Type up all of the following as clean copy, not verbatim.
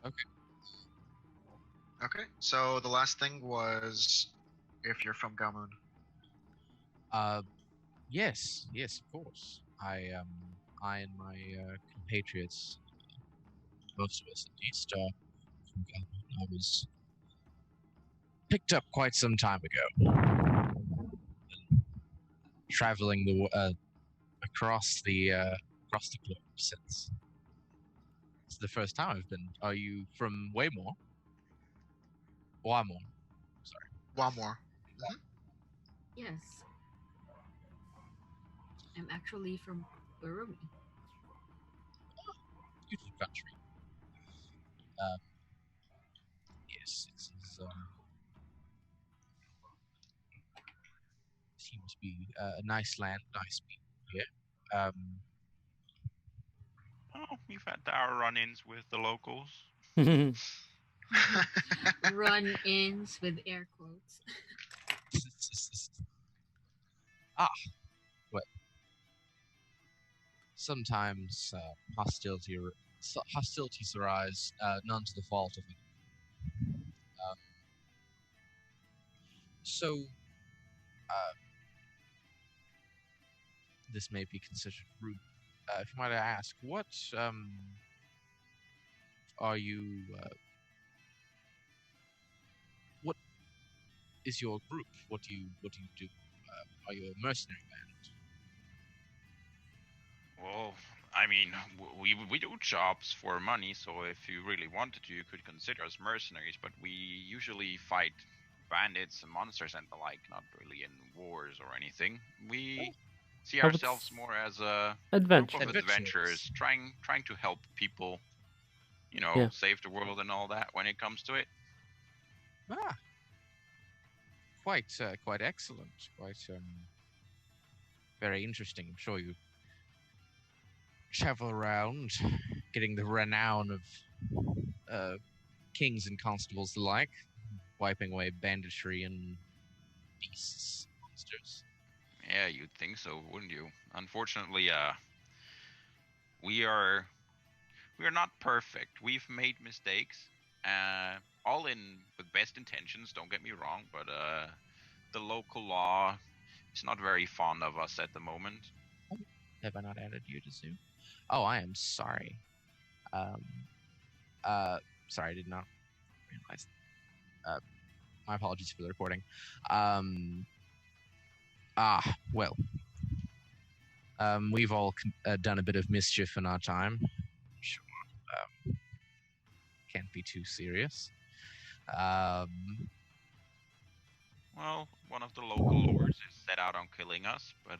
Okay. Okay, so the last thing was if you're from Gamun. Yes, of course. I and my compatriots, most of us at least, are from Calvin. I was picked up quite some time ago, traveling across the globe since. It's the first time I've been. Are you from Waymore? Waymore. Sorry. One more. Yes. I'm actually from Berumi. Beautiful country. Um, yes, seems to be a nice land, nice people here. Oh, we've had our run-ins with the locals. Run-ins with air quotes. Well, sometimes hostilities arise, none to the fault of it. So, this may be considered rude. If you might ask, what are you? What is your group? What do you do? Are you a mercenary band? Well, I mean, we do jobs for money, so if you really wanted to, you could consider us mercenaries, but we usually fight bandits and monsters and the like, not really in wars or anything. We see ourselves more as a group of adventurers trying to help people, save the world and all that when it comes to it. Quite excellent. Quite very interesting. I'm sure you travel around, getting the renown of kings and constables alike, wiping away banditry and beasts, monsters. Yeah, you'd think so, wouldn't you? Unfortunately, we are not perfect. We've made mistakes, all with best intentions. Don't get me wrong, but the local law is not very fond of us at the moment. Have I not added you to Zoom? Oh, I am sorry. Sorry, I did not realize. My apologies for the recording. Well. We've all done a bit of mischief in our time. Sure. Can't be too serious. Well, one of the local lords is set out on killing us, but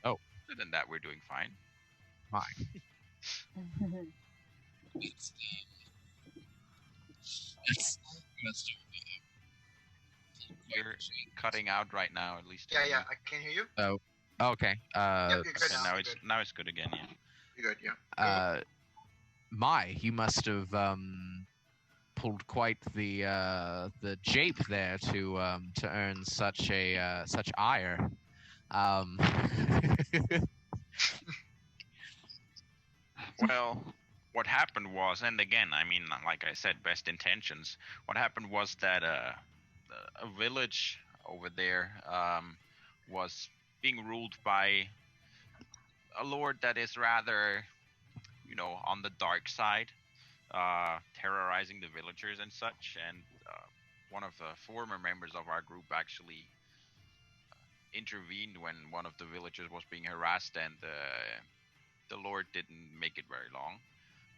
other than that, we're doing fine. Fine. You're cutting out right now, at least. Yeah, I can hear you. Oh, okay. Yep, you're good now. Now it's good again. Yeah. You're good. Yeah. You must have pulled quite the jape there to earn such ire. Well, what happened was, and again, I mean, like I said, best intentions. What happened was that a village over there was being ruled by a lord that is rather, on the dark side, terrorizing the villagers and such. And one of the former members of our group actually intervened when one of the villagers was being harassed, and the lord didn't make it very long.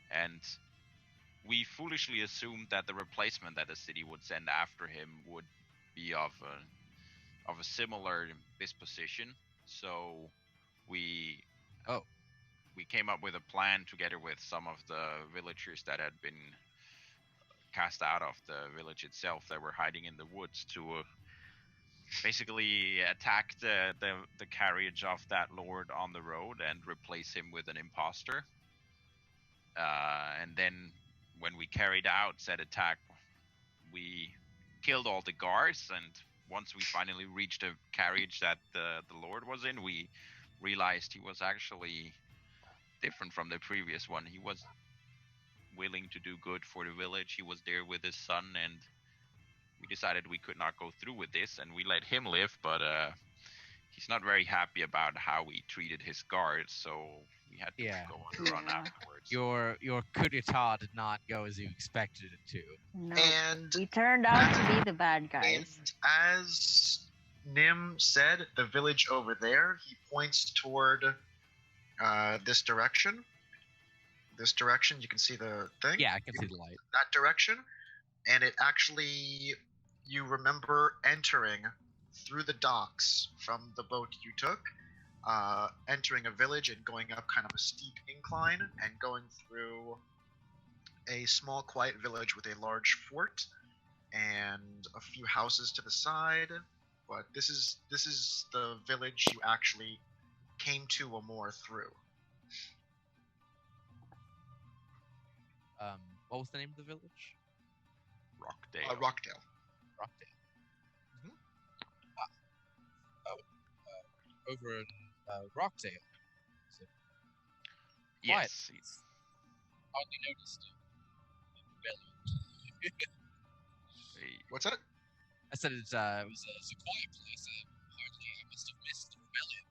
And we foolishly assumed that the replacement that the city would send after him would be of a similar disposition. So we came up with a plan together with some of the villagers that had been cast out of the village itself, that were hiding in the woods, to basically attack the carriage of that lord on the road and replace him with an imposter. And then when we carried out said attack, we killed all the guards, and once we finally reached a carriage that the lord was in, we realized he was actually different from the previous one. He was willing to do good for the village. He was there with his son, and we decided we could not go through with this, and we let him live, but he's not very happy about how we treated his guards, so we had to go on the run Yeah. afterwards. Your coup d'etat did not go as you expected it to. No, And we turned out to be the bad guys. And as Nim said, the village over there, he points toward this direction. This direction, you can see the thing? Yeah, I can see the light. That direction. And it actually, you remember entering through the docks from the boat you took, entering a village and going up kind of a steep incline and going through a small quiet village with a large fort and a few houses to the side. But this is the village you actually came to Amor through. What was the name of the village? Rockdale. Rockdale. Rockdale. Mhm. Over in Rockdale. So, Yes. hardly noticed. What's that? I said it's a quiet place. I must have missed the rebellion.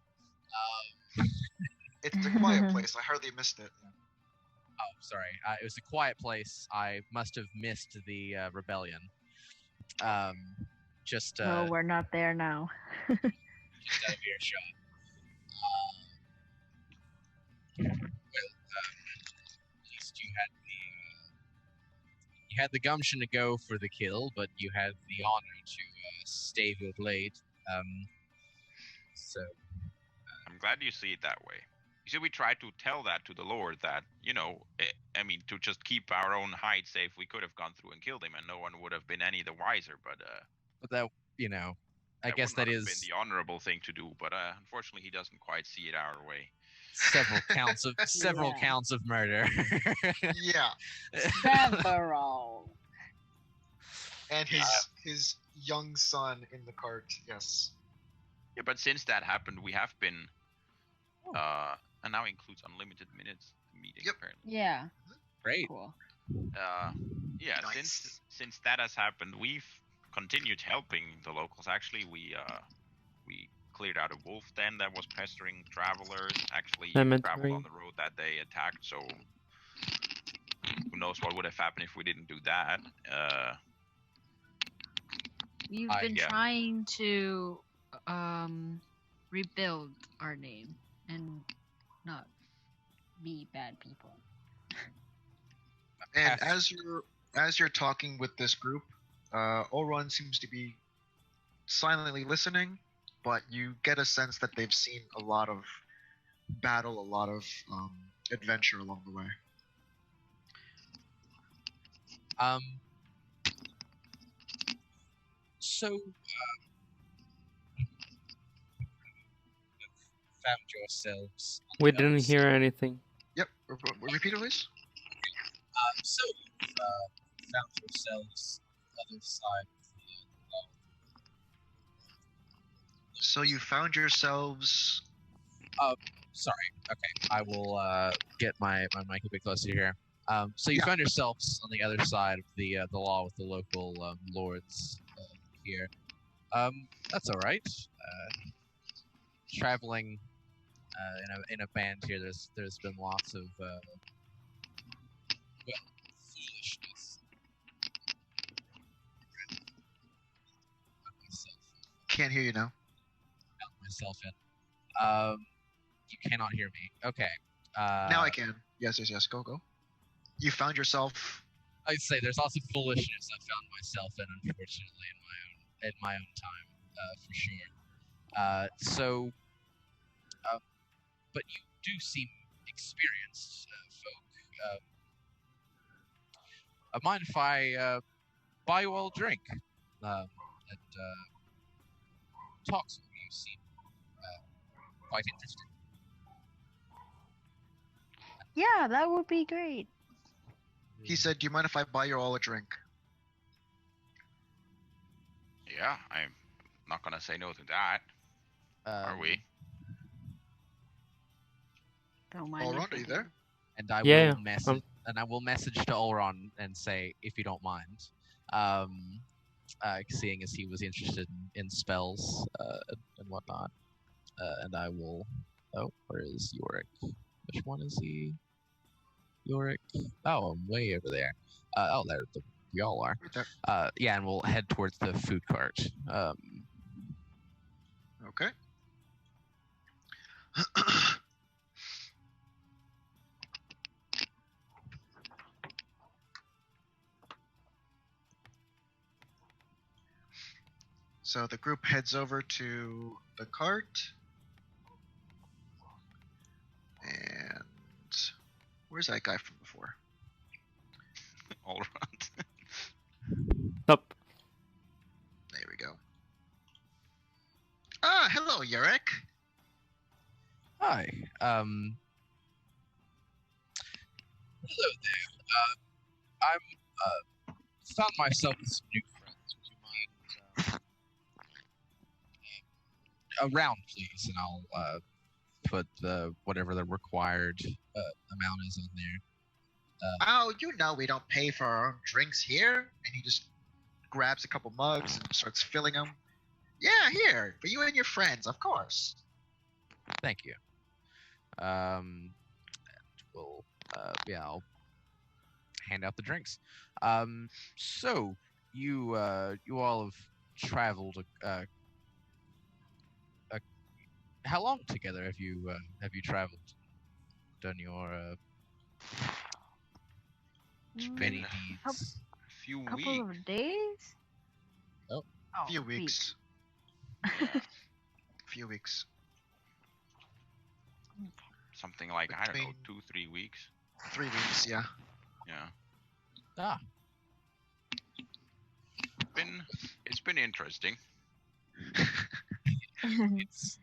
It's a quiet place. I hardly missed it. Oh, sorry. It was a quiet place. I must have missed the rebellion. Just Well, we're not there now. just out of earshot. At least you had the gumption to go for the kill, but you had the honor to stave your blade. So I'm glad you see it that way. You see, we tried to tell that to the Lord that, to just keep our own hide safe, we could have gone through and killed him, and no one would have been any the wiser. But that, I guess would that not have is been the honorable thing to do. But unfortunately, he doesn't quite see it our way. several counts of Yeah. counts of murder. Yeah. Several. And his young son in the cart, yes. Yeah, but since that happened, we have been, and now includes unlimited minutes meeting. Yep. Apparently. Yeah. Great. Cool. Yeah. Nice. Since that has happened, we've continued helping the locals. Actually, we cleared out a wolf den that was pestering travelers. Actually, Cemetery. traveled on the road that they attacked. So who knows what would have happened if we didn't do that? We've I- been yeah. trying to rebuild our name and not be bad people. And Yes. as you're talking with this group, Oron seems to be silently listening, but you get a sense that they've seen a lot of battle, a lot of adventure along the way. So found yourselves. on We the other didn't hear side. anything. Yep. Repeat it, please. So found yourselves on the other side of the wall. So you found yourselves. Sorry. Okay, I will get my mic a bit closer here. So you Yeah. found yourselves on the other side of the law with the local lords here. That's all right. Traveling in a band here, there's been lots of foolishness. Can't hear you now. Myself in. You cannot hear me. Okay. Now I can. Yes. Go. You found yourself. I'd say there's lots of foolishness I found myself in, unfortunately, in my own time, for sure. But you do seem experienced, folk. Mind if I buy you all a drink and talk to you? You seem quite interested. Yeah, that would be great. He said, "Do you mind if I buy you all a drink?" Yeah, I'm not gonna say no to that. Are we? Don't mind. All if right, are we you do. there? And I Yeah, will message. and I will message to Olron and say if you don't mind, seeing as he was interested in spells and whatnot, and I will. Oh, where is Yorick? Which one is he? Yorick. Oh, I'm way over there. There we all are. Right there. Yeah, and we'll head towards the food cart. Okay. So the group heads over to the cart. And where's that guy from before? All around. Up. There we go. Ah, hello, Yorick. Hi. Hello there. I'm found myself with some new friends. Would you mind around, please, and I'll put whatever the required amount is on there. Oh, you know we don't pay for our own drinks here. And he just grabs a couple mugs and starts filling them. Yeah, here, for you and your friends, of course. Thank you. And we'll I'll hand out the drinks. So you all have traveled. How long together have you traveled? Done your many deeds? A few Couple weeks. of days? Oh. Few weeks. weeks. Yeah. Few weeks. Something like, I don't know, Between- 2-3 weeks. 3 weeks, yeah. Yeah. Ah, It's been interesting. it's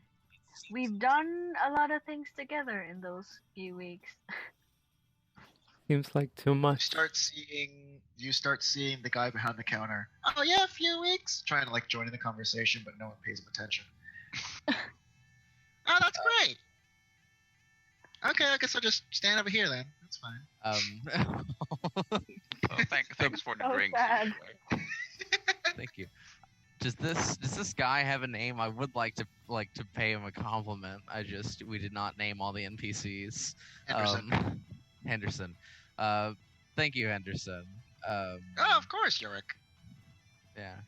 We've done a lot of things together in those few weeks. Seems like too You much. start seeing the guy behind the counter. Oh yeah, a few weeks. Trying to like join in the conversation, but no one pays him attention. Oh, that's great. Okay, I guess I'll just stand over here then. That's fine. Well, thanks for the So drinks. sad. anyway. Thank you. Does this guy have a name? I would like to pay him a compliment. We did not name all the NPCs. Henderson. Henderson. Thank you, Henderson. Oh, of course, Yorick. Yeah.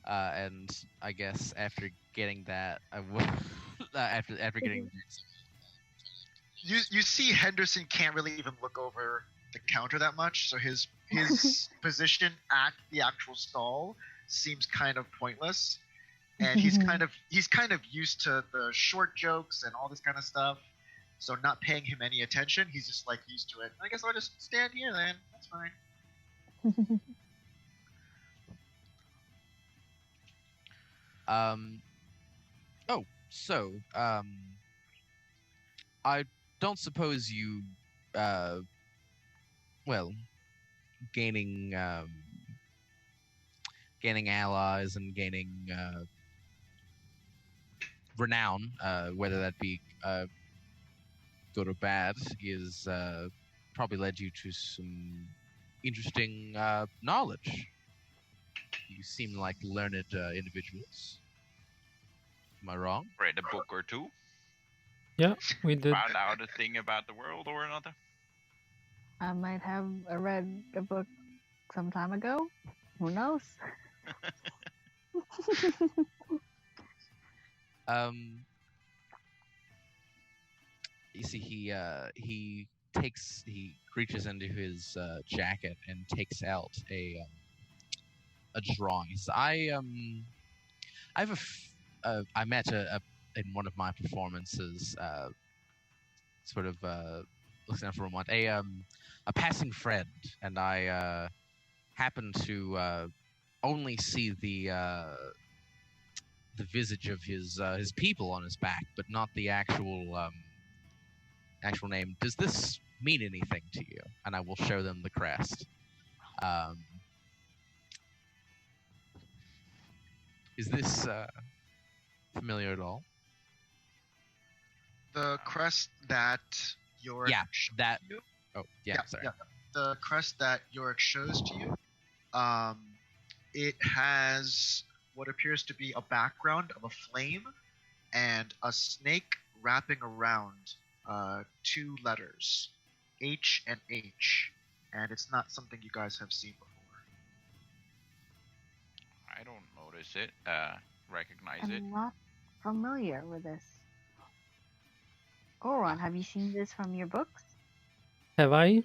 And I guess after getting that, I will. after getting. You see Henderson can't really even look over the counter that much, so his position at the actual stall seems kind of pointless. And he's kind of used to the short jokes and all this kind of stuff. So not paying him any attention, he's just like used to it. I guess I'll just stand here then. That's fine. I don't suppose you, gaining allies and gaining renown, whether that be good or bad, is probably led you to some interesting knowledge. You seem like learned individuals. Am I wrong? Read a book or two. Yeah, we did. Found out a thing about the world or another. I might have read a book some time ago. Who knows? You see, he reaches into his jacket and takes out a drawing. He says, I met in one of my performances, looks down for a moment, a passing friend, and I happened to only see the visage of his people on his back, but not the actual name. Does this mean anything to you? And I will show them the crest. Is this familiar at all? The crest that Yorick showed that- you? Oh, yeah, sorry. Yeah. The crest that Yorick shows to you, it has what appears to be a background of a flame and a snake wrapping around 2 letters, H and H, and it's not something you guys have seen before. I don't notice it. Recognize it. I'm not familiar with this. Goron, have you seen this from your books? Have I?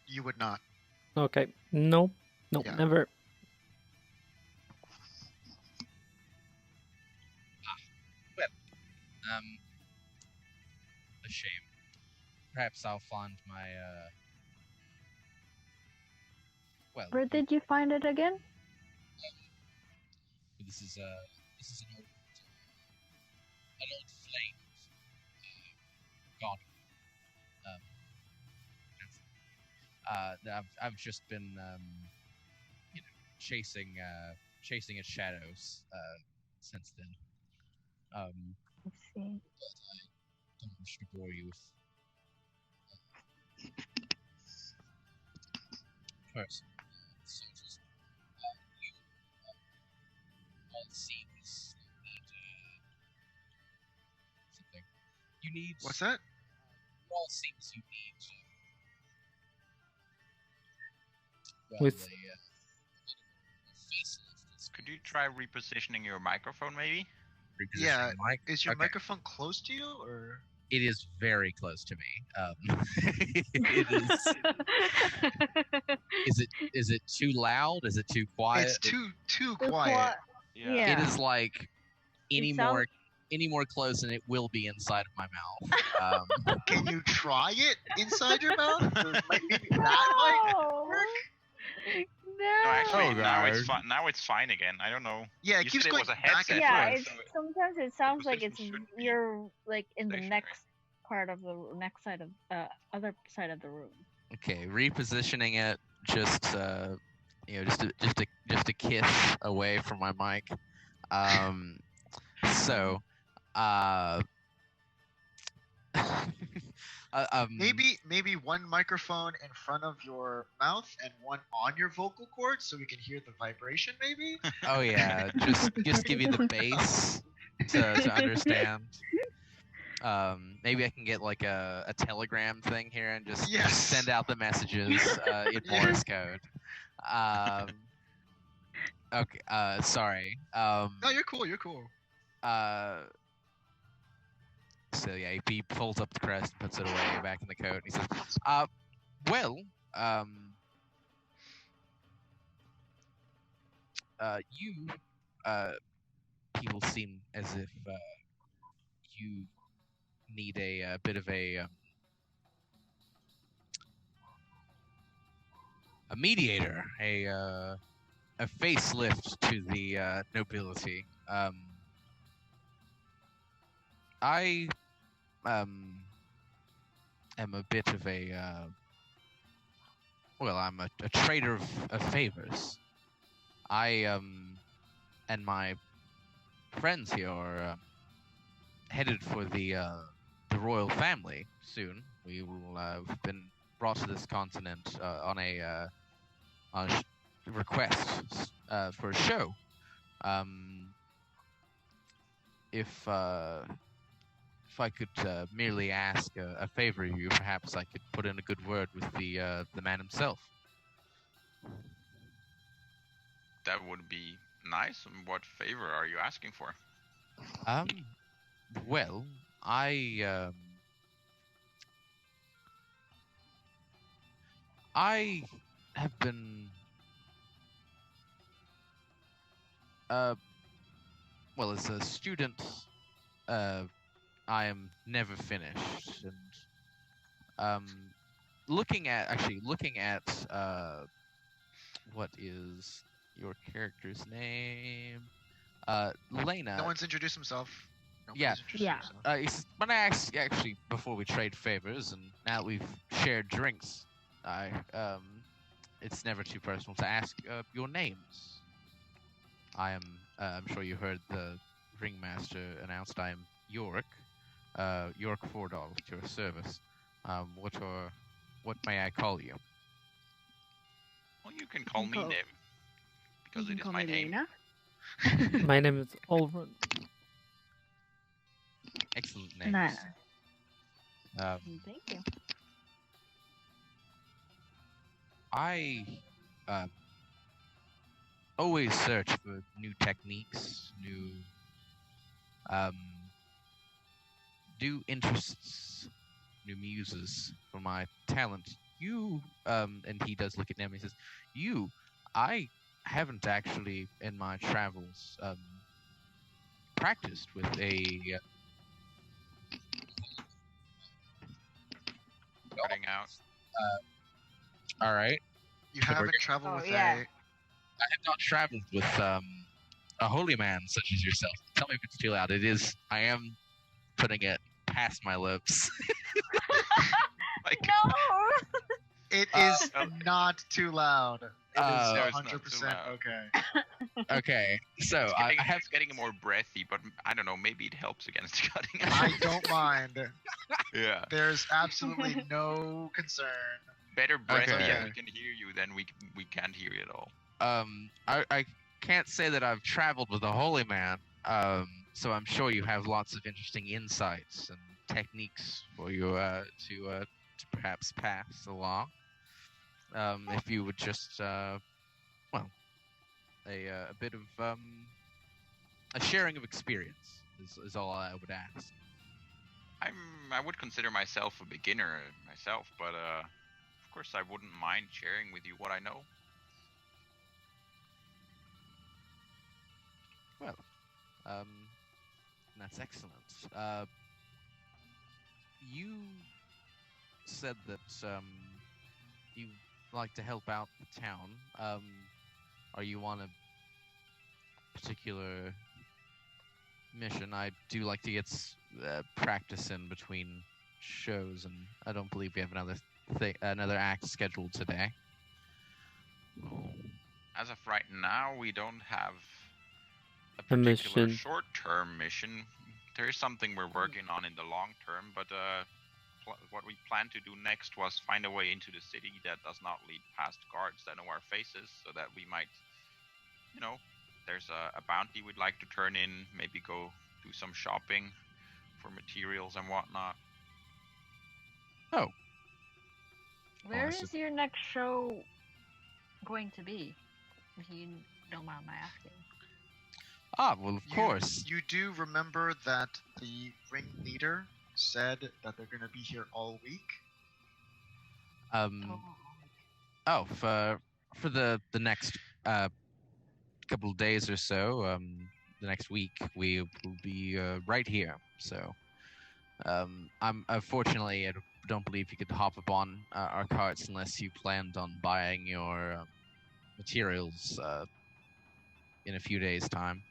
You would not. Okay. Nope. Nope, Yeah. never. A shame. Perhaps I'll find my well. Where did you find it again? This is an old flame god. I've just been chasing its shadows since then. Let's see. Don't wish to bore you with person. So just you all seems that something you need. What's that? All seems you need. With- a facelift. Could you try repositioning your microphone, maybe? Yeah, Repositioning mic? Is your Okay. microphone close to you, or? It is very close to me. It is. Is it too loud? Is it too quiet? It's too Too quiet. Yeah. It is like any It more close, and it will be inside of my mouth. Can you try it inside your mouth? Maybe that might work. No, actually, Oh, now it's God. fine. Now it's fine again. I don't know. Yeah, it You keeps said it going was a back and headset, Yeah, right? it's So sometimes it sounds like it's position should be you're like in the stationary. next part of the next side of other side of the room. Okay, repositioning it just just a kiss away from my mic. So Maybe one microphone in front of your mouth and one on your vocal cord, so we can hear the vibration. Maybe. Oh yeah, just give you the bass to understand. Maybe I can get like a telegram thing here and just Yes. send out the messages in Morse code. Okay. Sorry. No, you're cool. You're cool. So yeah, he pulls up the crest, puts it away back in the coat, and he says, well, you people seem as if you need a bit of a mediator, a facelift to the nobility. I am a bit of a well, I'm a trader of favors. I and my friends here are headed for the royal family soon. We will have been brought to this continent on a request for a show. If I could merely ask a favor of you, perhaps I could put in a good word with the man himself. that would be nice. And what favor are you asking for? Well, I have been well, as a student, I am never finished, and looking at what is your character's name? Lena. No one's introduced himself. Nobody's Yeah. introduced Yeah. himself. When I asked, actually, before we trade favors, and now that we've shared drinks, it's never too personal to ask your names. I am. I'm sure you heard the ringmaster announced. I am Yorick, Yorick Foredall, at your service. What may I call you? Well, you can call me call- Nim. Because You it can is call my me name. Lena. My name is Olrun. Excellent names. Nice. Thank you. I always search for new techniques, new interests, new muses for my talent. You, and he does look at them. He says, I haven't actually in my travels practiced with a Cutting out. all right. You haven't traveled with yeah. a. I have not traveled with a holy man such as yourself. Tell me if it's too loud. It is. I am putting it past my lips. Like, No. It is Oh. not too loud. It is No, it's not too 100% loud. okay. Okay, so it's getting more breathy, but I don't know. Maybe it helps against cutting out. I don't mind. Yeah. There's absolutely no concern. Better breathy, Okay. and we can hear you than we can't hear you at all. I can't say that I've traveled with a holy man. So I'm sure you have lots of interesting insights and techniques for you to perhaps pass along. If you would just a bit of a sharing of experience is all I would ask. I would consider myself a beginner myself, but of course I wouldn't mind sharing with you what I know. Well, that's excellent. You said that you like to help out the town. Are you on a particular mission? I do like to get practice in between shows, and I don't believe we have another act scheduled today. As of right now, we don't have a A particular mission. short-term mission. There is something we're working on in the long term, but what we plan to do next was find a way into the city that does not lead past guards that know our faces, so that we might, there's a bounty we'd like to turn in, maybe go do some shopping for materials and whatnot. Oh. Where Awesome. is your next show going to be? If you don't mind my asking. Well, of course. You do remember that the ringleader said that they're going to be here all week? For the next couple of days or so, the next week, we will be right here. So, unfortunately, I don't believe you could hop upon our carts unless you planned on buying your materials in a few days' time.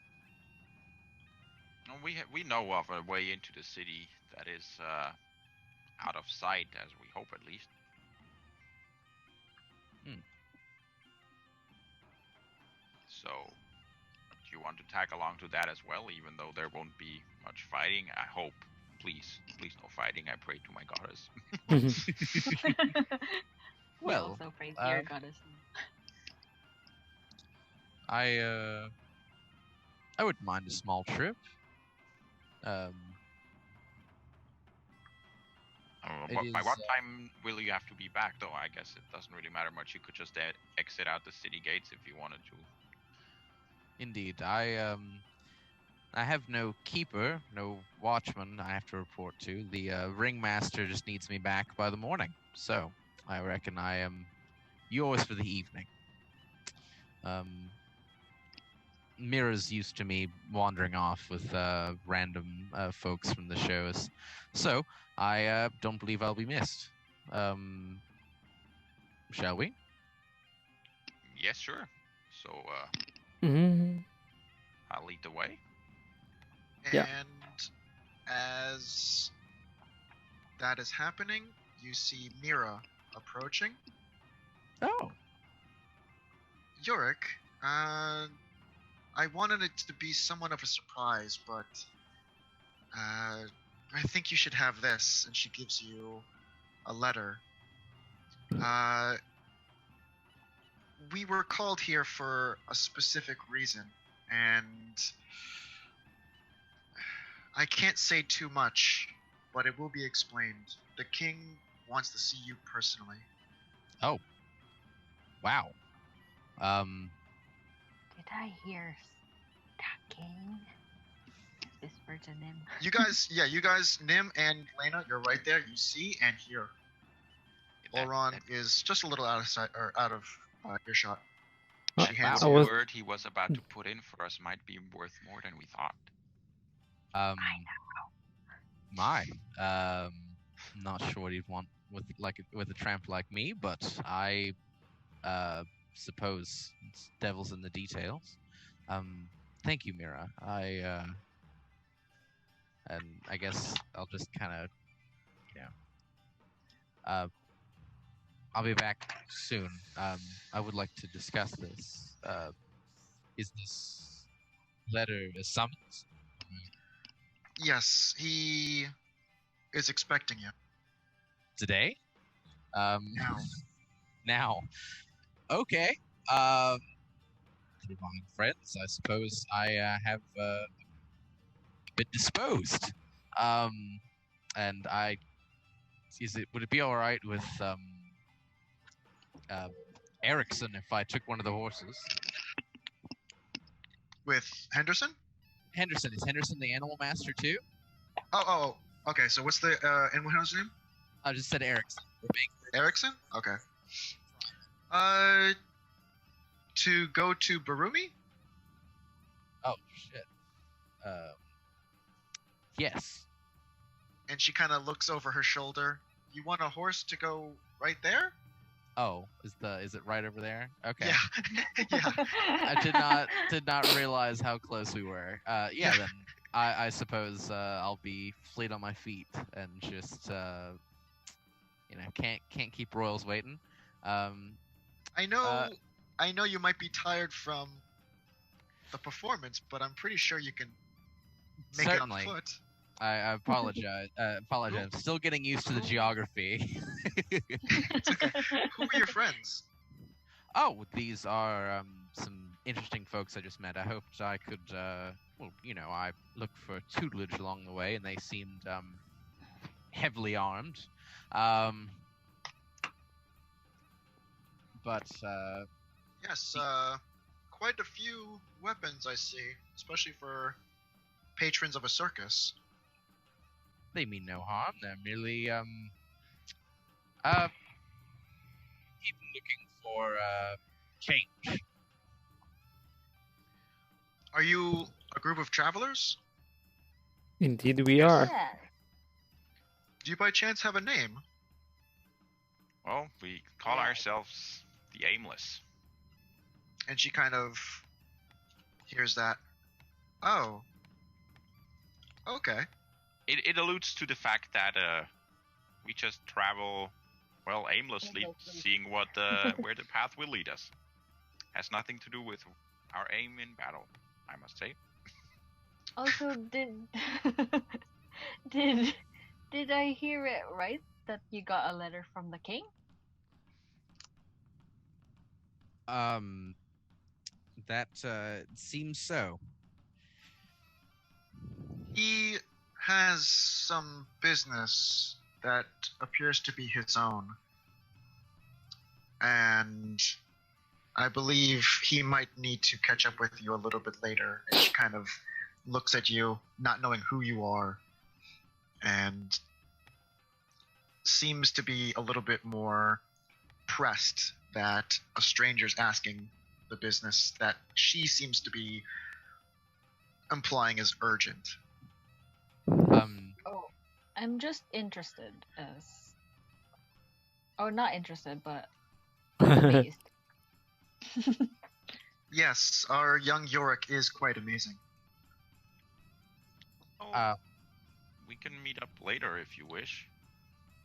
We know of a way into the city that is out of sight, as we hope at least. So, do you want to tag along to that as well, even though there won't be much fighting? I hope. Please no fighting. I pray to my goddess. We Well, also pray to your goddess. I wouldn't mind a small trip. By what time will you have to be back, though? I guess it doesn't really matter much. You could just exit out the city gates if you wanted to. Indeed, I have no keeper, no watchman I have to report to. The ringmaster just needs me back by the morning, so I reckon I am yours for the evening. Mira's used to me wandering off with random folks from the shows, so I don't believe I'll be missed. Shall we? Yes, sure. So, I'll lead the way. Yeah. And as that is happening, you see Mira approaching. Oh. Yorick, I wanted it to be somewhat of a surprise, but I think you should have this. And she gives you a letter. We were called here for a specific reason, and I can't say too much, but it will be explained. The king wants to see you personally. Oh. Wow. Did I hear talking? Whisper to Nim. You guys, Nim and Lena, you're right there. You see and hear. Oron is just a little out of earshot. She hands The you. word he was about to put in for us might be worth more than we thought. I know. Not sure what he'd want with a tramp like me, but I suppose it's devil's in the details. Thank you, Mira. And I guess I'll just kind of, I'll be back soon. I would like to discuss this. Is this letter a summons? Yes, he is expecting you. Today? Now. Now. Okay. Divine friends, I suppose I have been disposed. And would it be alright with Erickson if I took one of the horses? With Henderson? Henderson. Is Henderson the animal master too? Oh. Okay, so what's the animal house name? I just said Erickson. Erickson? Okay. To go to Berumi? Oh, shit. Yes. And she kind of looks over her shoulder. You want a horse to go right there? Oh, is it right over there? Okay. Yeah. Yeah. I did not realize how close we were. Yeah, then I suppose I'll be fleet on my feet and just can't keep royals waiting. I know you might be tired from the performance, but I'm pretty sure you can make certainly. it on foot. I apologize. I'm still getting used to the geography. It's okay. Who are your friends? Oh, these are some interesting folks I just met. I hoped I could, I looked for tutelage along the way, and they seemed heavily armed. But yes, quite a few weapons I see, especially for patrons of a circus. They mean no harm. They're merely people looking for change. Are you a group of travelers? Indeed, we are. Yeah. Do you by chance have a name? Well, we call ourselves the Aimless. And she kind of hears that. Oh. Okay. It alludes to the fact that we just travel, aimlessly, seeing what where the path will lead us. Has nothing to do with our aim in battle, I must say. Also, did I hear it right that you got a letter from the king? That seems so. He has some business that appears to be his own. And I believe he might need to catch up with you a little bit later. And she kind of looks at you, not knowing who you are, and seems to be a little bit more pressed that a stranger's asking the business that she seems to be implying is urgent. Oh, I'm just interested as... Oh, not interested, but amazed. Yes, our young Yorick is quite amazing. We can meet up later if you wish.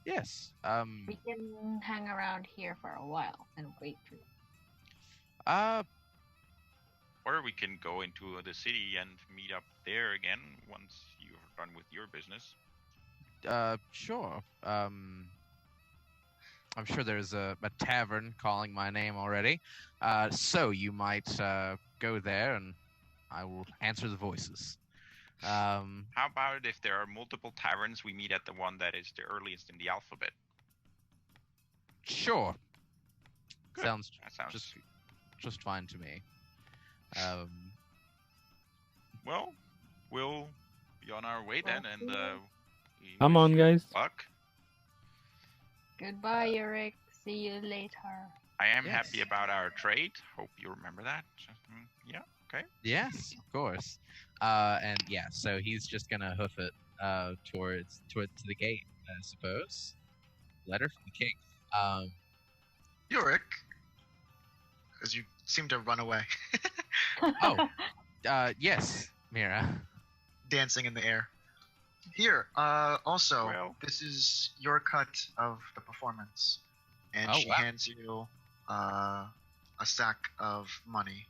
Yes. We can hang around here for a while and wait for you. Or we can go into the city and meet up there again once you're done with your business. Sure. I'm sure there's a tavern calling my name already. So you might go there, and I will answer the voices. How about if there are multiple taverns, we meet at the one that is the earliest in the alphabet? Sure. Good. Sounds That sounds just fine to me. Well, we'll be on our way then, and we Come wish on, you guys. luck. Goodbye, Yorick. See you later. I am Yes. happy about our trade. Hope you remember that. Yeah. Okay. Yes, of course. And yeah, so he's just gonna hoof it towards the gate, I suppose. Letter from the king. Yorick, as you seem to run away, Oh. Yes, Mira. dancing in the air. Here, also, Well. this is your cut of the performance. And Oh, she wow. hands you a sack of money.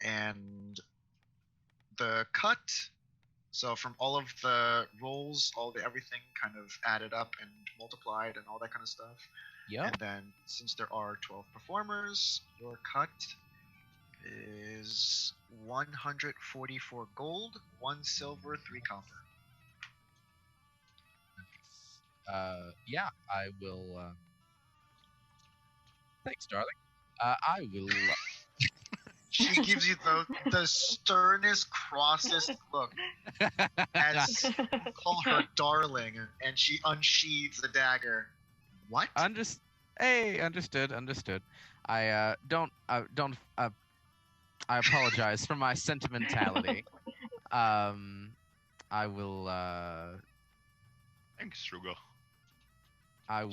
And the cut, so from all of the rolls, all the everything kind of added up and multiplied and all that kind of stuff. Yep. And then since there are 12 performers, your cut is 144 gold, 1 silver, 3 copper. Yeah, I will. Thanks, darling. I will. She gives you the sternest, crossest look as you call her darling, and she unsheathes the dagger. What? Hey, understood. I I apologize for my sentimentality. I will. Thanks, Strugo. I will.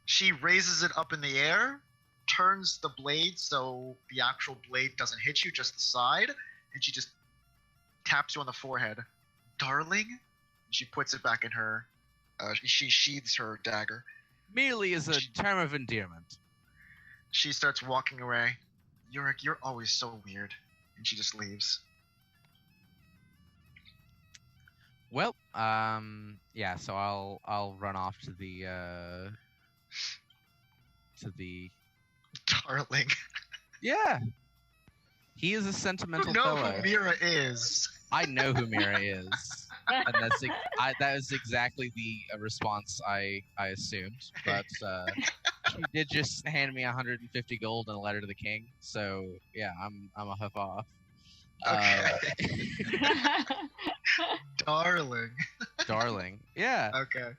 She raises it up in the air, turns the blade so the actual blade doesn't hit you, just the side, and she just taps you on the forehead. Darling? She puts it back in her. She sheathes her dagger. Merely as a term of endearment. She starts walking away. Yorick, you're always so weird. And she just leaves. Well, yeah. So I'll run off to the Darling. Yeah. He is a You sentimental know fellow. who Mira is. I know who Mira is, and that is exactly the response I assumed. But she did just hand me 150 gold and a letter to the king. So yeah, I'm a huff off. Okay. Darling. Darling. Yeah. Okay.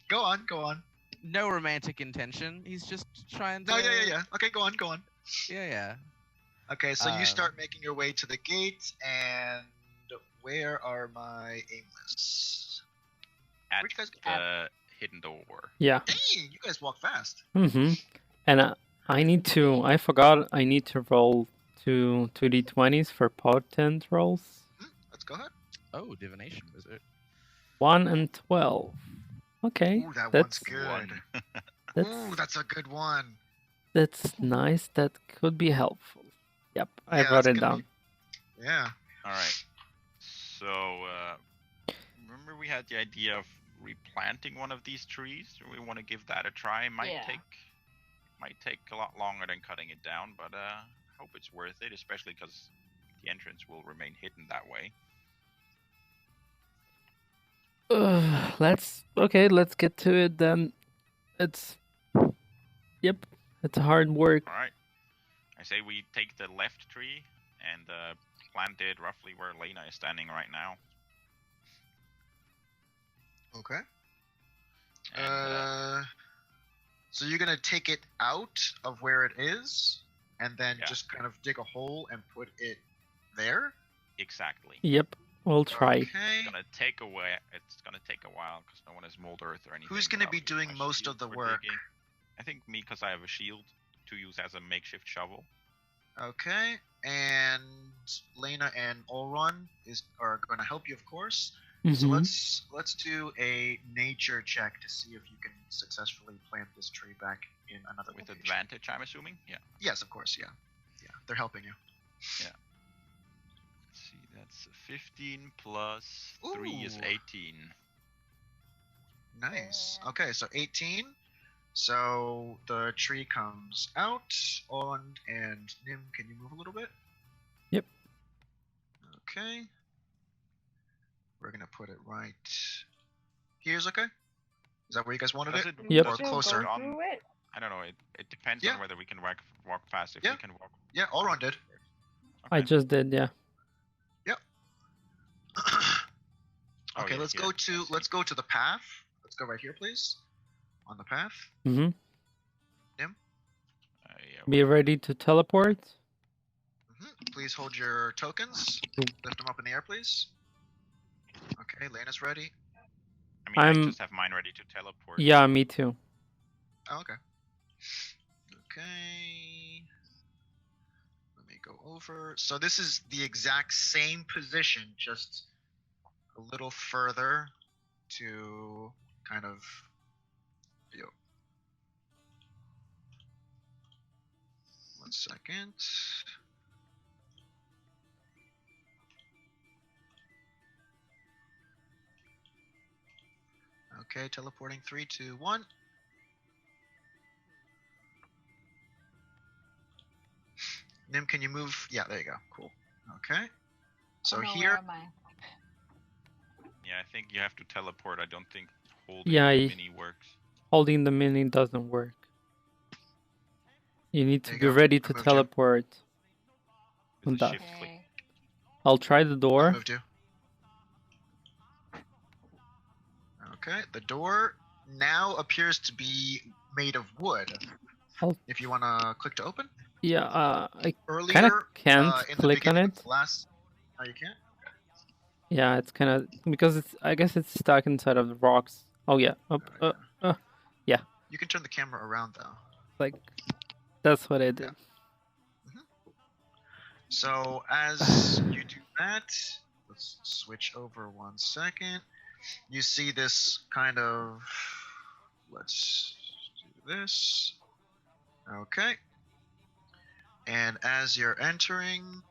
Go on. No romantic intention. He's just trying to. No, yeah. Okay, go on. Yeah. Okay, so you start making your way to the gate, and where are my aimless? At Where'd you guys go? the hidden door. Yeah. Dang, you guys walk fast. Mm-hmm. And I forgot I need to roll two d20s for potent rolls. Let's go ahead. Oh, divination wizard. 1 and 12. Okay, Ooh, that that's one's good. that's Ooh, that's a good one. that's nice. That could be helpful. Yep, I Yeah, wrote that's it gonna down. Yeah. All right. So remember we had the idea of replanting one of these trees. Do we want to give that a try? Might Yeah. take a lot longer than cutting it down, but hope it's worth it, especially because the entrance will remain hidden that way. Let's get to it then. It's hard work. All right. I say we take the left tree and plant it roughly where Lena is standing right now. Okay. And, So you're gonna take it out of where it is, and then Yeah. just kind of dig a hole and put it there. exactly. Yep, we'll try. Okay. It's gonna take a while because no one has mold earth or anything. Who's gonna be Probably doing my most of shield the for work? digging. I think me, because I have a shield to use as a makeshift shovel. Okay. And Lena and Olron are gonna help you, of course. So Mhm. let's do a nature check to see if you can successfully plant this tree back in another With location. advantage, I'm assuming? Yeah. Yes, of course. Yeah, they're helping you. Let's see, that's 15 plus 3 is Ooh. 18. Nice. Okay, so 18. So the tree comes out, and Nim, can you move a little bit? Yep. Okay. We're gonna put it right here's okay. Is that where you guys wanted Does it? Yep. Or Still closer? go through it? I don't know. It depends Yeah. on whether we can walk fast. If Yeah. we can walk. Yeah, Allron did. I Okay. just did, yeah. Oh, Okay, yeah, let's here. go to the path. Let's go right here, please. On the path. Mm-hmm. Yeah, Be ready to teleport. Please hold your tokens. Oop. Lift them up in the air, please. Okay, Lena's ready. I mean, I I'm- just have mine ready to teleport. Yeah, me too. Oh, okay. Okay. Let me go over. So this is the exact same position, just a little further to kind of. Yo. 1 second. Okay, teleporting 3, 2, 1. Nim, can you move? Yeah, there you go. Cool. Okay. So Oh, no, here, where am I? Yeah, I think you have to teleport. I don't think holding Yeah, the I- mini works. Holding the mini doesn't work. You need to There you be go. ready I to moved you. teleport. With On the that. shift click. Okay. I'll try the I door. moved you. Okay, the door now appears to be made of wood. I'll- If you want to click to open. Yeah, I Earlier, kind of can't in the click on beginning it. of last. Oh, you can't? Yeah, it's kind of because it's. I guess it's stuck inside of the rocks. Oh yeah, up, Oh, You can turn the camera around though. like that's what I did. So as you do that, let's switch over 1 second. You see this kind of. Let's do this. Okay. And as you're entering,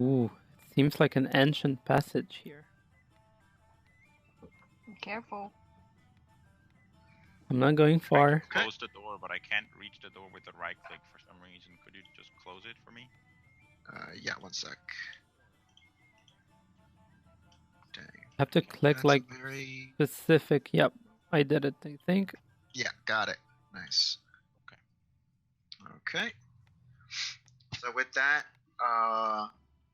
Ooh, it seems like an ancient passage here. Be careful. I'm not going I far. can close the door, but I can't reach the door with the right click for some reason. Could you just close it for me? yeah, 1 sec. Dang. I have to click That's like a very. specific. Yep, I did it. I think. Yeah, got it. Nice. Okay. So with that,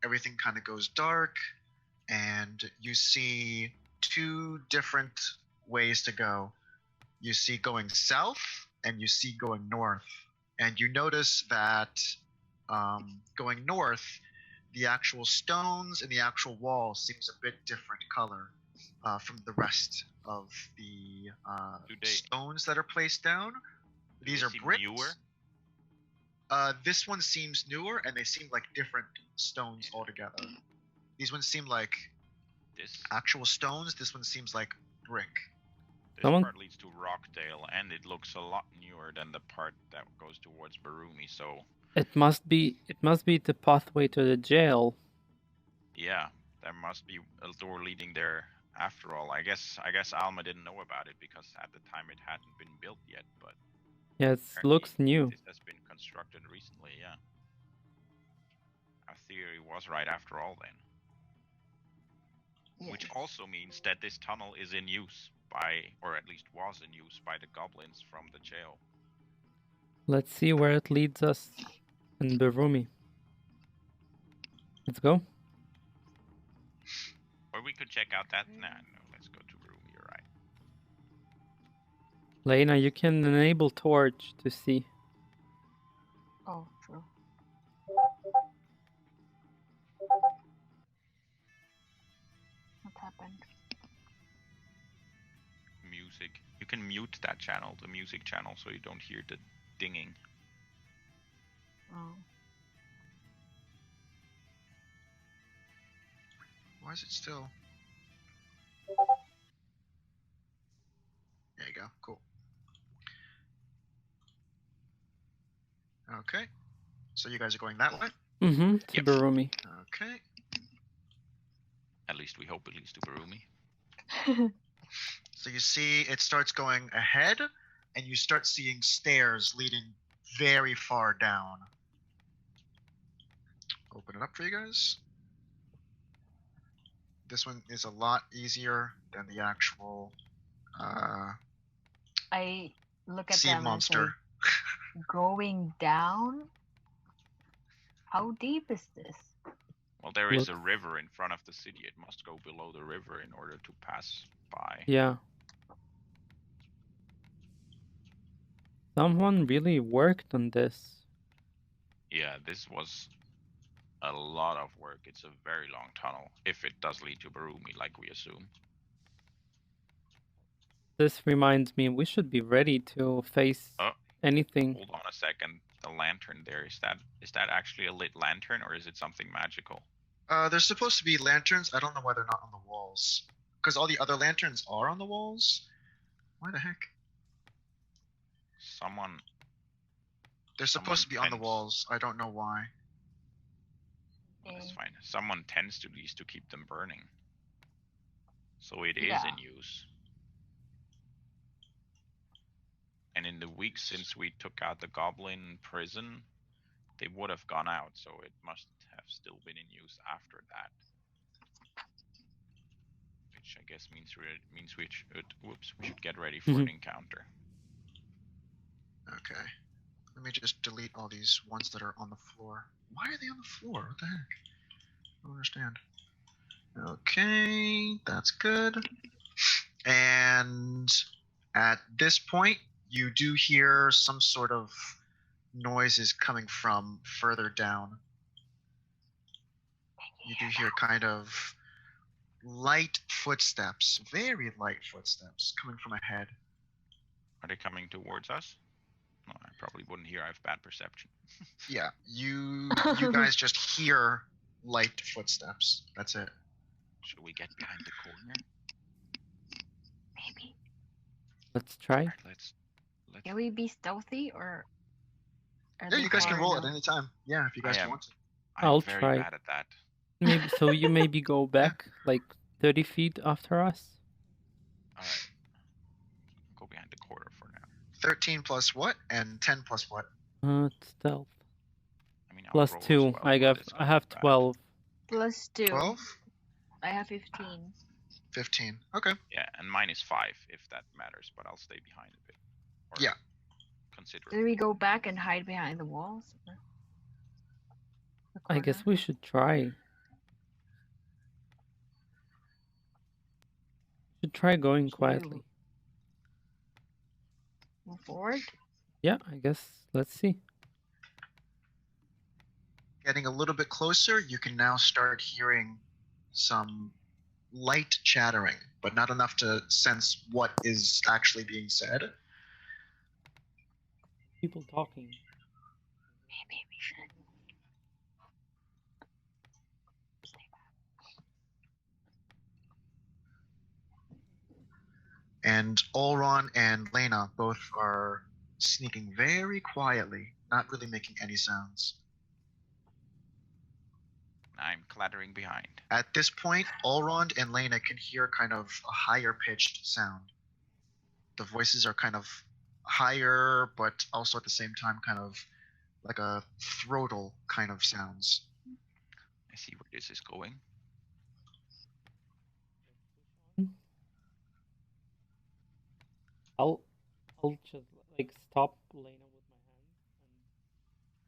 everything kind of goes dark, and you see 2 different ways to go. You see going south, and you see going north. And you notice that going north, the actual stones and the actual wall seems a bit different color from the rest of the stones that are placed down. These are seem bricks. newer? This one seems newer, and they seem like different stones altogether. These ones seem like This actual stones. This one seems like brick. Someone- part leads to Rockdale, and it looks a lot newer than the part that goes towards Berumi. So It must be. It must be the pathway to the jail. yeah, there must be a door leading there. After all, I guess Alma didn't know about it because at the time it hadn't been built yet. But Yeah, it apparently looks new. This has been constructed recently. Yeah, our theory was right after all then. Which Yes. also means that this tunnel is in use by, or at least was in use by the goblins from the jail. Let's see where it leads us in Berumi. Let's go. Or we could check out that. Nah, no, let's go to Berumi. You're right. Lena, you can enable torch to see. Oh, true. What happened? Music. You can mute that channel, the music channel, so you don't hear the dinging. Oh. Why is it still? There you go. Cool. Okay. So you guys are going that way? Mm-hmm. To Yep. Berumi. Okay. At least we hope it leads to Berumi. So So you see it starts going ahead, and you start seeing stairs leading very far down. Open it up for you guys. This one is a lot easier than the actual I look at sea them monster. and say, going down? How deep is this? Well, there is a Look. river in front of the city. It must go below the river in order to pass by. Yeah. Someone really worked on this. Yeah, this was a lot of work. It's a very long tunnel, if it does lead to Berumi, like we assume. This reminds me, we should be ready to face Oh. anything. Hold on a second. The lantern there, is that actually a lit lantern, or is it something magical? There's supposed to be lanterns. I don't know why they're not on the walls. Because all the other lanterns are on the walls. Why the heck? They're supposed to be on the tends- walls. I don't know why. That's fine. Someone tends to these to keep them burning. So it is Yeah. in use. And in the weeks since we took out the goblin prison, they would have gone out, so it must have still been in use after that. Which I guess means we should get ready for an encounter. Okay. Let me just delete all these ones that are on the floor. Why are they on the floor? What the heck? I don't understand. Okay, that's good. And at this point, you do hear some sort of noises coming from further down. You do hear kind of light footsteps, very light footsteps coming from ahead. Are they coming towards us? No, I probably wouldn't hear. I have bad perception. Yeah, you guys just hear light footsteps. That's it. Should we get behind the corner? Maybe. Let's try. Alright, let's Can we be stealthy or? Yeah, you guys can roll at any time. Yeah, if you guys want to. I'm I'll very try. bad at that. Maybe so. You maybe go back like 30 feet after us. Alright. Go behind the corner for now. 13 plus what? And 10 plus what? Stealth. I mean, I'll Plus roll as 2. well, I but it's I gonna have be bad. 12. Plus 2. 12? I have 15. 15. Okay. Yeah, and mine is 5 if that matters, but I'll stay behind a bit. Or Yeah. Consider. Do we go back and hide behind the walls? The I guess corner? we should try. Should try going quietly. Move forward. Yeah, I guess. Let's see. Getting a little bit closer, you can now start hearing some light chattering, but not enough to sense what is actually being said. People talking. Maybe we should. Stay back. And Olron and Lena both are sneaking very quietly, not really making any sounds. I'm clattering behind. At this point, Olrond and Lena can hear kind of a higher pitched sound. The voices are kind of higher, but also at the same time kind of like a throatal kind of sounds. I see where this is going. I'll just like stop Lena with my hand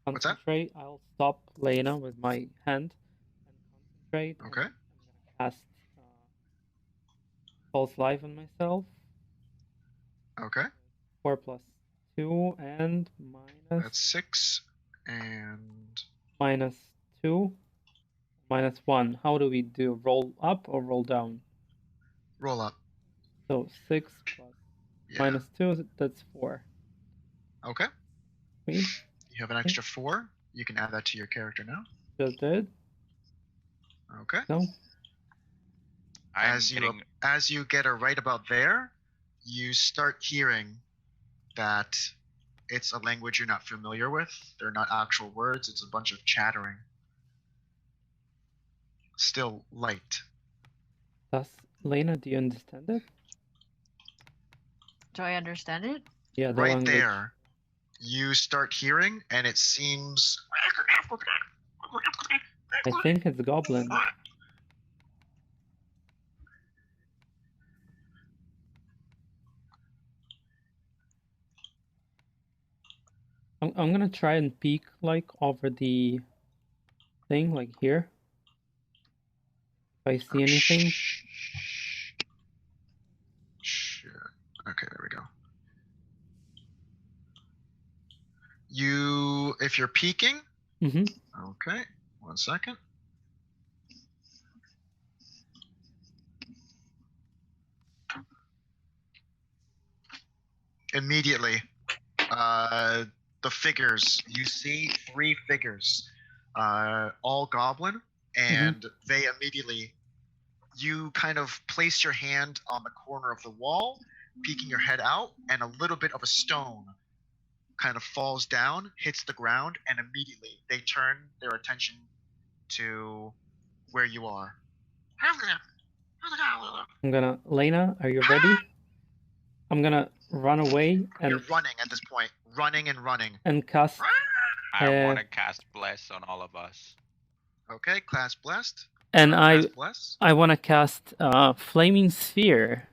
and What's that? concentrate. I'll stop Lena with my hand and concentrate. Okay. And I'm gonna cast Pulse Life on myself. Okay. 4 plus 2 and That's 6 and minus 2 minus 1. How do we do? Roll up or roll down? roll up. So 6 plus Yeah. minus 2, that's 4. Okay. Sweet. You have an extra 4. You can add that to your character now. Just did. Okay. No? As you get her right about there, you start hearing that it's a language you're not familiar with. They're not actual words. It's a bunch of chattering. Still light. Lena, do you understand it? Do I understand it? Yeah, the Right language. there, you start hearing, and it seems. I think it's Goblin. I'm gonna try and peek like over the thing, like here. If I see anything. Shit. Okay, there we go. If you're peeking. Mm-hmm. Okay, 1 second. Immediately, the figures, you see 3 figures, all goblin, and they immediately, you kind of place your hand on the corner of the wall, peeking your head out, and a little bit of a stone kind of falls down, hits the ground, and immediately they turn their attention to where you are. Lena, are you ready? I'm gonna run away and You're running at this point, running and running. and cast. I want to cast Bless on all of us. Okay, class blessed. And Class blessed. I want to cast Flaming Sphere.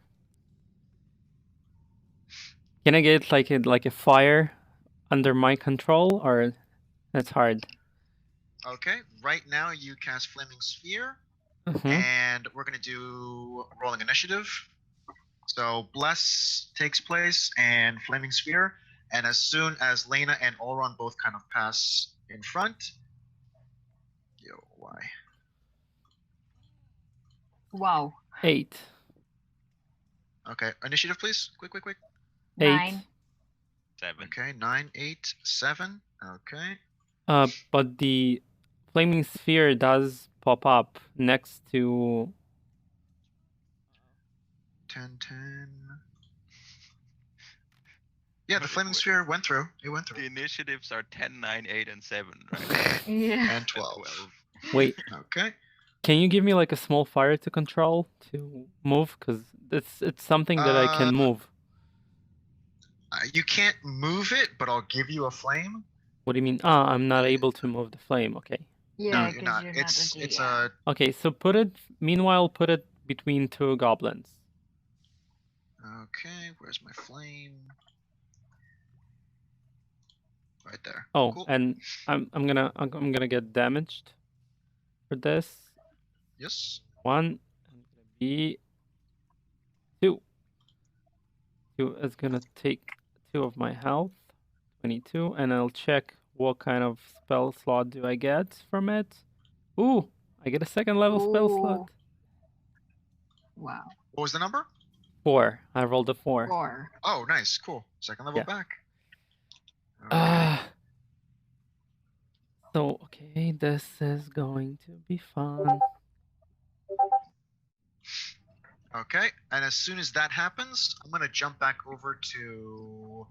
Can I get like a fire under my control, or that's hard? Okay, right now you cast Flaming Sphere, Mm-hmm. and we're gonna do rolling initiative. So Bless takes place and Flaming Sphere, and as soon as Lena and Olron both kind of pass in front. Why? Wow. 8. Okay, initiative, please. Quick. 8. 9. 7. Okay, 9, 8, 7. Okay. But the Flaming Sphere does pop up next to 10, 10. Yeah, the Flaming Sphere went through. It went The through. initiatives are 10, 9, 8, and 7, right? Yeah. And 12. Wait. Okay. Can you give me like a small fire to control to move? Because it's something that I can move. You can't move it, but I'll give you a flame. What do you mean? Ah, I'm not able to move the flame. Okay. Yeah, No, 'cause you're not. you're It's not a it's GM. a. Okay, so put it between 2 goblins. Okay, where's my flame? Right there. Oh, Cool. and I'm gonna get damaged for this. Yes. 1 and gonna be 2. 2 is gonna take 2 of my health, 22, and I'll check what kind of spell slot do I get from it. Ooh, I get a 2nd level spell slot. Wow. What was the number? 4. I rolled a 4. 4. Oh, nice. Cool. 2nd level Yeah. back. Okay. So okay, this is going to be fun. Okay, and as soon as that happens, I'm gonna jump back over to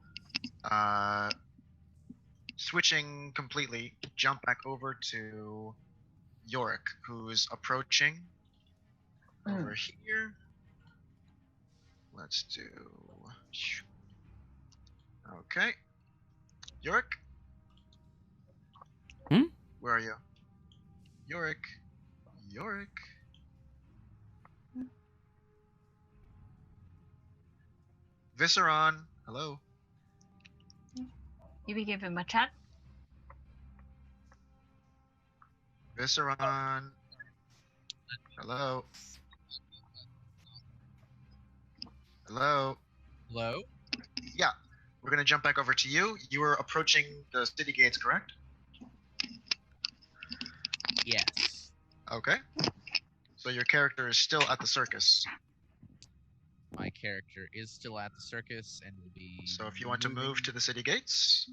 switching completely. Jump back over to Yorick, who's approaching over here. Let's do. Okay, Yorick. Where are you? Yorick. Visceron, hello. Maybe give him a chat. Visceron, hello. Hello. Yeah, we're gonna jump back over to you. You were approaching the city gates, correct? Yes. Okay. So your character is still at the circus. My character is still at the circus and will be. So if you want to move to the city gates.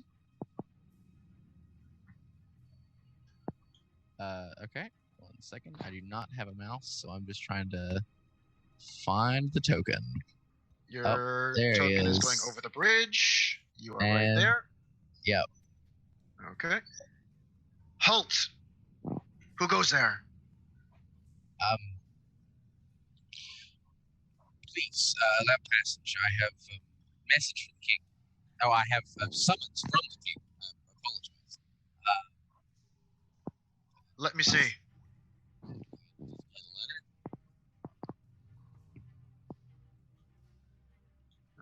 Okay. 1 second. I do not have a mouse, so I'm just trying to find the token. Your there he token is is. going over the bridge. You are right And- there. Yep. Okay. Halt! Who goes there? Please, that passage. I have message from the king. Oh, I have summons from the king. I apologize. Let me see.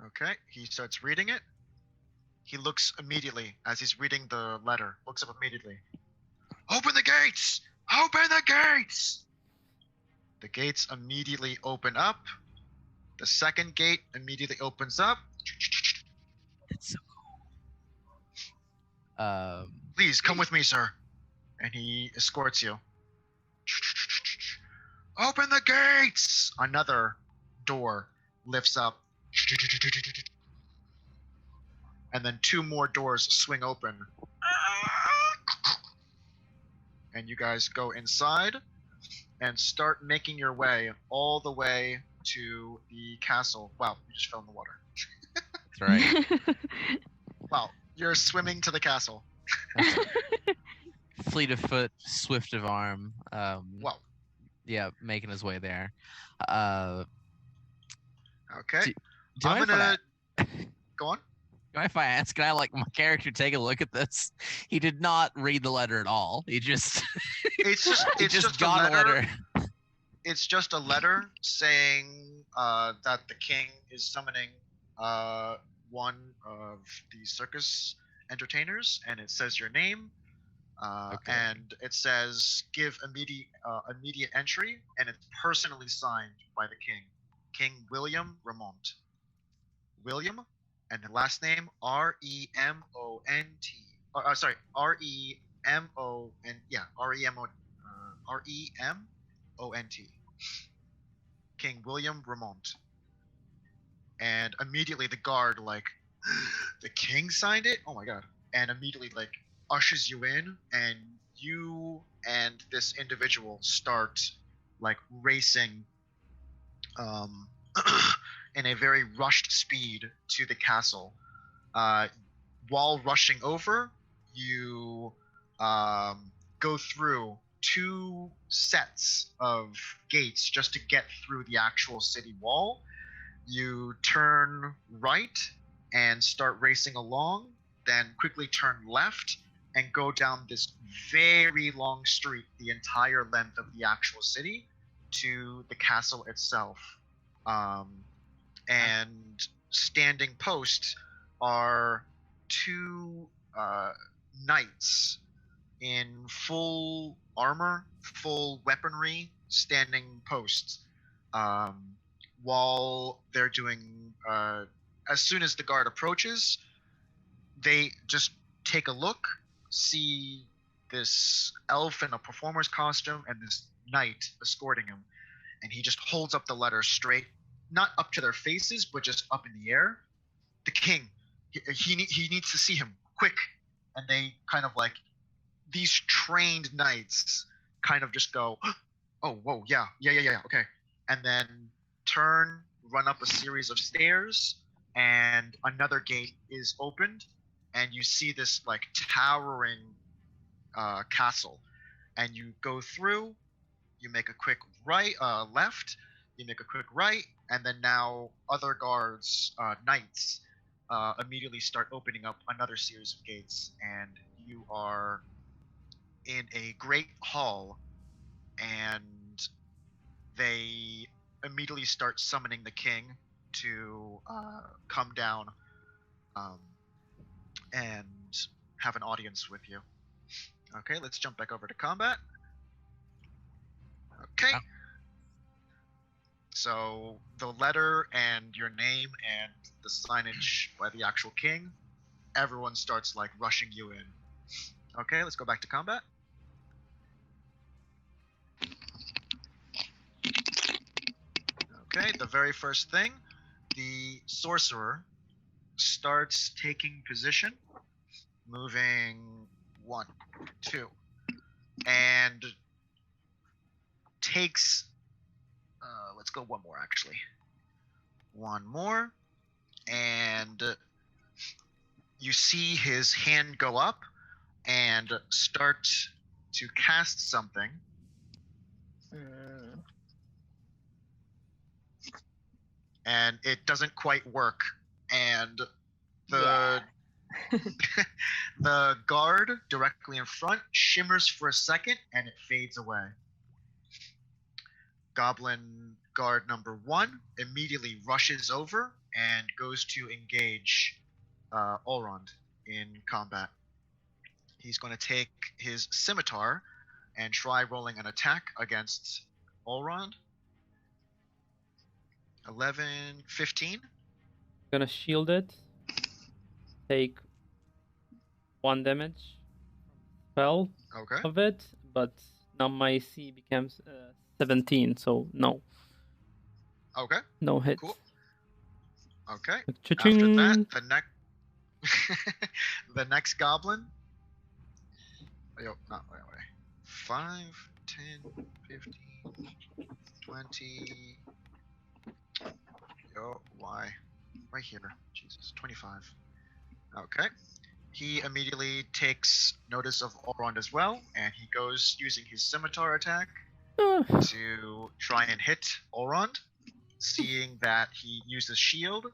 Okay, he starts reading it. He looks immediately as he's reading the letter. Looks up immediately. Open the gates! Open the gates! The gates immediately open up. The second gate immediately opens up. That's so cool. Please come with me, sir. And he escorts you. Open the gates! Another door lifts up. And then 2 more doors swing open. And you guys go inside and start making your way all the way to the castle. Wow, you just fell in the water. That's right. Wow, you're swimming to the castle. Fleet of foot, swift of arm. Wow. Yeah, making his way there. Okay. Do I'm gonna go on. If I ask, can I like my character take a look at this? He did not read the letter at all. He just It's just got a letter. a letter. It's just a letter saying that the king is summoning one of the circus entertainers, and it says your name, Okay. and it says give immediate entry, and it's personally signed by the king, King William Remont. William, and the last name R-E-M-O-N-T. Sorry, R-E-M-O-N. Yeah, R-E-M-O-N-T. King William Remont. And immediately the guard like, the king signed it? Oh my god. And immediately like ushers you in, and you and this individual start like racing in a very rushed speed to the castle. While rushing over, you go through 2 sets of gates just to get through the actual city wall. You turn right and start racing along, then quickly turn left and go down this very long street the entire length of the actual city to the castle itself. And standing post are 2 knights in full armor, full weaponry, standing posts. While they're doing, as soon as the guard approaches, they just take a look, see this elf in a performer's costume and this knight escorting him, and he just holds up the letter straight, not up to their faces, but just up in the air. The king, he needs to see him, quick. And they kind of like, these trained knights kind of just go, oh, whoa, yeah, okay. And then run up a series of stairs, and another gate is opened, and you see this like towering castle. And you go through, you make a quick left, you make a quick right, and then now other guards, knights, immediately start opening up another series of gates, and you are in a great hall, and they immediately start summoning the king to come down and have an audience with you. Okay, let's jump back over to combat. Okay. So the letter and your name and the signage by the actual king, everyone starts like rushing you in. Okay, let's go back to combat. Okay, the very first thing, the sorcerer starts taking position, moving 1, 2, and takes, let's go one more actually. One more, and you see his hand go up and start to cast something. And it doesn't quite work, and the the guard directly in front shimmers for a second and it fades away. Goblin guard number 1 immediately rushes over and goes to engage Elrond in combat. He's going to take his scimitar and try rolling an attack against Elrond. 11, 15. Gonna shield it. Take 1 damage spell Okay. of it, but now my AC becomes 17, so no. Okay. No hits. Cool. Okay. Cha-ching. After that, the next goblin. Yo, not wait. 5, 10, 15, 20. Yo, why? Right here. Jesus, 25. Okay. He immediately takes notice of Elrond as well, and he goes using his scimitar attack to try and hit Elrond. Seeing that he uses shield,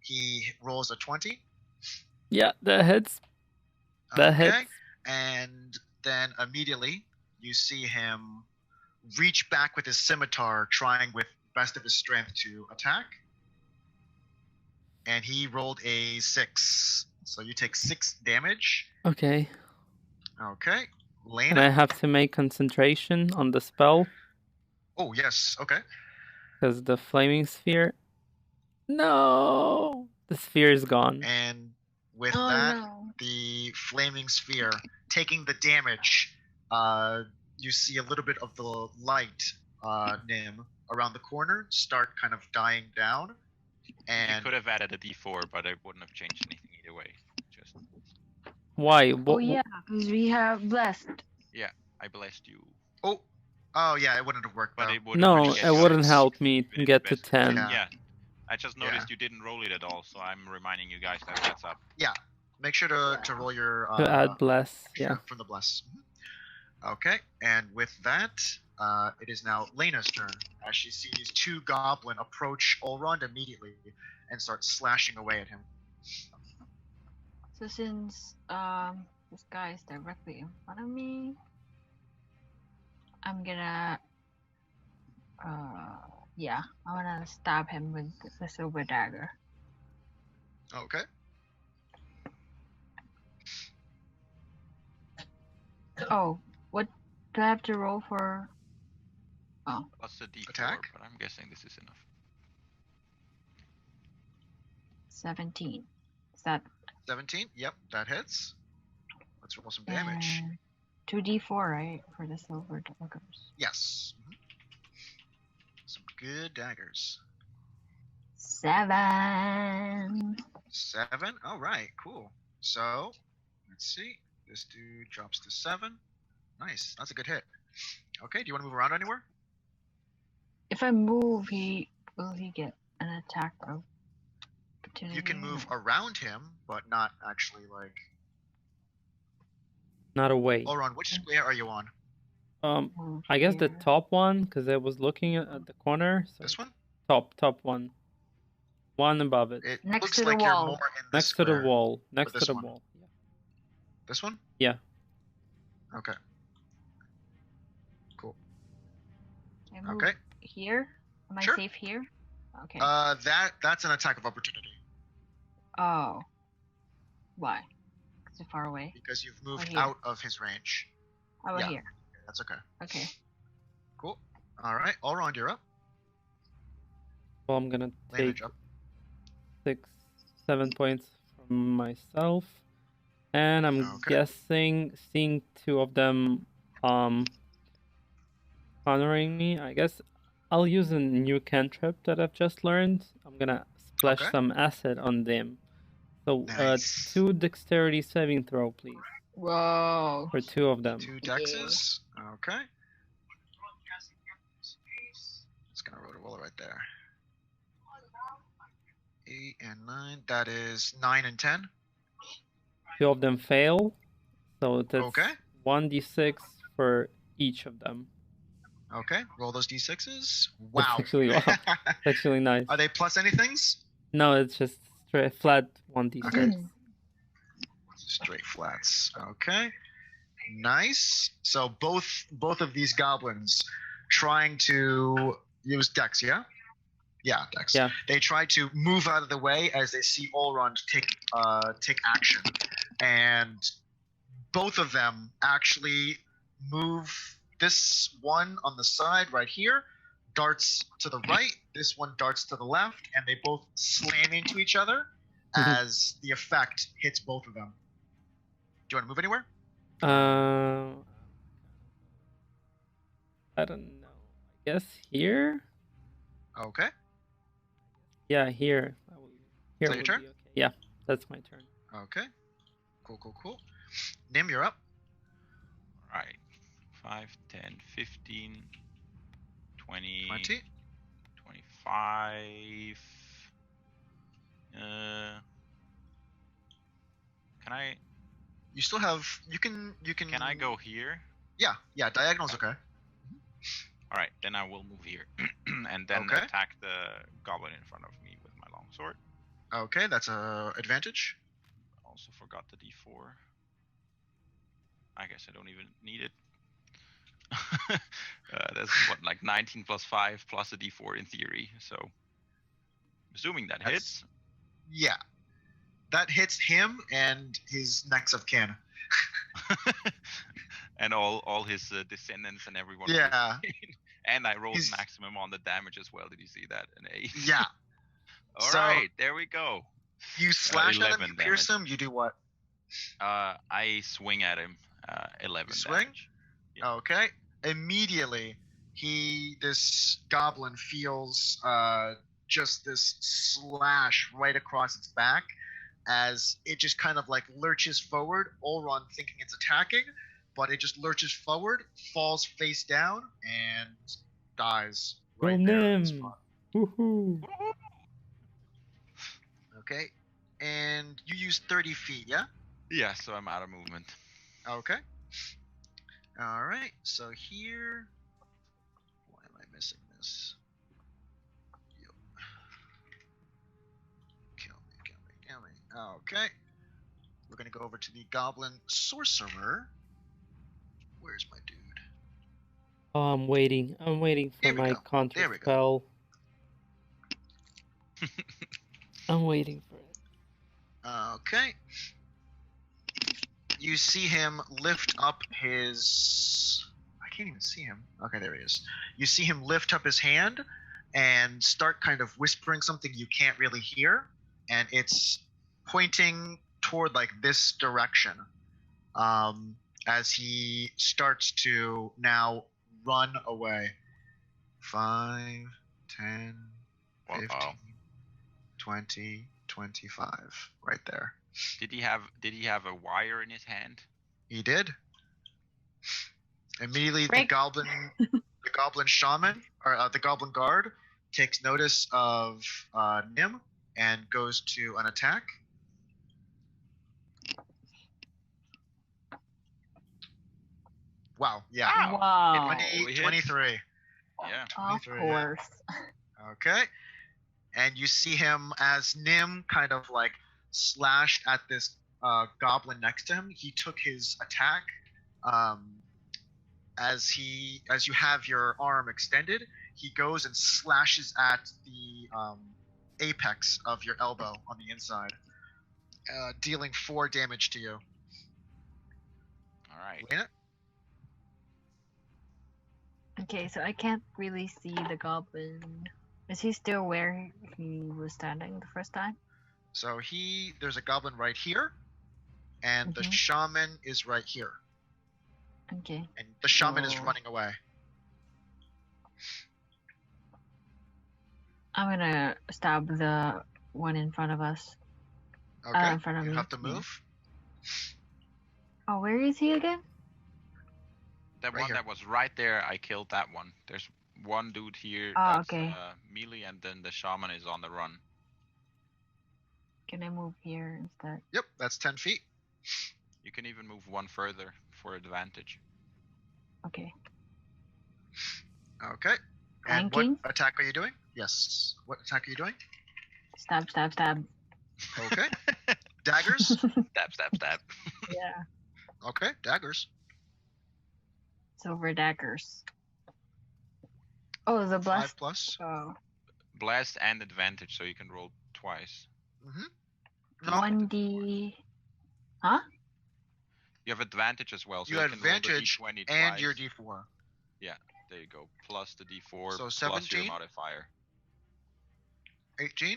he rolls a 20. Yeah, that hits. That hits. And then immediately you see him reach back with his scimitar, trying with best of his strength to attack. And he rolled a 6. So you take 6 damage. Okay. Okay. And Lena. I have to make concentration on the spell. Oh, yes. Okay. Because the flaming sphere... No! The sphere is gone. And with Oh, that, no. the flaming sphere taking the damage, you see a little bit of the light, Nim, around the corner start kind of dying down. You And could have added a D4, but it wouldn't have changed anything either way. Just Why? Oh yeah, because we have blessed. I blessed you, oh yeah, it wouldn't have worked. but though. it wouldn't. No, really it get you wouldn't its- help me even get its to best 10. Yeah. Yeah, I just noticed you didn't roll it at all, so I'm reminding you guys that that's up. Make sure to roll your To add bless, extra yeah. from the bless. Okay, and with that, it is now Lena's turn as she sees 2 goblin approach Elrond immediately and start slashing away at him. So since this guy is directly in front of me, I'm gonna I wanna stab him with the silver dagger. Okay. Oh, what do I have to roll for? Plus the D4, Attack? but I'm guessing this is enough. 17. Is that 17. Yep, that hits. Let's roll some damage. 2d4, right, for the silver daggers? Yes. Some good daggers. 7. 7. All right, cool. So, let's see. This dude drops to 7. Nice. That's a good hit. Okay, do you want to move around anywhere? If I move, will he get an attack of opportunity? You can move around him, but not actually like. Not away. Elrond, which square are you on? Move I guess the here. top one, because I was looking at the corner. So This one? top one. One above it. It Next looks to the like wall. you're more in the Next to the square. wall. Next to this the one? wall. Yeah. This one? Yeah. Okay. Cool. I move Okay. here? Am I Sure. safe here? Okay. That's an attack of opportunity Oh. Why? Is it far away? because you've moved here. out of his range. How about Yeah. here? That's okay. Okay. Cool. All right, Elrond, you're up. Well, I'm gonna Lena, take up. 7 points from myself, and I'm Okay. guessing seeing 2 of them honoring me. I guess I'll use a new cantrip that I've just learned. I'm gonna splash Okay. some acid on them. So Nice. 2 dexterity saving throw, please, Whoa. for 2 of them. 2 dexes. Okay. Just gonna roll it right there. 8 and 9. That is 9 and 10. 2 of them fail, so that's Okay. 1d6 for each of them. Okay. Roll those d6s. Wow. actually- It's actually nice. Are they plus anythings? No, it's just Straight flat 1d6. Okay. Straight flats. Okay. Nice. So both of these goblins trying to use Dex, yeah? Yeah, Dex. Yeah. They try to move out of the way as they see Olrond take action. And both of them actually move. This one on the side right here darts to the right, this one darts to the left, and they both slam into each other as the effect hits both of them. Do you want to move anywhere? I don't know. I guess here? Okay. Yeah, here. Here that your would turn? be okay. Yeah, that's my turn. Okay. Cool. Nim, you're up. Right. 5, 10, 15, 20, 20. 25. Can I? You still have. You can. Can I go here? Yeah. Diagonal's okay. All right, then I will move here, and then Okay. attack the goblin in front of me with my longsword. Okay, that's a advantage. Also forgot the D4. I guess I don't even need it. That's what, like 19 plus 5 plus a D4 in theory. So, assuming that hits. Yeah. That hits him and his next of kin. And all his descendants and everyone. Yeah. And I rolled He's- maximum on the damage as well. Did you see that? An 8. Yeah. All So- right, there we go. You slash at him, 11 you pierce him, you do what? I swing at him. 11 You swing? damage. Yeah. Okay. Immediately, this goblin feels just this slash right across its back as it just kind of like lurches forward. Olrond thinking it's attacking, but it just lurches forward, falls face down, and dies right Well, there. on the Nim. spot. Woohoo! Okay. And you use 30 feet, yeah? Yeah, so I'm out of movement. Okay. All right. So here, why am I missing this? Yo. Kill me. Okay. We're gonna go over to the goblin sorcerer. Where's my dude? Oh, I'm waiting for Here we my go. counter There we go. spell. I'm waiting for it. Okay. You see him lift up his. I can't even see him. Okay, there he is. You see him lift up his hand and start kind of whispering something you can't really hear, and it's pointing toward like this direction. As he starts to now run away. 5, 10, 15, Uh-oh. 20, 25. Right there. Did he have a wire in his hand? He did. Immediately, the Break. goblin shaman or the goblin guard takes notice of Nim and goes to an attack. Wow. Yeah. Ow. Wow. 20, Holy hit. 23. Yeah. Of 23. course. Okay. And you see him as Nim kind of like slashed at this goblin next to him. He took his attack. As you have your arm extended, he goes and slashes at the apex of your elbow on the inside, dealing 4 damage to you. All right. Lena? Okay, so I can't really see the goblin. Is he still where he was standing the first time? So there's a goblin right here, and the Mhm. shaman is right here, Okay. and the shaman is Oh. running away. I'm gonna stab the one in front of us. Okay, in front of you me, have to yeah. move. Oh, where is he again? That Right one here. that was right there, I killed that one. There's one dude here Oh, that's okay. melee, and then the shaman is on the run. Can I move here instead? Yep, that's 10 feet. You can even move one further for advantage. Okay. Okay. And Flanking? what attack are you doing? Yes. What attack are you doing? Stab, stab, stab. Okay. Daggers? Stab, stab, stab. Yeah. Okay, daggers. Silver daggers. Oh, the 5 blast. plus. Oh. Blast and advantage, so you can roll twice. No, 1d. Huh? You have advantage as well, so you you have can roll the advantage d20 and twice. your d4. There you go. Plus the d4 So plus 17? your modifier. 18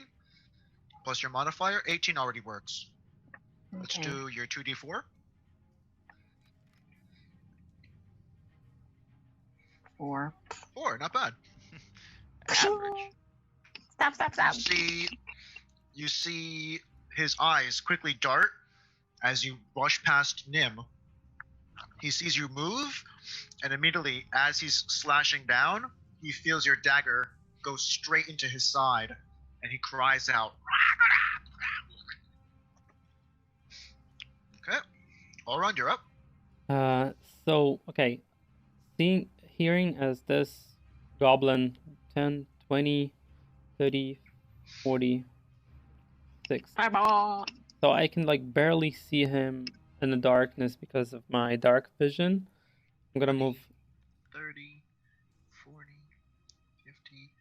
plus your modifier. 18 already works. Let's Okay. do your 2d4. 4. 4, not bad. Average. Stop. You see his eyes quickly dart as you rush past Nim. He sees you move, and immediately, as he's slashing down, he feels your dagger go straight into his side, and he cries out. Okay. Elrond, you're up. Okay. Hearing as this goblin 10, 20, 30, 40, 6. Fireball. So I can like barely see him in the darkness because of my dark vision. I'm gonna move 30, 40, 50.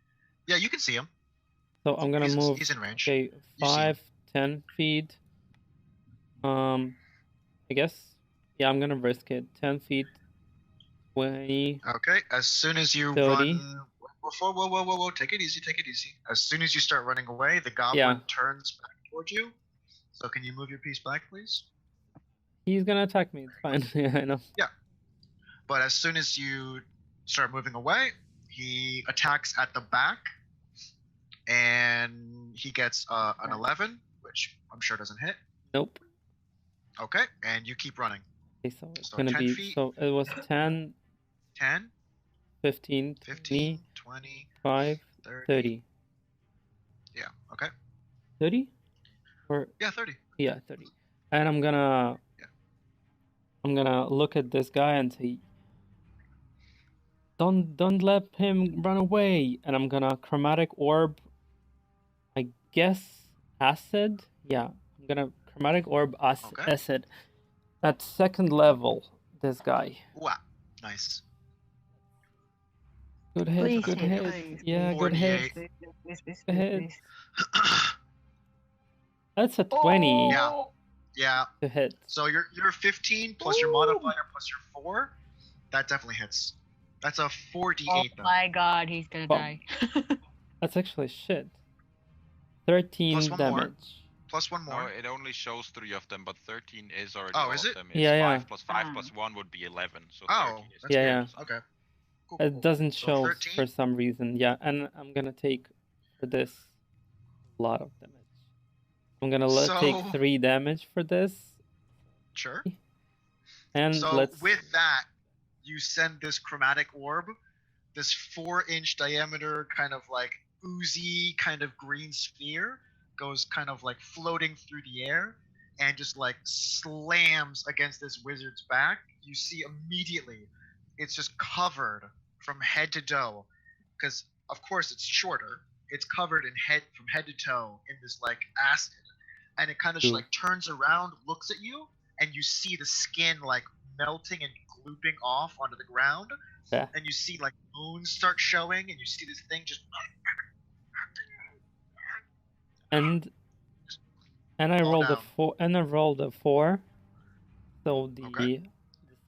Yeah, you can see him. So I'm gonna move. He's in range. Okay, You see 5, 10 feet. I guess. Yeah, I'm gonna risk it. 10 feet. 20. Okay, as soon as you 30. run... Whoa. Take it easy. As soon as you start running away, the goblin turns back towards you. So can you move your piece back, please? He's gonna attack me. It's fine. Yeah, I know. But as soon as you start moving away, he attacks at the back, and he gets an 11, which I'm sure doesn't hit. Nope. Okay, and you keep running. Okay, so it's So gonna 10 be. feet. So it was 10, 10, 15, 15, 20, 25, 30. 30. Yeah, okay. 30? Or Yeah, 30. yeah, 30. And I'm gonna look at this guy and say, Don't let him run away. And I'm gonna chromatic orb, I guess acid. Yeah, I'm gonna chromatic orb Okay. acid at second level. This guy. Wow, nice. Good hit. Please Good hit, hit. please, Yeah, good 48. hit. Please. Ahead. That's a 20 Yeah. Yeah. to hit. So you're 15 plus your modifier plus your 4. That definitely hits. That's a 4d8 Oh though. my god, he's gonna Oh. die. That's actually shit. 13 Plus one more. damage. Plus 1 No, more. it only shows 3 of them, but 13 is already Oh, all is of it? them. It's Yeah, 5 plus 5 Ah. plus 1 would be 11. So Oh, 13 is that's Yeah, good. Okay. Cool, It cool. doesn't So show 13? for some reason. Yeah, and I'm gonna take for this a lot of damage. I'm gonna take So- 3 damage for this. Sure. And So let's with that, you send this chromatic orb, this 4-inch diameter kind of like oozy kind of green sphere, goes kind of like floating through the air and just like slams against this wizard's back. You see immediately it's just covered from head to toe, because of course it's shorter. It's covered from head to toe in this like acid, and it kind of just Ooh. like turns around, looks at you, and you see the skin like melting and glooping off onto the ground, Yeah. and you see like bones start showing, and you see this thing just and I fall rolled a down. 4 and I rolled a 4. So the Okay.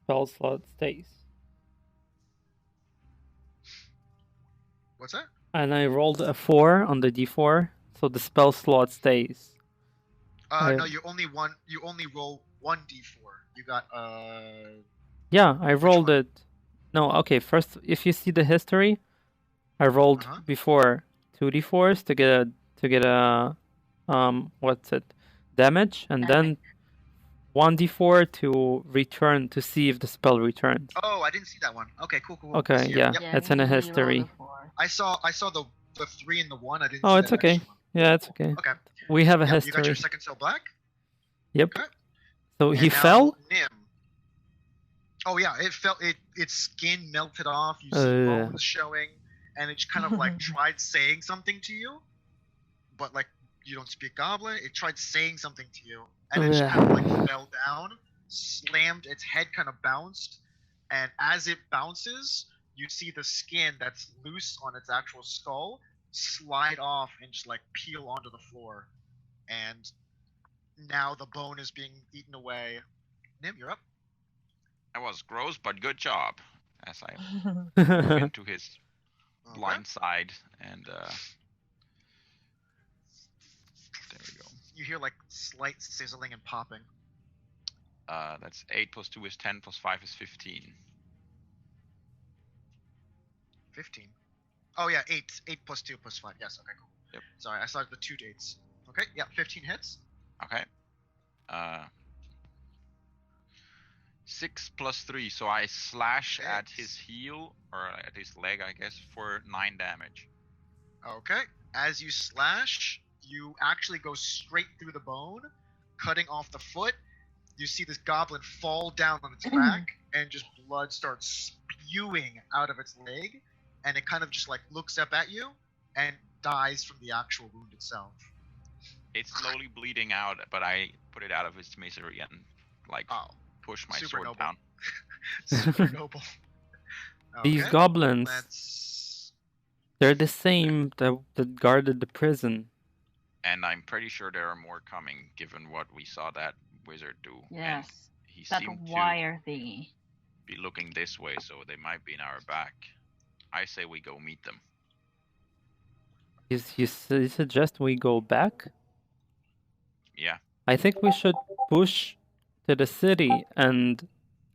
spell slot stays. What's that? And I rolled a 4 on the D4, so the spell slot stays. No, you only roll 1d4. You got Yeah, I rolled one? it. No, okay. First, if you see the history, I rolled Uh-huh. before 2d4s to get a what's it, damage, and then 1d4 to return to see if the spell returns. Oh, I didn't see that one. Okay, cool. Okay, See it. yeah, Yep. it's in a you rolled history. 4. I saw the 3 and the 1. I didn't. Oh, see it's that okay. extra one. Yeah, it's Cool. okay. Okay. We have a Yep, you got history. your second cell black. Yep. Okay. So And he now fell. Nim. Oh yeah, it fell. Its skin melted off. You see bones showing, and it kind of like tried saying something to you, but like You don't speak Goblin. It tried saying something to you, and it just kind of like fell down, slammed. Its head kind of bounced, and as it bounces, you see the skin that's loose on its actual skull slide off and just like peel onto the floor, and now the bone is being eaten away. Nim, you're up. That was gross, but good job. As I look into his blind side, and there we go. You hear like slight sizzling and popping. That's 8 plus 2 is 10 plus 5 is 15. 15. Oh yeah, 8 plus 2 plus 5. Yes, okay, cool. Yep. Sorry, I saw the 2 dates. Okay, yeah, 15 hits. Okay. 6 plus 3, so I slash at his heel, or at his leg, I guess, for 9 damage. Okay. As you slash, you actually go straight through the bone, cutting off the foot. You see this goblin fall down on its back, and just blood starts spewing out of its leg, and it kind of just like looks up at you and dies from the actual wound itself. It's slowly bleeding out, but I put it out of its misery and like push my sword noble. down. Super noble. These goblins, they're the same that guarded the prison. And I'm pretty sure there are more coming, given what we saw that wizard do. Yes, and he that seemed wire thingy. Be looking this way, so they might be in our back. I say we go meet them. You suggest we go back? Yeah. I think we should push to the city and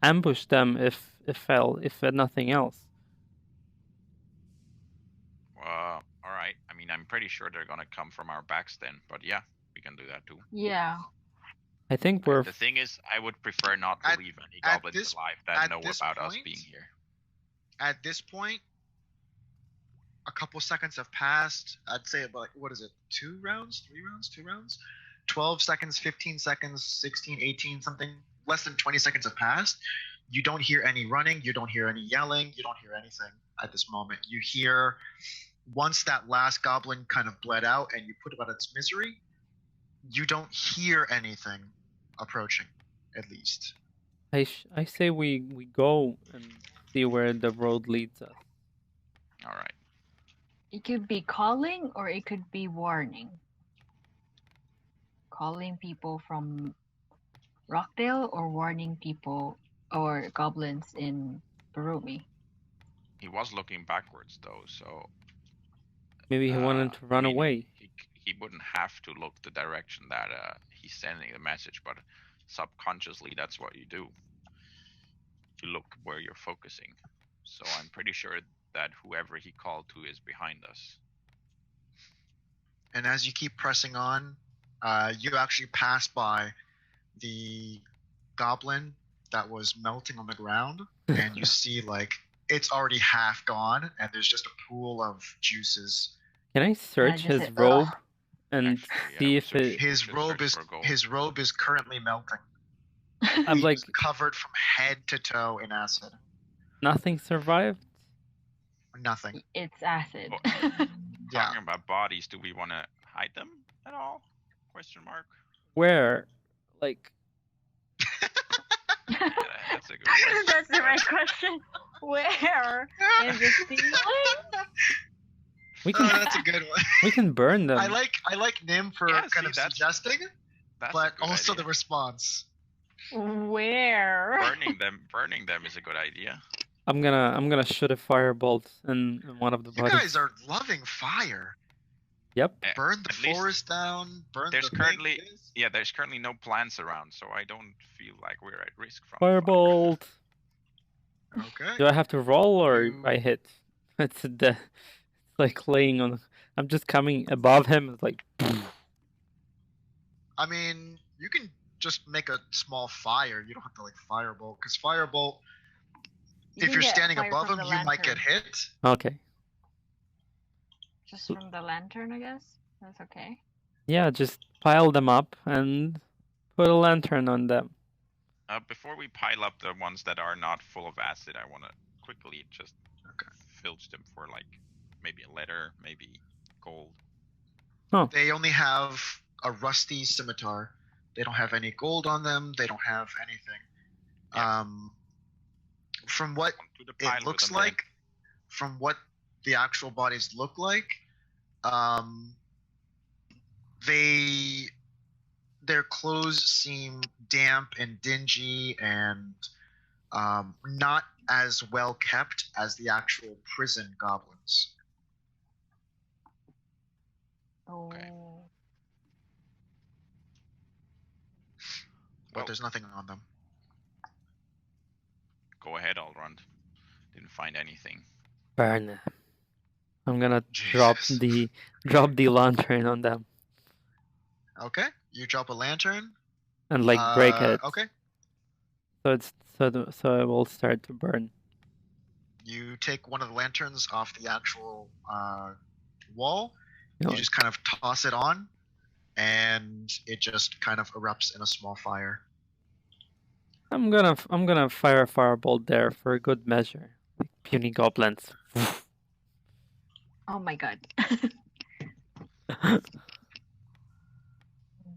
ambush them if nothing else. All right. I mean, I'm pretty sure they're gonna come from our backs then, but yeah, we can do that too. Yeah. I think we're. The thing is, I would prefer not to leave any goblins alive that know about us being here. At this point, a couple seconds have passed. I'd say about, what is it, 2 rounds? 3 rounds? 2 rounds? 12 seconds, 15 seconds, 16, 18, something. Less than 20 seconds have passed. You don't hear any running. You don't hear any yelling. You don't hear anything at this moment. You hear, once that last goblin kind of bled out and you put it out of its misery, you don't hear anything approaching, at least. I say we go and see where the road leads us. All right. It could be calling or it could be warning. Calling people from Rockdale or warning people or goblins in Berumi. He was looking backwards though, so maybe he wanted to run away. He wouldn't have to look the direction that he's sending the message, but subconsciously that's what you do. You look where you're focusing. So I'm pretty sure that whoever he called to is behind us. And as you keep pressing on, you actually pass by the goblin that was melting on the ground, and you see like it's already half gone, and there's just a pool of juices. Can I search his robe and see if his robe is currently melting? I'm like covered from head to toe in acid. Nothing survived? Nothing. It's acid. Talking about bodies, do we want to hide them at all? Question mark. Where? Like. Yeah, that's a good question. That's the right question. Where? In the ceiling? We can. That's a good one. We can burn them. I like Nim for kind of suggesting, but also idea. The response. Where? Burning them is a good idea. I'm gonna shoot a firebolt in one of the bodies. You guys are loving fire. Yep. Burn the forest down. Burn there's the currently there's currently no plants around, so I don't feel like we're at risk from firebolt. Okay. Do I have to roll or I hit? It's like laying on. I'm just coming above him. It's like. I mean, you can just make a small fire. You don't have to like firebolt, because firebolt. If you're standing above him, you might get hit. Okay. Just from the lantern, I guess. That's okay. Yeah, just pile them up and put a lantern on them. Before we pile up the ones that are not full of acid, I want to quickly just filch them for like maybe a letter, maybe gold. Huh. They only have a rusty scimitar. They don't have any gold on them. They don't have anything. Yeah. From what Onto the pile it with looks them then. like, from what the actual bodies look like, their clothes seem damp and dingy and not as well kept as the actual prison goblins. Oh. Okay. But Well, there's nothing on them. go ahead, Alrond. Didn't find anything. Burn. I'm gonna drop Jesus. the lantern on them Okay, you drop a lantern. and like break it. Okay, So it will start to burn. you take one of the lanterns off the actual wall. You know, You just kind of toss it on, and it just kind of erupts in a small fire. I'm gonna fire a firebolt there for good measure. Like puny goblins. Oh my god.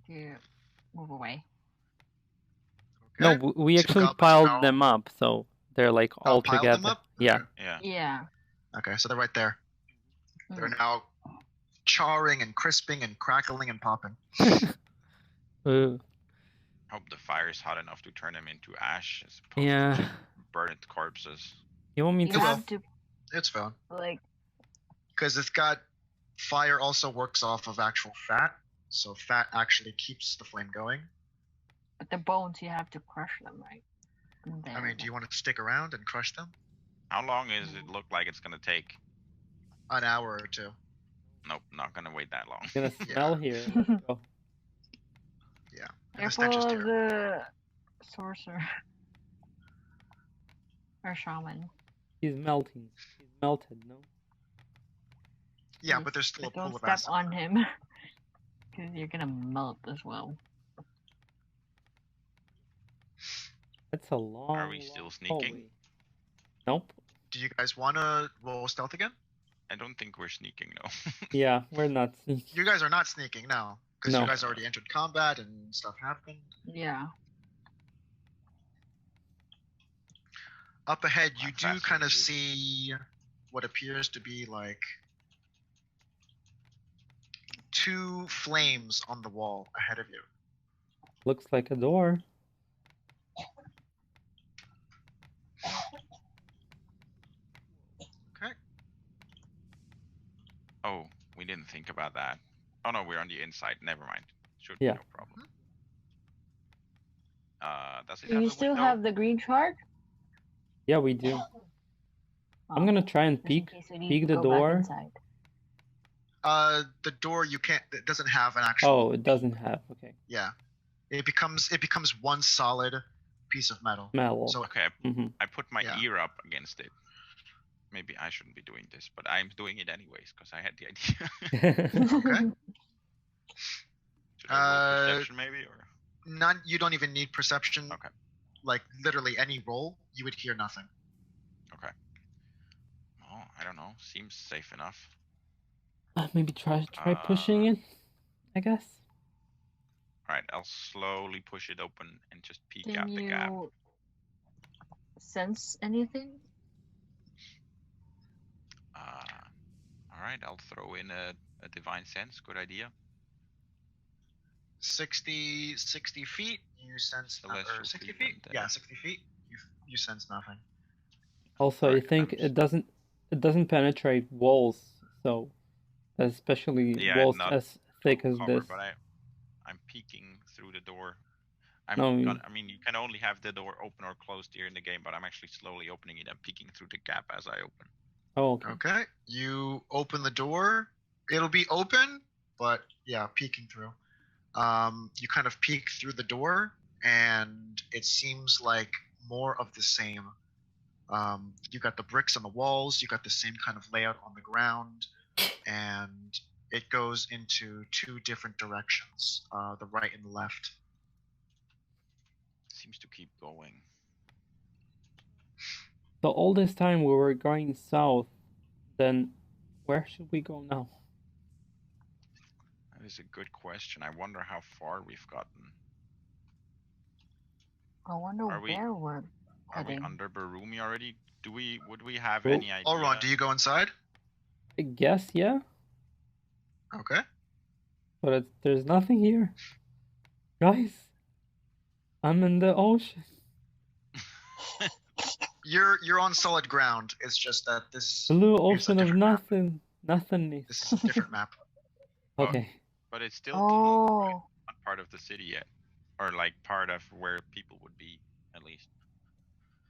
You move away. No, Okay. we Two actually goblins piled now- them up, so they're like all piled together. them up? Yeah. Okay. Yeah. Yeah. Okay, so they're right there. They're Mm. now charring and crisping and crackling and popping. Ooh. Hope the fire is hot enough to turn them into ash as opposed Yeah. to burnt corpses. You want me You It to? will. have to It's fine. like Because it's got fire also works off of actual fat, so fat actually keeps the flame going. with the bones. You have to crush them, right? And I mean, do you want to stick around and crush them? How long does it look like it's gonna take? An hour or two. Nope, not gonna wait that long. I'm gonna smell here. Let's go. And the stench is Careful of terrible. the sorcerer or shaman. He's melting. He's melted. No. Yeah, Please, but there's still a don't pool of step acid. on him, because you're gonna melt as well. That's a long. Are we still long sneaking? hallway. Nope. Do you guys want to roll stealth again? I don't think we're sneaking, no. Yeah, we're not sneaking. You guys are not sneaking now, because No. you guys already entered combat and stuff happened. Yeah. Up ahead, My you do fast kind of is- see what appears to be like two flames on the wall ahead of you. Looks like a door. Okay. Oh, we didn't think about that. Oh no, we're on the inside. Never mind. Should Yeah. be no problem. Does it Do have you a still window? have the green shard? Yeah, we do. I'm Oh, gonna try and just in peek case we need peek to the go back door. inside. The door you can't. It doesn't have an actual. Oh, it doesn't have. Okay. Yeah. It becomes one solid piece of metal. Metal. So Okay, hmm I put my Yeah. ear up against it. Maybe I shouldn't be doing this, but I'm doing it anyways because I had the idea. okay. Should I roll Uh, perception maybe or? None. You don't even need perception. Okay. Like literally any roll, you would hear nothing. Okay. Oh, I don't know. Seems safe enough. Maybe try pushing it. I guess. All right, I'll slowly push it open and just peek Can out the gap. you sense anything? All right, I'll throw in a divine sense. Good idea. 60 feet. You sense. Or Celestial 60 field feet. and Yeah, 60 feet. You sense nothing. Also, I Alright, think I'm- it doesn't penetrate walls, so especially Yeah, walls not as thick as cover, this. but I'm peeking through the door. No, I mean, you can only have the door open or closed here in the game, but I'm actually slowly opening it and peeking through the gap as I open. Oh, okay. Okay. You open the door. It'll be open, but yeah, peeking through. You kind of peek through the door, and it seems like more of the same. You got the bricks on the walls. You got the same kind of layout on the ground, and it goes into two different directions, the right and the left. Seems to keep going. So all this time we were going south, then where should we go now? That is a good question. I wonder how far we've gotten. I wonder Are we- where we're Are we heading. under Berumi already? Would we have Well- any idea? Elrond, do you go inside? I guess, yeah. Okay. But there's nothing here. Guys, I'm in the ocean. You're on solid ground. It's just that this Blue is a ocean of different map. nothing. Nothingness. This is a different map. Okay. But it's still closed, right? Oh, Not part of the city yet, or like part of where people would be, at least.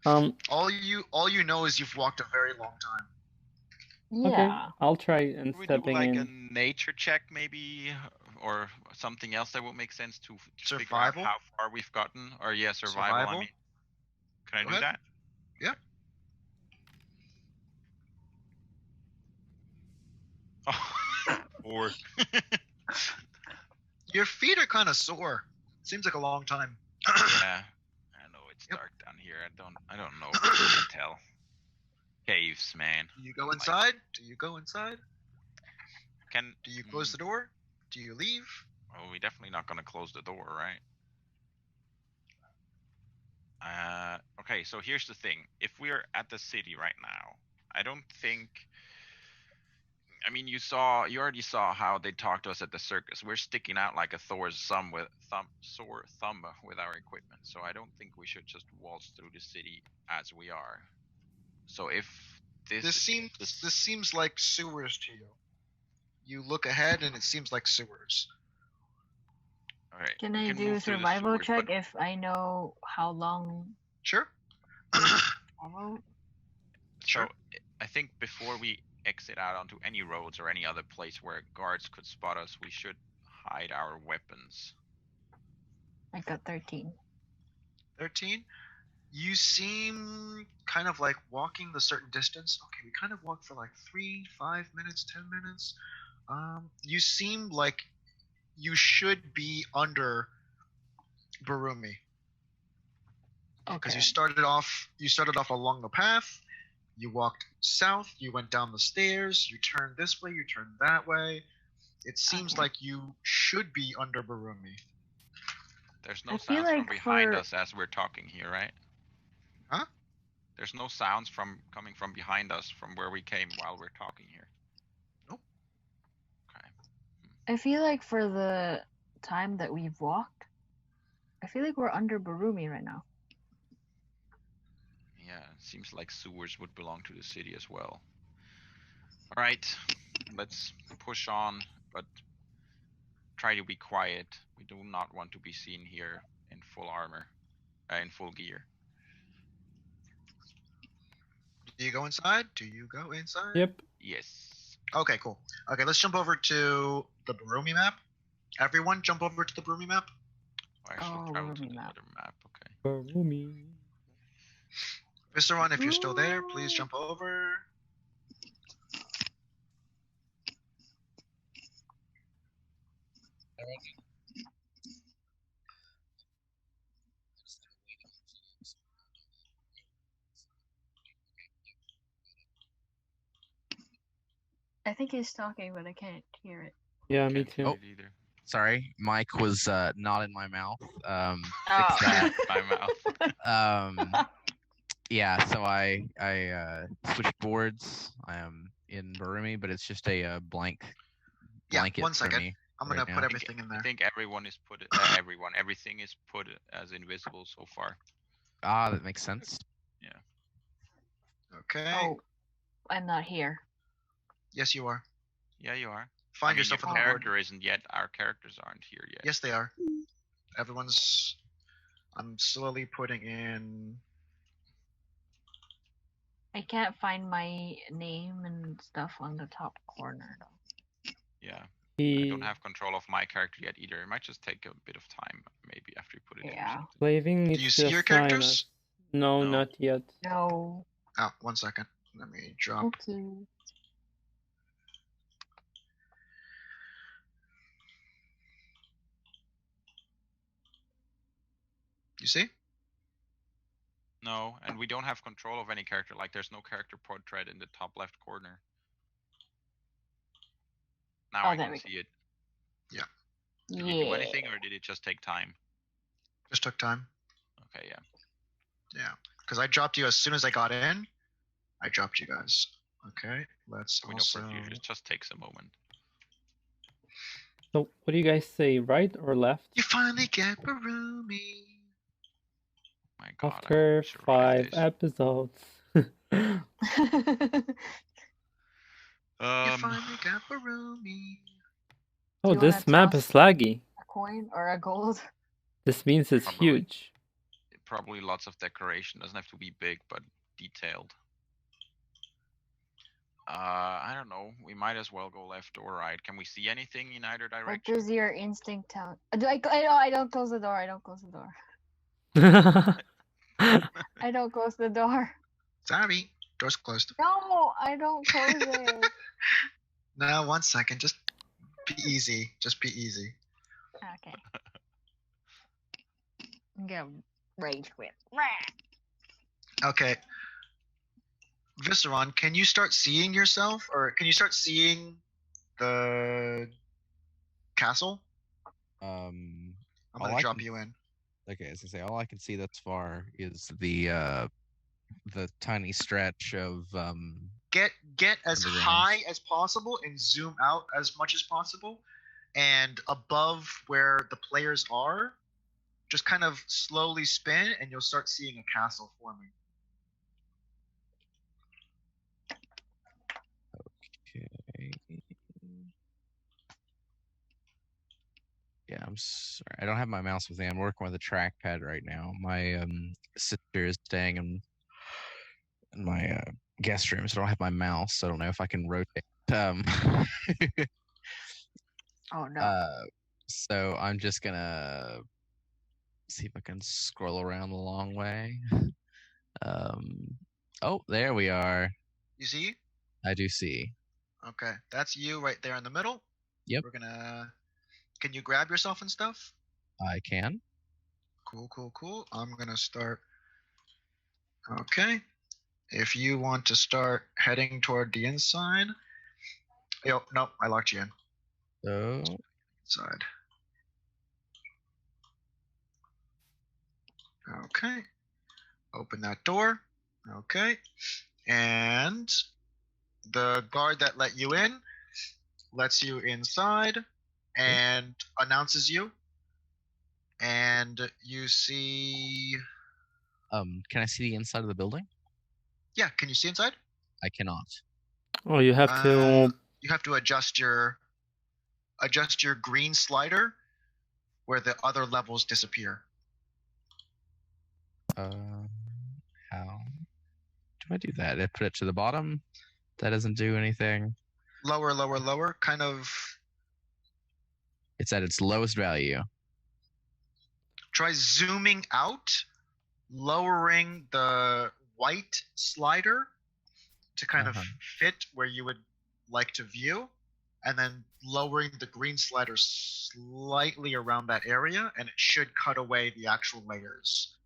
All you know is you've walked a very long time. Okay. yeah. I'll try and Could we do stepping like in. a nature check, maybe, or something else that would make sense to figure out Survival? how far we've gotten? Or yeah, survival. I Survival? mean, can I Go do ahead. that? Yeah. Oh, 4. Your feet are kind of sore. Seems like a long time. Yeah, I know it's Yep. dark down here. I don't know. If you can tell. Caves, man. Do you go inside? Do you go inside? Can Do you close the door? Do you leave? Oh, we're definitely not gonna close the door, right? Okay, so here's the thing. If we're at the city right now, I don't think. I mean, you already saw how they talked to us at the circus. We're sticking out like a Thor's thumb sore thumb with our equipment. So I don't think we should just waltz through the city as we are. So if This seems like sewers to you. You look ahead and it seems like sewers. all right, Can we I can do move a through the survival sewers, check but- if I know how long Sure. travel? Sure. So I think before we exit out onto any roads or any other place where guards could spot us, we should hide our weapons. I got 13. 13. You seem kind of like walking the certain distance. Okay, we kind of walked for like 3, 5 minutes, 10 minutes. You seem like you should be under Berumi. Because Okay. you started off along the path, you walked south, you went down the stairs, you turned this way, you turned that way. It seems Okay. like you should be under Berumi. There's no I feel sounds from like behind for- us as we're talking here, right? Huh? There's no sounds coming from behind us from where we came while we're talking here. Nope. Okay. I feel like for the time that we've walked, I feel like we're under Berumi right now. Yeah, it seems like sewers would belong to the city as well. All right, let's push on, but try to be quiet. We do not want to be seen here in full armor, in full gear. Do you go inside? Do you go inside? Yep. Yes. Okay, cool. Okay, let's jump over to the Berumi map. Everyone jump over to the Berumi map. I should Oh, travel to Berumi the map. other map. Okay. Berumi. Mr. One, if you're still there, please jump over. I think he's talking, but I can't hear it. Yeah, me Can't too. hear it either. Sorry, mic was not in my mouth. Oh. Fix that. My mouth. Yeah, so I switched boards. I am in Berumi, but it's just a blank Yeah, blanket one for second. me. I'm gonna right now. put everything in I there. think everyone is everything is put as invisible so far. Ah, that makes sense. Okay. Oh, I'm not here. Yes, you are. Yeah, you are. Find I mean, yourself your on the board. character isn't yet. Our characters aren't here yet. Yes, they are. Everyone's. I'm slowly putting in. I can't find my name and stuff on the top corner though. Yeah. I He don't have control of my character yet either. It might just take a bit of time, maybe after you put it in. or Yeah. something. Slaving Do needs you to see your assign characters? us. No, No. not yet. No. Oh, 1 second. Let me drop. Okay. You see? No, and we don't have control of any character. Like, there's no character portrait in the top left corner. Now Oh, I there can we see it. Did you do anything, or did it just take time? Just took time. Okay, yeah. Yeah, because I dropped you as soon as I got in. I dropped you guys. Okay, let's We know also. for a few, it just takes a moment. So, what do you guys say, right or left? You finally get Berumi. My God, After I 5 this. episodes. You finally got Berumi. Oh, you wanna this map toss is laggy. a coin or a gold? This means it's Probably. huge. Probably lots of decoration. Doesn't have to be big, but detailed. I don't know. We might as well go left or right. Can we see anything in either What direction? does your instinct tell? I don't close the door. I don't close the door. I don't close the door. Sorry, door's closed. No, I don't close it. No, 1 second. Just be easy. Just be easy. Okay. I'm gonna rage quit. Okay. Visceron, can you start seeing yourself, or can you start seeing the castle? Um, I'm all gonna I drop can- you in. Okay, as I say, all I can see thus far is the tiny stretch of Get as Underground. high as possible and zoom out as much as possible. And above where the players are, just kind of slowly spin, and you'll start seeing a castle forming. Okay. Yeah, I'm sorry. I don't have my mouse with me. I'm working with a trackpad right now. My sister is staying in my guest room, so I don't have my mouse. So I don't know if I can rotate. Oh no. So I'm just gonna see if I can scroll around the long way. Oh, there we are. You see? I do see. Okay, that's you right there in the middle. Yep. We're gonna. Can you grab yourself and stuff? I can. Cool. I'm gonna start. Okay. If you want to start heading toward the inside. Yo, nope, I locked you in. So Inside. Okay. Open that door. Okay. And the guard that let you in lets you inside and announces you. And you see. can I see the inside of the building? Yeah, can you see inside? I cannot. Oh, you have to. You have to adjust your green slider where the other levels disappear. How do I do that? I put it to the bottom. That doesn't do anything. Lower. Kind of. It's at its lowest value. Try zooming out, lowering the white slider to kind of fit where you would like to view, and then lowering the green slider slightly around that area, and it should cut away the actual layers.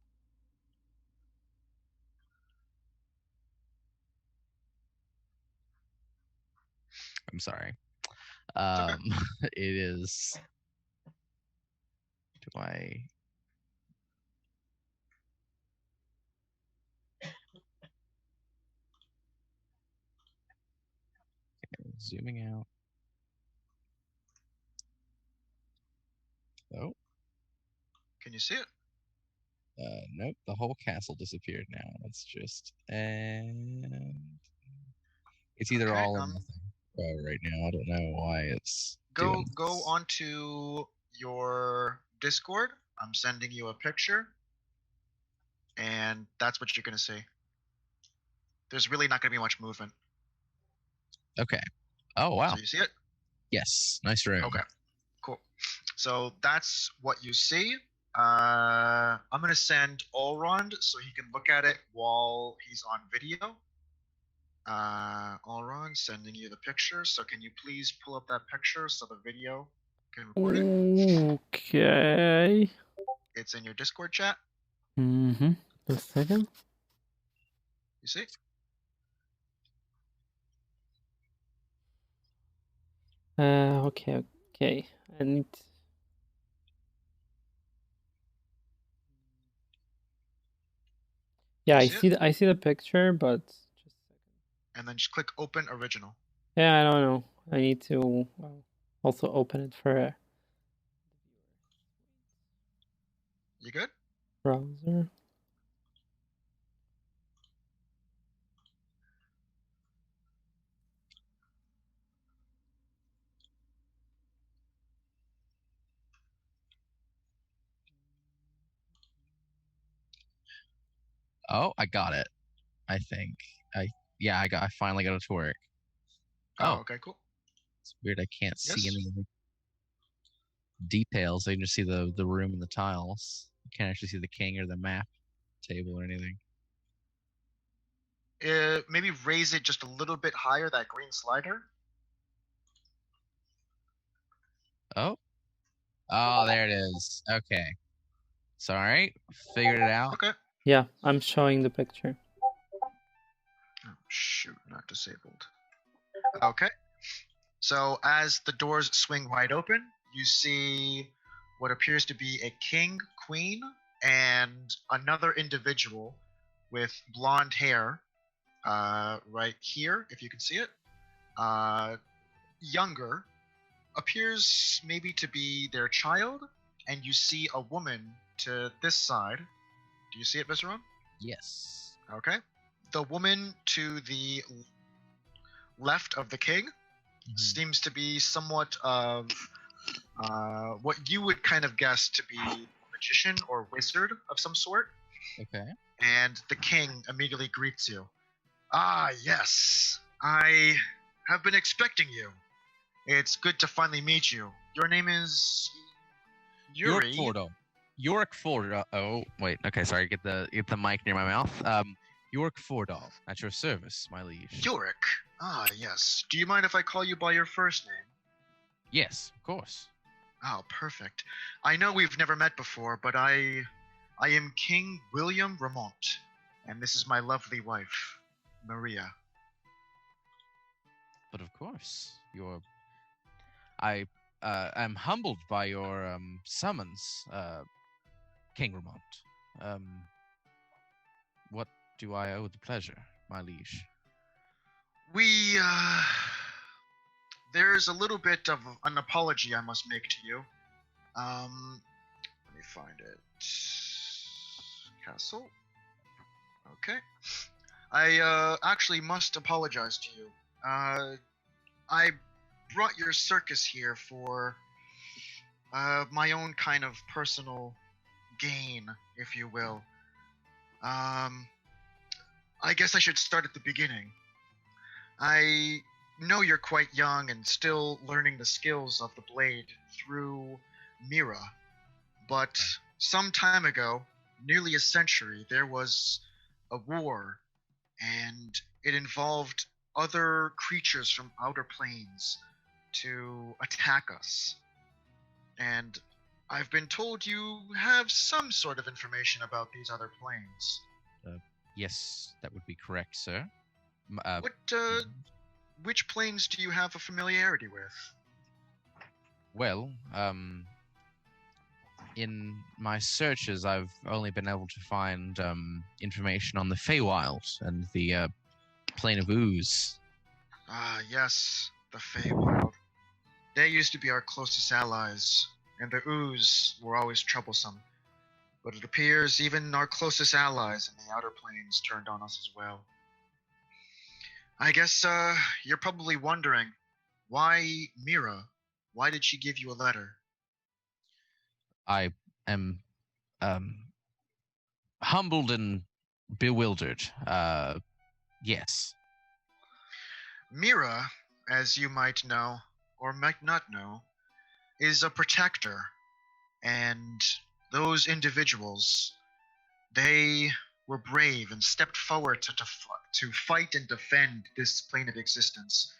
I'm sorry. Okay. It is. Do I? Okay, zooming out. Oh. Can you see it? Nope. The whole castle disappeared now. It's just and it's either Okay, all or nothing. Right now, I don't know why it's. Go doing this. onto your Discord. I'm sending you a picture, and that's what you're gonna see. There's really not gonna be much movement. Okay. Oh wow. So you see it? Yes. Nice room. Okay. Cool. So that's what you see. I'm gonna send Allrond so he can look at it while he's on video. Allrond, sending you the picture. So can you please pull up that picture so the video can record it? Okay. It's in your Discord chat. A second. You see? Okay. And yeah, You see it? I see the picture, but just a second. And then just click open original. Yeah, I don't know. I need to also open it for You good? browser. Oh, I got it. I think. I finally got it to work. Oh, Oh, okay, cool. it's weird. I can't see Yes. any of the details. I can just see the room and the tiles. I can't actually see the king or the map table or anything. Maybe raise it just a little bit higher, that green slider. Oh. Oh, there it is. Okay. Sorry. Figured it out. Okay. Yeah, I'm showing the picture. Oh, shoot, not disabled. Okay. So as the doors swing wide open, you see what appears to be a king, queen, and another individual with blonde hair right here, if you can see it. Younger, appears maybe to be their child, and you see a woman to this side. Do you see it, Mr. Ron? Yes. Okay. The woman to the left of the king seems to be somewhat of what you would kind of guess to be a magician or wizard of some sort. Okay. And the king immediately greets you. Ah, yes. I have been expecting you. It's good to finally meet you. Your name is Yuri. Yorick Foredall. Yorick Foredall. Oh, wait. Okay, sorry. Get the mic near my mouth. Yorick Foredall, at your service, my liege. Yorick. Ah, yes. Do you mind if I call you by your first name? Yes, of course. Oh, perfect. I know we've never met before, but I am King William Ramont, and this is my lovely wife, Maria. But of course, I am humbled by your summons, King Ramont. What do I owe the pleasure, my liege? There's a little bit of an apology I must make to you. Let me find it. Castle. Okay. I actually must apologize to you. I brought your circus here for my own kind of personal gain, if you will. I guess I should start at the beginning. I know you're quite young and still learning the skills of the blade through Mira, but some time ago, nearly a century, there was a war, and it involved other creatures from outer planes to attack us. And I've been told you have some sort of information about these other planes. Yes, that would be correct, sir. Which planes do you have a familiarity with? Well, in my searches, I've only been able to find information on the Feywild and the plane of ooze. Ah, yes, the Feywild. They used to be our closest allies, and the ooze were always troublesome. But it appears even our closest allies in the outer planes turned on us as well. I guess you're probably wondering, why Mira? Why did she give you a letter? I am humbled and bewildered. Yes. Mira, as you might know, or might not know, is a protector. And those individuals, they were brave and stepped forward to fight and defend this plane of existence.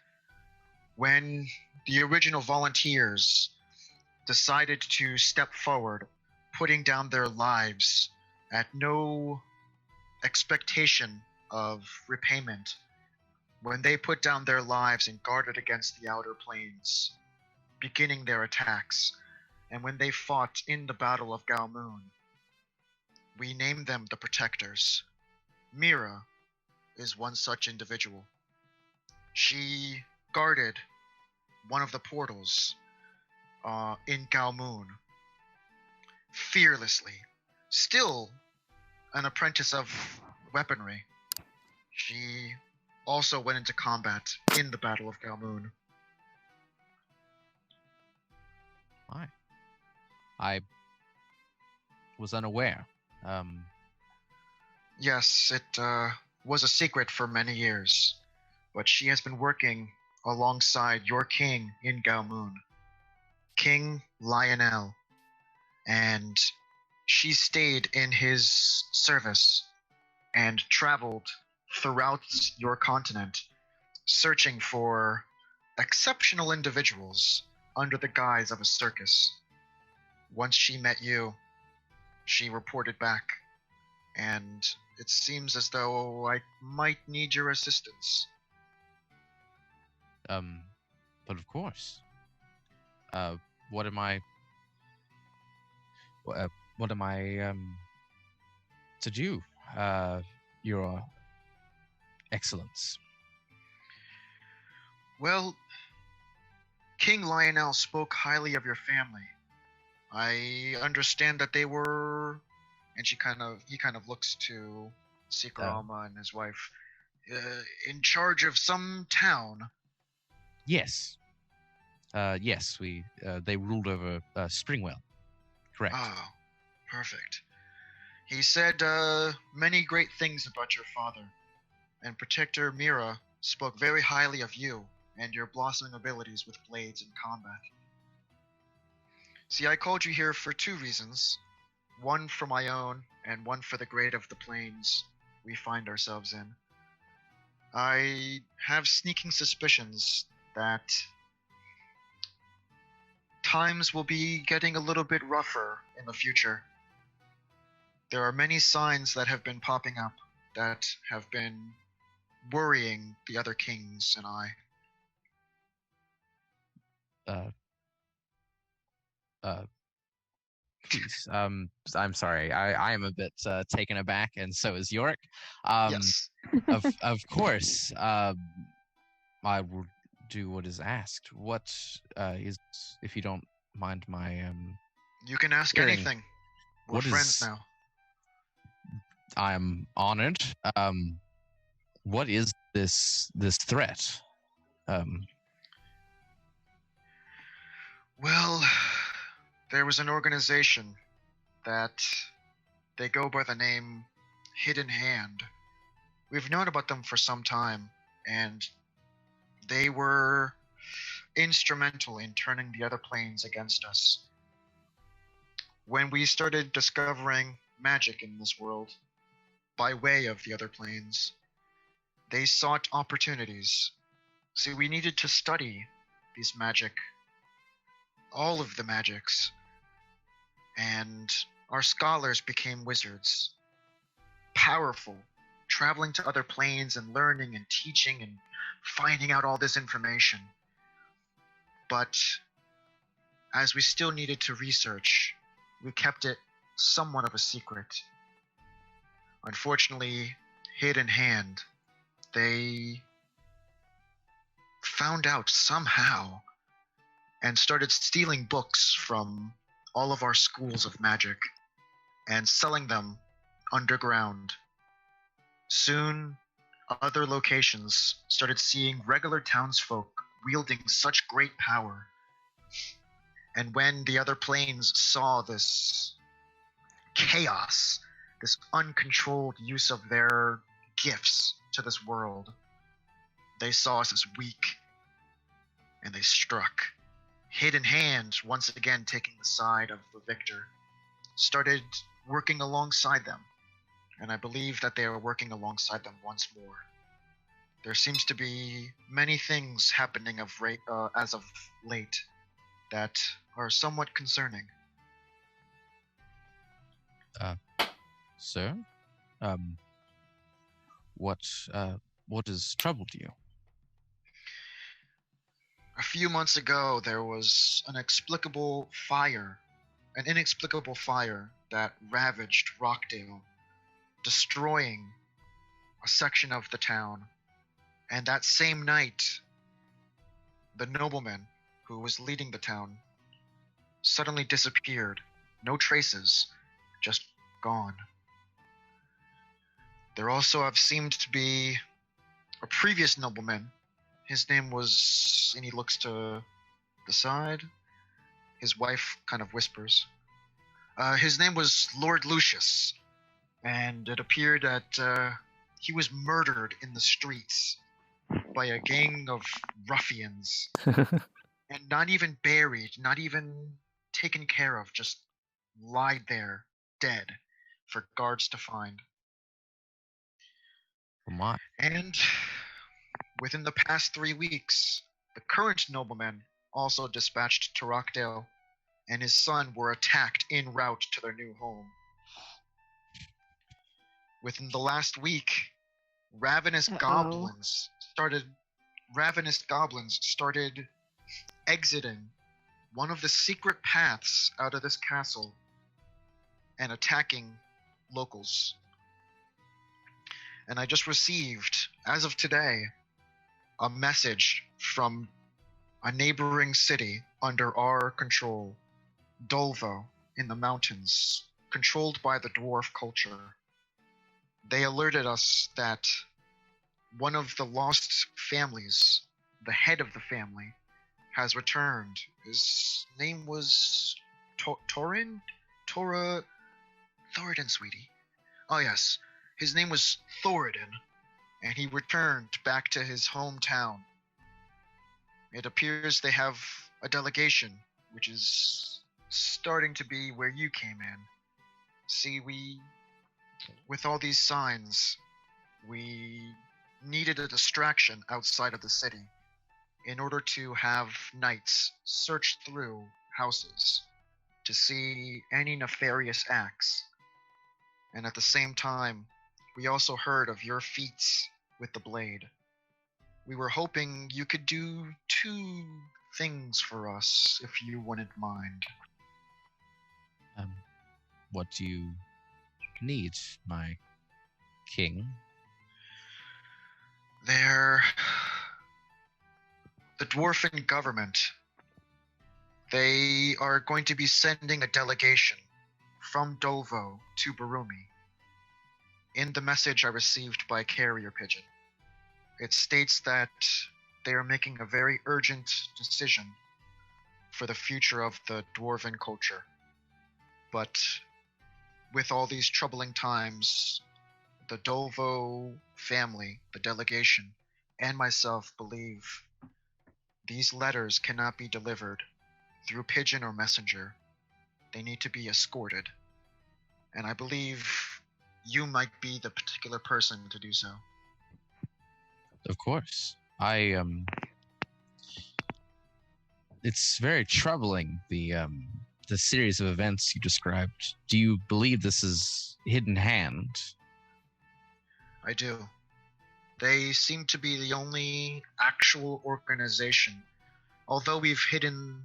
When the original volunteers decided to step forward, putting down their lives at no expectation of repayment, when they put down their lives and guarded against the outer planes, beginning their attacks, and when they fought in the Battle of Galmoon, we named them the Protectors. Mira is one such individual. She guarded one of the portals in Galmoon fearlessly. Still an apprentice of weaponry, she also went into combat in the Battle of Galmoon. Why? I was unaware. Yes, it was a secret for many years, but she has been working alongside your king in Galmoon, King Lionel, and she stayed in his service and traveled throughout your continent, searching for exceptional individuals under the guise of a circus. Once she met you, she reported back, and it seems as though I might need your assistance. But of course. What am I to do, Your Excellence? Well, King Lionel spoke highly of your family. I understand that they were, and he kind of looks to Sikarama and his wife, in charge of some town. Yes. Yes, they ruled over Springwell. Correct. Oh, perfect. He said many great things about your father, and Protector Mira spoke very highly of you and your blossoming abilities with blades in combat. See, I called you here for two reasons. One for my own, and one for the great of the plains we find ourselves in. I have sneaking suspicions that times will be getting a little bit rougher in the future. There are many signs that have been popping up that have been worrying the other kings and I. Please, I'm sorry. I am a bit taken aback, and so is Yorick. Yes. Of course. I will do what is asked. What is, if you don't mind my You can ask hearing, anything. We're what friends is- now. I'm honored. What is this threat? Well, there was an organization that they go by the name Hidden Hand. We've known about them for some time, and they were instrumental in turning the other planes against us. When we started discovering magic in this world, by way of the other planes, they sought opportunities. See, we needed to study these magic, all of the magics, and our scholars became wizards. Powerful, traveling to other planes and learning and teaching and finding out all this information. But as we still needed to research, we kept it somewhat of a secret. Unfortunately, Hidden Hand, they found out somehow and started stealing books from all of our schools of magic and selling them underground. Soon, other locations started seeing regular townsfolk wielding such great power. And when the other planes saw this chaos, this uncontrolled use of their gifts to this world, they saw us as weak, and they struck. Hidden Hand, once again taking the side of the victor, started working alongside them, and I believe that they are working alongside them once more. There seems to be many things happening as of late that are somewhat concerning. Sir, what has troubled you? A few months ago, there was an inexplicable fire that ravaged Rockdale, destroying a section of the town. And that same night, the nobleman who was leading the town suddenly disappeared. No traces, just gone. There also have seemed to be a previous nobleman. His name was, and he looks to the side. His wife kind of whispers. His name was Lord Lucius, and it appeared that he was murdered in the streets by a gang of ruffians, and not even buried, not even taken care of, just lied there, dead, for guards to find. Oh my. And within the past 3 weeks, the current nobleman also dispatched to Rockdale, and his son were attacked en route to their new home. Within the last week, ravenous goblins started exiting one of the secret paths out of this castle and attacking locals. And I just received, as of today, a message from a neighboring city under our control, Dolvo, in the mountains, controlled by the dwarf culture. They alerted us that one of the lost families, the head of the family, has returned. His name was Thorin, sweetie. Oh yes, his name was Thoradin, and he returned back to his hometown. It appears they have a delegation, which is starting to be where you came in. See, with all these signs, we needed a distraction outside of the city in order to have knights search through houses to see any nefarious acts. And at the same time, we also heard of your feats with the blade. We were hoping you could do 2 things for us, if you wouldn't mind. What do you need, my king? The dwarfen government, they are going to be sending a delegation from Dolvo to Berumi. In the message I received by carrier pigeon, it states that they are making a very urgent decision for the future of the dwarven culture. But with all these troubling times, the Dolvo family, the delegation, and myself believe these letters cannot be delivered through pigeon or messenger. They need to be escorted. And I believe you might be the particular person to do so. Of course. It's very troubling, the series of events you described. Do you believe this is Hidden Hand? I do. They seem to be the only actual organization, although we've hidden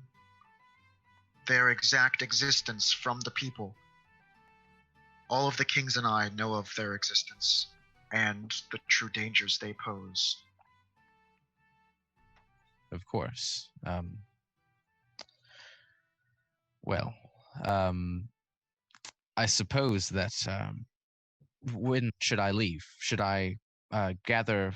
their exact existence from the people. All of the kings and I know of their existence and the true dangers they pose. Of course. I suppose that when should I leave? Should I gather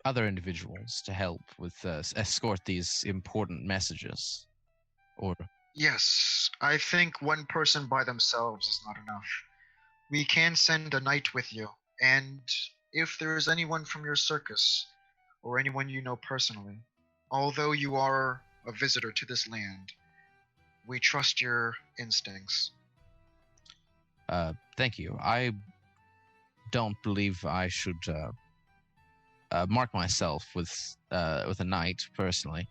other individuals to help with escort these important messages? Or Yes, I think one person by themselves is not enough. We can send a knight with you, and if there is anyone from your circus, or anyone you know personally, although you are a visitor to this land, we trust your instincts. Thank you. I don't believe I should mark myself with a knight personally.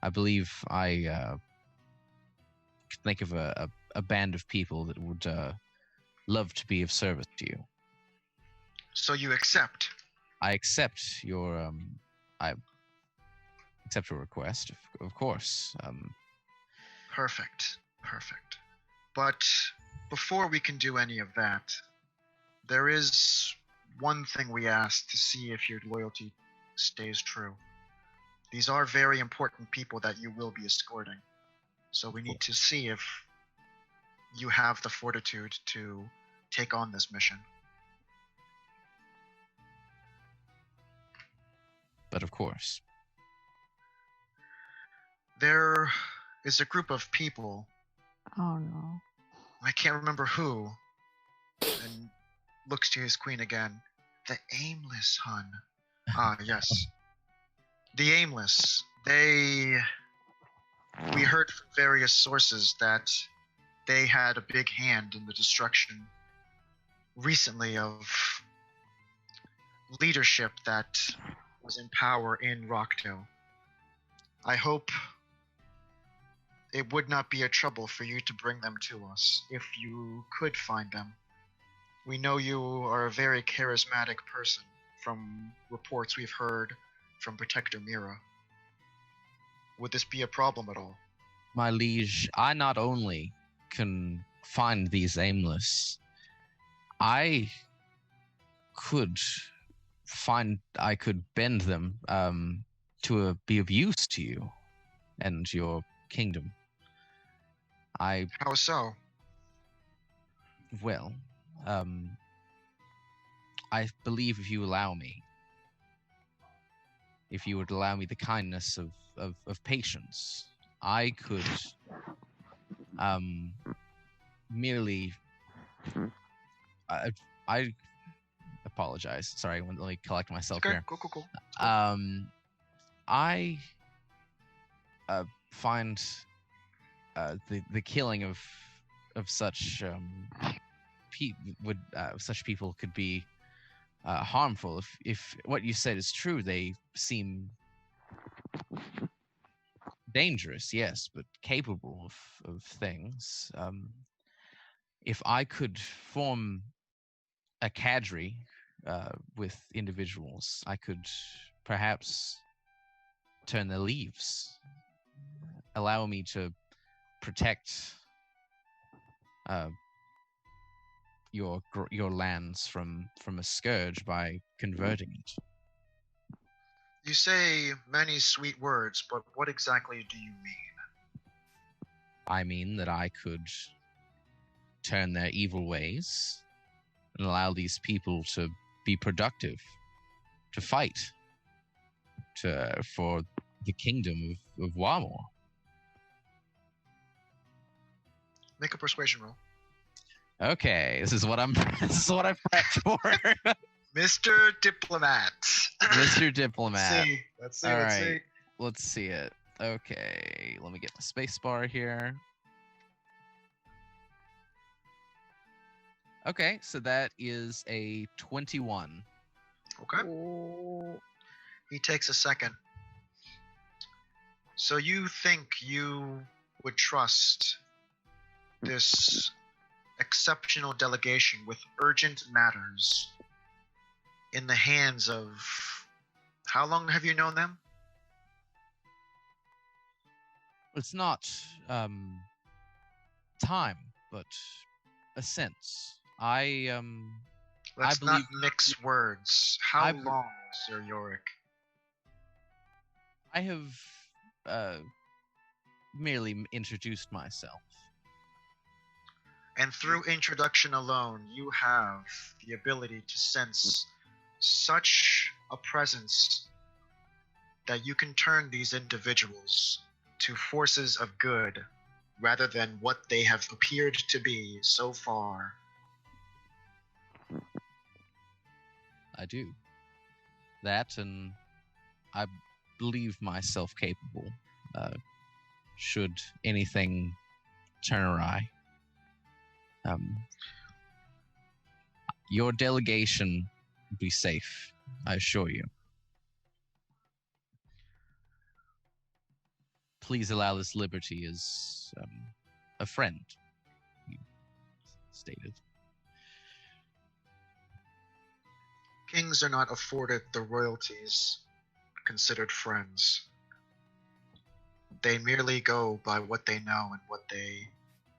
I believe I could think of a band of people that would love to be of service to you. So you accept? I accept your. accept your request, of course. Perfect. But before we can do any of that, there is one thing we ask to see if your loyalty stays true. These are very important people that you will be escorting. So we need to see if you have the fortitude to take on this mission. But of course. There is a group of people, Oh no. I can't remember who, and looks to his queen again. The Aimless, hun. Ah, yes. The Aimless. We heard from various sources that they had a big hand in the destruction recently of leadership that was in power in Rockdale. I hope it would not be a trouble for you to bring them to us if you could find them. We know you are a very charismatic person from reports we've heard from Protector Mira. Would this be a problem at all? My liege, I not only can find these Aimless, I could bend them to be of use to you and your kingdom. How so? Well, I believe if you would allow me the kindness of patience, I could merely I apologize. Sorry, let me collect myself Okay, here. cool. I find the killing of such such people could be harmful. If what you said is true, they seem dangerous, yes, but capable of things. If I could form a cadre with individuals, I could perhaps turn their leaves, allow me to protect your lands from a scourge by converting it. You say many sweet words, but what exactly do you mean? I mean that I could turn their evil ways and allow these people to be productive, to fight for the kingdom of Warmore. Make a persuasion roll. Okay, this is what I'm prepped for. Mr. Diplomat. Mr. Diplomat. Let's see. All right, let's see it. Okay, let me get my space bar here. Okay, so that is a 21. Okay. He takes a second. So you think you would trust this exceptional delegation with urgent matters in the hands of... How long have you known them? It's not time, but a sense. Let's I not believe... mix words. How long, Sir Yorick? I have merely introduced myself. And through introduction alone, you have the ability to sense such a presence that you can turn these individuals to forces of good rather than what they have appeared to be so far. I do. That, and I believe myself capable, should anything turn awry. Your delegation will be safe, I assure you. Please allow this liberty as a friend, you stated. Kings are not afforded the royalties considered friends. They merely go by what they know and what they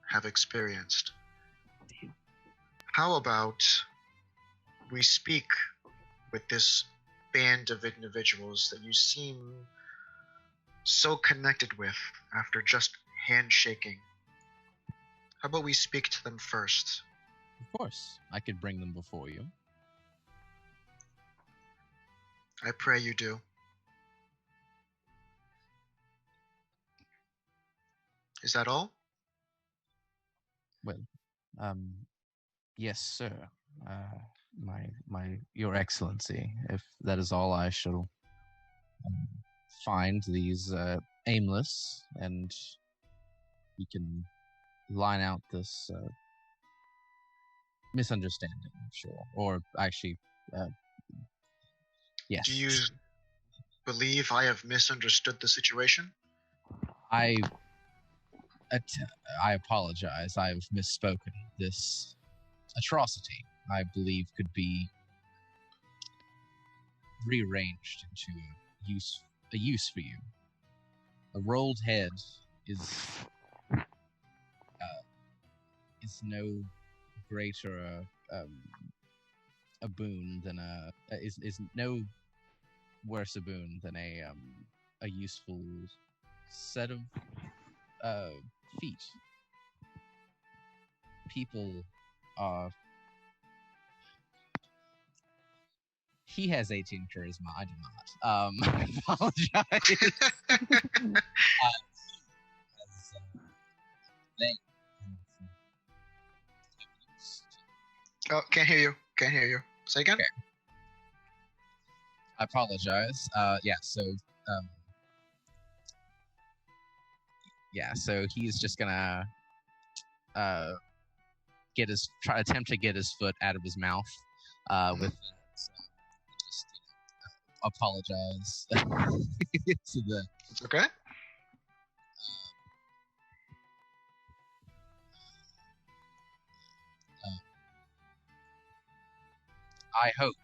have experienced. How about we speak with this band of individuals that you seem so connected with after just handshaking? How about we speak to them first? Of course, I could bring them before you. I pray you do. Is that all? Well, yes, sir. Your Excellency, if that is all, I shall find these aimless, and we can line out this misunderstanding, sure. Or actually, yes. Do you believe I have misunderstood the situation? I apologize. I've misspoken. This atrocity, I believe, could be rearranged into a use for you. A rolled head is no greater a boon than is no worse a boon than a useful set of feet. People are. He has 18 charisma. I do not. I apologize. Oh, can't hear you. Can't hear you. Say again. Okay. I apologize. So he's just gonna attempt to get his foot out of his mouth with that. So just apologize to the. It's okay. I hope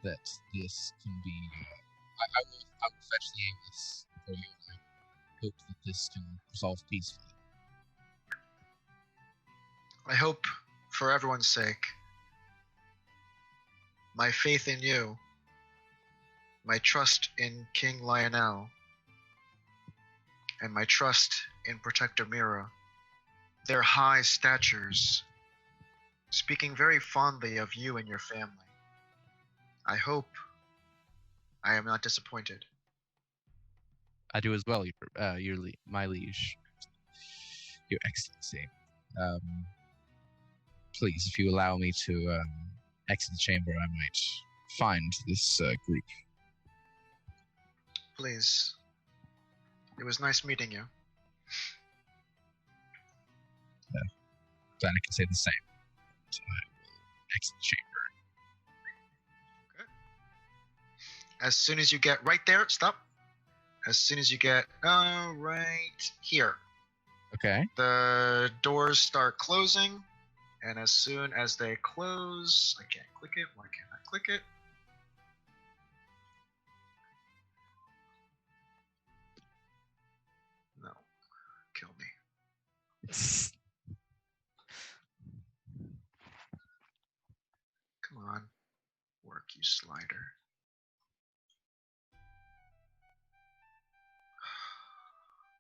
that this can be. I will fetch the Aimless for you, and I hope that this can resolve peacefully. I hope, for everyone's sake, my faith in you, my trust in King Lionel, and my trust in Protector Mira, their high statures, speaking very fondly of you and your family. I hope I am not disappointed. I do as well, my liege, Your Excellency. Please, if you allow me to exit the chamber, I might find this group. Please. It was nice meeting you. Then I can say the same. So I will exit the chamber. As soon as you get right there, stop. As soon as you get right here, Okay. the doors start closing, and as soon as they close, I can't click it. Why can't I click it? No, kill me. Come on, work, you slider.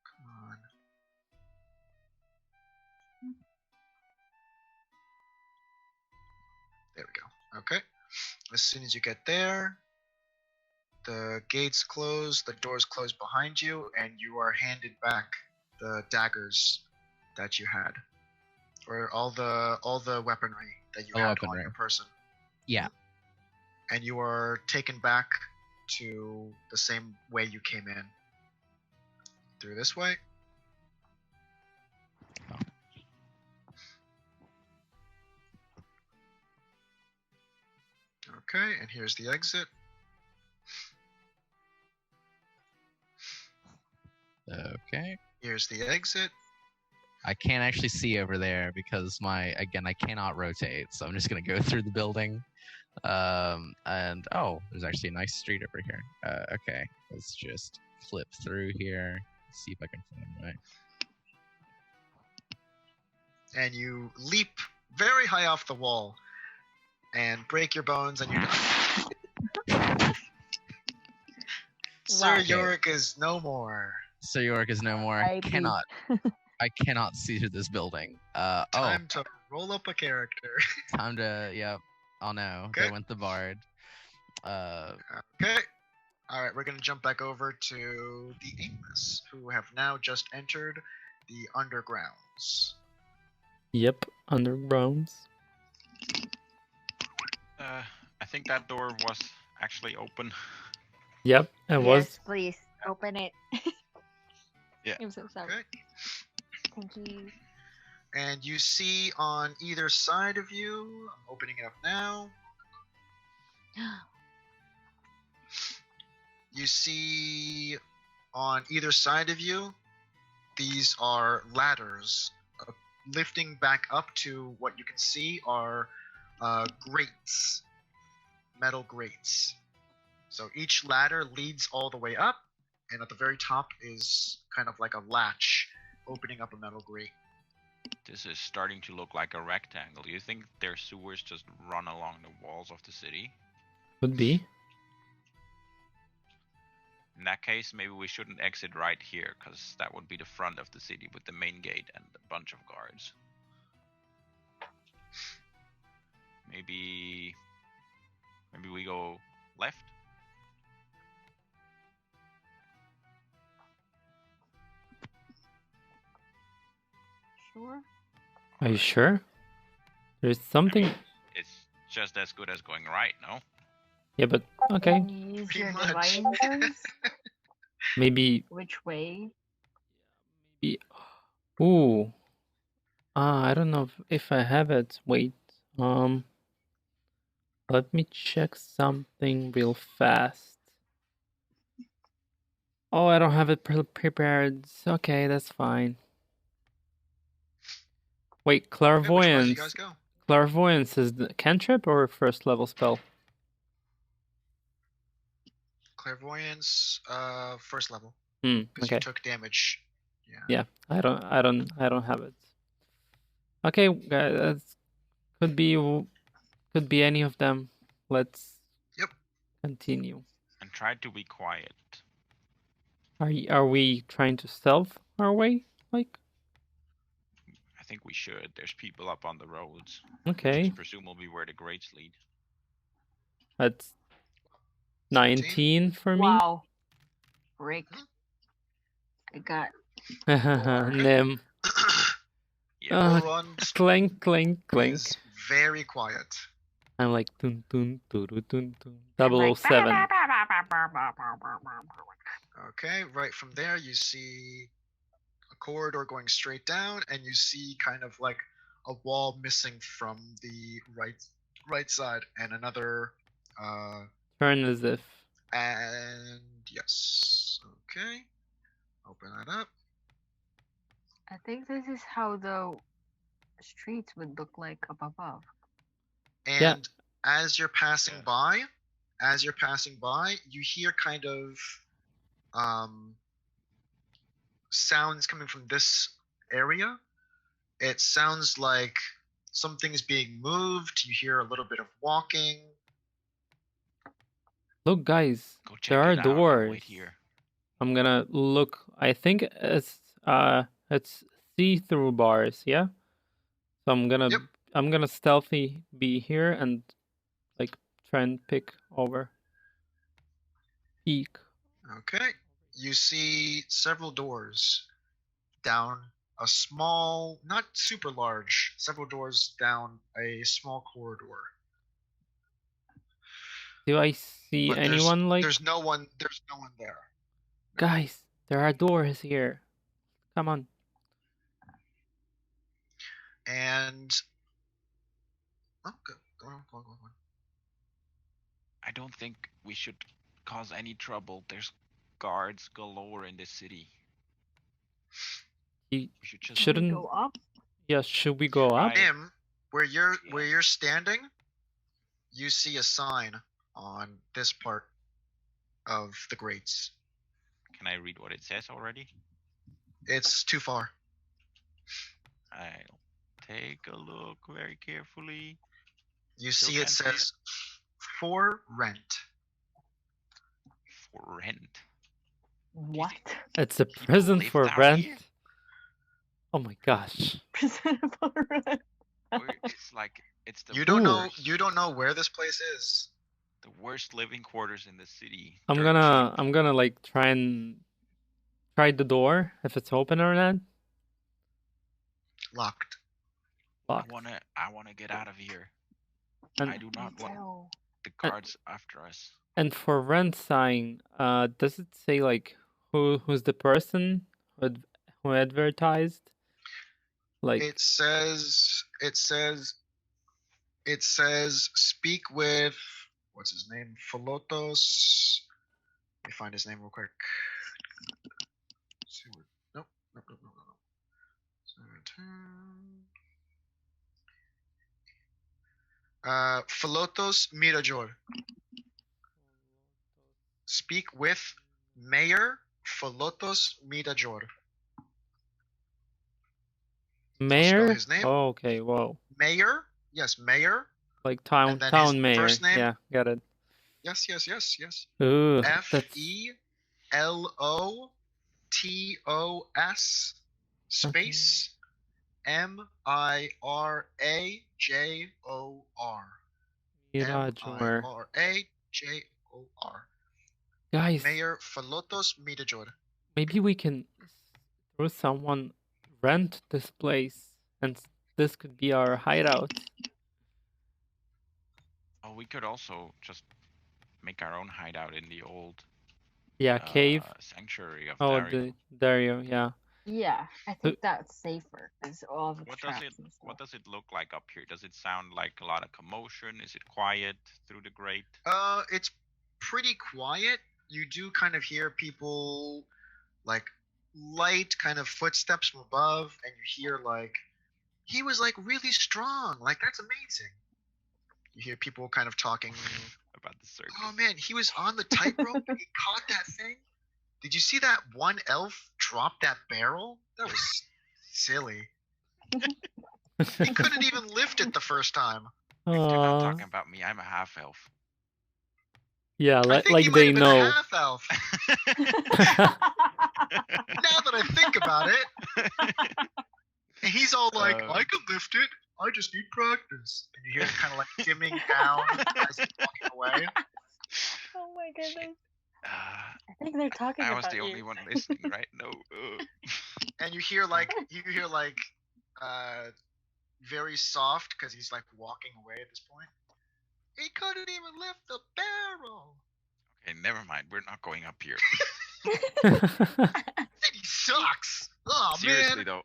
Come on. There we go. Okay. As soon as you get there, the gates close, the doors close behind you, and you are handed back the daggers that you had, or all the weaponry that you had on your person. Yeah. And you are taken back to the same way you came in. Through this way. Okay, and here's the exit. Okay. Here's the exit. I can't actually see over there because I cannot rotate, so I'm just gonna go through the building. And there's actually a nice street over here. Okay, let's just flip through here. See if I can find my. And you leap very high off the wall and break your bones, and you die. Sir Wow. Yorick is no more. Sir Yorick is no more. R.I.P. I cannot see through this building. Time to roll up a character. Time to. Yep. Oh no, Okay. there went the bard. Okay. Alright, we're gonna jump back over to the Aimless, who have now just entered the undergrounds. Yep, undergrounds. I think that door was actually open. Yep, it was. Yes, please open it. I'm so sorry. Okay. Thank you. And you see on either side of you, I'm opening it up now. You see on either side of you, these are ladders. Lifting back up to what you can see are grates, metal grates. So each ladder leads all the way up, and at the very top is kind of like a latch opening up a metal grate. This is starting to look like a rectangle. Do you think their sewers just run along the walls of the city? Could be. In that case, maybe we shouldn't exit right here, because that would be the front of the city with the main gate and a bunch of guards. Maybe we go left? Sure. Are you sure? There's something. It's just as good as going right, no? Yeah, but okay. Can you use Pretty your much. divine sense? Maybe. Which way? Ooh. I don't know if I have it. Wait. Let me check something real fast. Oh, I don't have it prepared. Okay, that's fine. Wait, Okay, which way do you clairvoyance. guys go? Clairvoyance is the cantrip or first level spell? Clairvoyance, first level, Hmm. because Okay. you took damage. Yeah, I don't have it. Okay, guys, could be any of them. Let's Yep. continue. And try to be quiet. Are we trying to stealth our way? Like, I think we should. There's people up on the roads. Which okay, is presumably where the grates lead. that's 19 for me. Wow. Break. I got. Nim. Yeah. Everyone Clink, clink, clink. is very quiet. I'm like tun tun turu tun tun. I'm like, 007. Okay, right from there you see a corridor going straight down, and you see kind of like a wall missing from the right side, and another. Turn as if. And yes, okay. Open that up. I think this is how the streets would look like up above. And Yeah. as you're passing by, you hear kind of sounds coming from this area. It sounds like something's being moved. You hear a little bit of walking. Look, guys, Go check there are it out and doors. wait here. I'm gonna look. I think it's see-through bars, yeah. So I'm gonna stealthy be here and like try and peek. Okay. You see several doors down a small, not super large, several doors down a small corridor. Do I see But anyone like? there's no one there. Guys, there are doors here. Come on. And go on. I don't think we should cause any trouble. There's guards galore in this city. You We should just shouldn't. Go up. Yeah, should we go up? Right. Im, where you're standing, you see a sign on this part of the grates. Can I read what it says already? It's too far. I'll take a look very carefully. You Still see it can't see it. says for rent. For rent. What? It's a People prison live for down rent. here? Oh my gosh. Or it's like it's the You don't know. worst, You don't know where this place is. the worst living quarters in the city. I'm Dirt gonna cheap. like try the door if it's open or not. Locked. Locked. I wanna get out of here. And I do not want Tell. the guards after us. and for rent sign, does it say like who's the person who advertised? Like It says. Speak with. What's his name? Philotos. Let me find his name real quick. Nope. Philotos Mirajor. Speak with Mayor Philotos Mirajor. mayor? his name. Oh, okay. Whoa. Mayor? Yes, Mayor. Like And then his town mayor. first name? Yeah, got it. Yes. Ooh, FELOTOS space MIRAJOR. Mirajor. MIRAJOR. Guys, Mayor Philotos Mirajor. maybe we can through someone rent this place, and this could be our hideout. Oh, we could also just make our own hideout in the old Yeah, cave. sanctuary of Oh, Dario. Dario. Yeah. Yeah, I think that's safer because all the What traps does it and stuff. What does it look like up here? Does it sound like a lot of commotion? Is it quiet through the grate? It's pretty quiet. You do kind of hear people like light kind of footsteps from above, and you hear like he was like really strong. Like that's amazing. You hear people kind of talking About the circus. Oh man, he was on the tightrope and he caught that thing. Did you see that one elf drop that barrel? That was silly. He couldn't even lift it the first time. You're not Aw. talking about me. I'm a half elf. Yeah, I think he like might they have been know. a half elf. Now that I think about it, and he's all like, "I can lift it. I just need practice." And you hear it kind of like dimming down as he's walking away. Oh my goodness. Uh, I think they're talking I about was the you. only one listening, right? No. And you hear like very soft because he's like walking away at this point. He couldn't even lift the barrel. Okay, never mind. We're not going up here. He sucks. Oh Seriously man. though.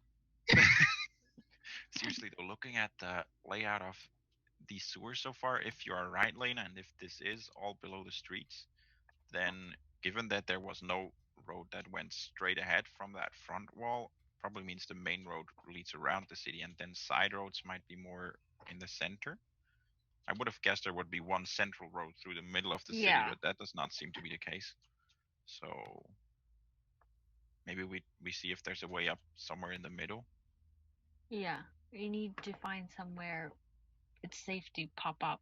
Seriously though, looking at the layout of the sewer so far, if you are right, Lena, and if this is all below the streets, then given that there was no road that went straight ahead from that front wall, probably means the main road leads around the city, and then side roads might be more in the center. I would have guessed there would be one central road through the middle of the city, Yeah. but that does not seem to be the case. So maybe we see if there's a way up somewhere in the middle. Yeah, we need to find somewhere it's safe to pop up.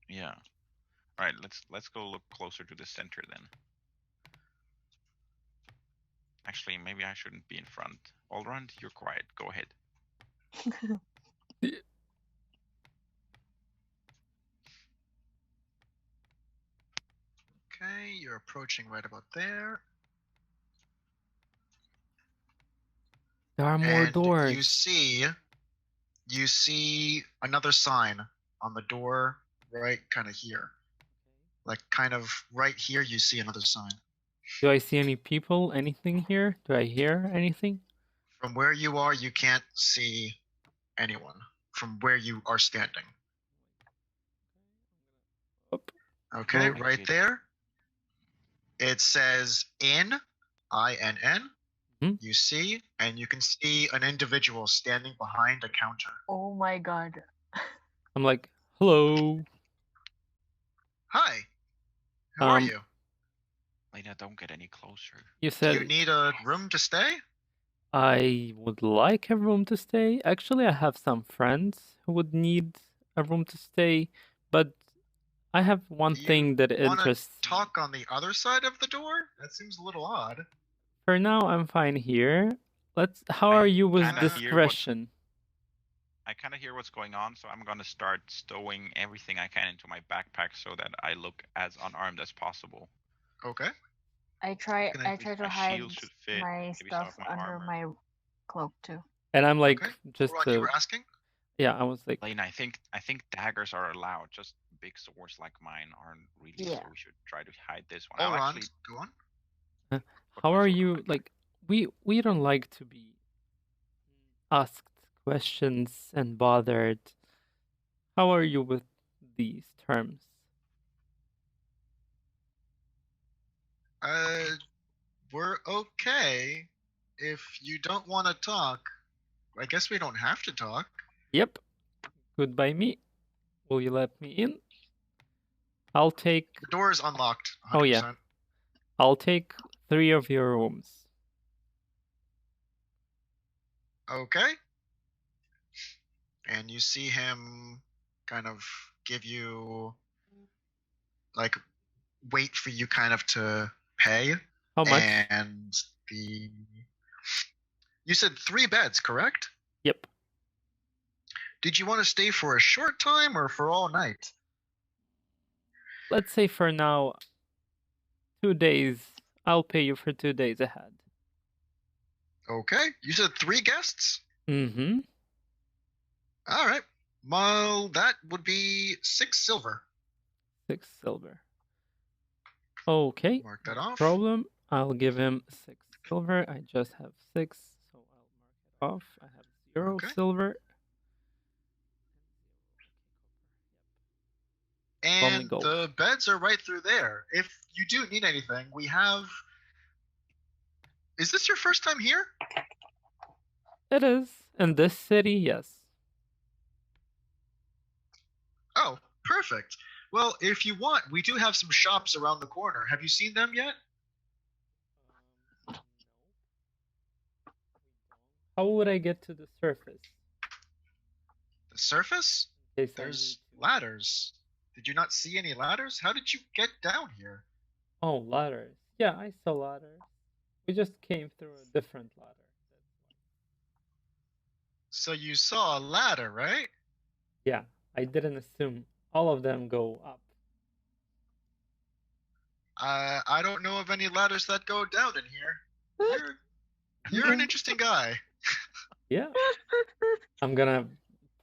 Yeah. All right, let's go look closer to the center then. Actually, maybe I shouldn't be in front. Allround, you're quiet. Go ahead. Okay, you're approaching right about there. There are more And doors. you see another sign on the door right kind of here. Like kind of right here you see another sign. Do I see any people? Anything here? Do I hear anything? From where you are, you can't see anyone from where you are standing. Up. Okay, Oh. right there. It says INN, INN. Hmm? You see, and you can see an individual standing behind a counter. Oh my god. I'm like, hello. Hi. Who are Um, you? Lena, don't get any closer. You Do said you need a room to stay? I would like a room to stay. Actually, I have some friends who would need a room to stay, but I have one Do thing you that want to interests me. talk on the other side of the door? That seems a little odd. For now, I'm fine here. How are you with kinda hear discretion? I kind of hear what's going on, so I'm gonna start stowing everything I can into my backpack so that I look as unarmed as possible. Okay. I try Can I- to My hide shield should fit, my maybe some stuff of my under armor. my cloak too. And I'm like, Okay. just Ron, you to, were asking? yeah, I was like, Lena, I think daggers are allowed. Just big swords like mine aren't really. Yeah. So we should try to hide this one. Oh, I'll Ron, actually go on. put how my are sword on you? my Like, we don't like to be asked questions and bothered. How are you with these terms? We're okay. If you don't want to talk, I guess we don't have to talk. Yep. Good by me. Will you let me in? I'll take. The door is unlocked. 100%. Oh, yeah. I'll take 3 of your rooms. Okay. And you see him kind of give you, like, wait for you kind of to pay. How much? And you said 3 beds, correct? Yep. Did you want to stay for a short time or for all night? Let's say for now, 2 days. I'll pay you for 2 days ahead. Okay. You said 3 guests? Mm-hmm. All right. Well, that would be 6 silver. 6 silver. Okay. Mark that off. Problem. I'll give him 6 silver. I just have 6, so I'll mark it off. I have 0 Okay. silver. And gold. the beds are right through there. If you do need anything, we have. Is this your first time here? It is. In this city, yes. Oh, perfect. Well, if you want, we do have some shops around the corner. Have you seen them yet? How would I get to the surface? The surface? In case I There's need to. ladders. Did you not see any ladders? How did you get down here? Oh, ladders. Yeah, I saw ladders. We just came through a different ladder. So you saw a ladder, right? Yeah, I didn't assume all of them go up. I don't know of any ladders that go down in here. You're an interesting guy. Yeah. I'm gonna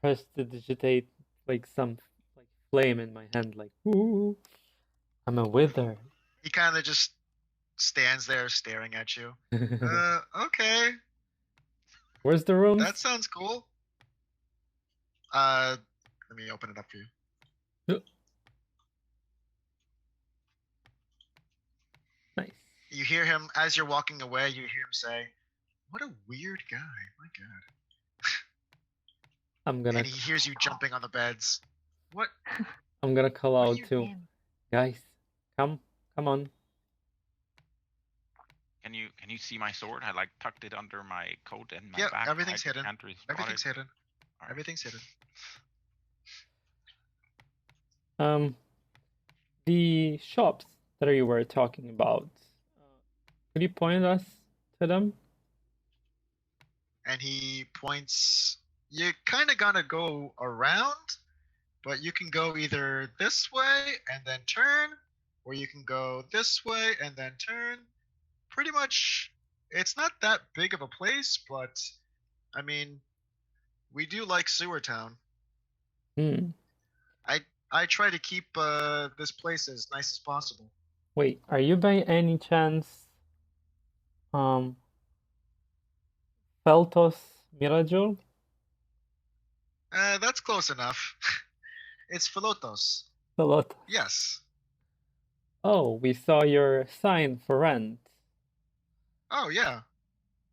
press to digitate like some like flame in my hand, like, ooh, I'm a wither. He kind of just stands there staring at you. Okay. Where's the room? That sounds cool. Let me open it up for you. Nice. You hear him as you're walking away. You hear him say, "What a weird guy! My God!" I'm gonna. And he hears you jumping on the beds. What? I'm gonna call What are out you to doing? guys. Come on. Can you see my sword? I like tucked it under my coat and my Yeah, back. everything's I hidden. can't really spot Everything's it. hidden. Alright. Everything's hidden. The shops that you were talking about. Could you point us to them? And he points. You kind of gotta go around, but you can go either this way and then turn, or you can go this way and then turn. Pretty much, it's not that big of a place, but I mean, we do like Sewer Town. I try to keep this place as nice as possible. Wait, are you by any chance Feltos Mirajul? That's close enough. It's Philotos. Felot. Yes. Oh, we saw your sign for rent. Oh, yeah.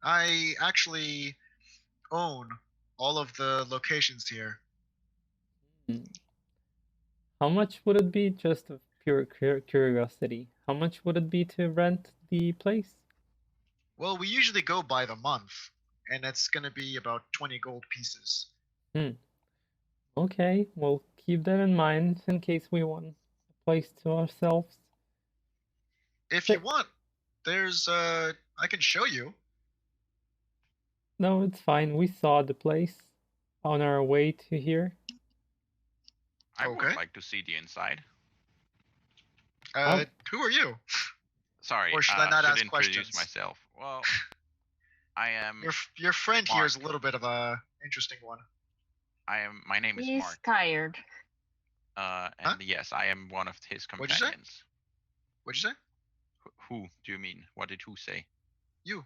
I actually own all of the locations here. How much would it be? Just of pure curiosity. how much would it be to rent the place? Well, we usually go by the month, and it's gonna be about 20 gold pieces. Okay, we'll keep that in mind in case we want a place to ourselves. If Sure. you want, there's I can show you. No, it's fine. We saw the place on our way to here. I would Okay. like to see the inside. Who are you? Sorry, Or should I not ask introduce questions? myself. Well, I am. Your friend here is a Mark. little bit of a interesting one. My name is He's Mark. tired. And yes, I am one of his What'd you say? companions. What'd you say? Who do you mean? What did who say? You.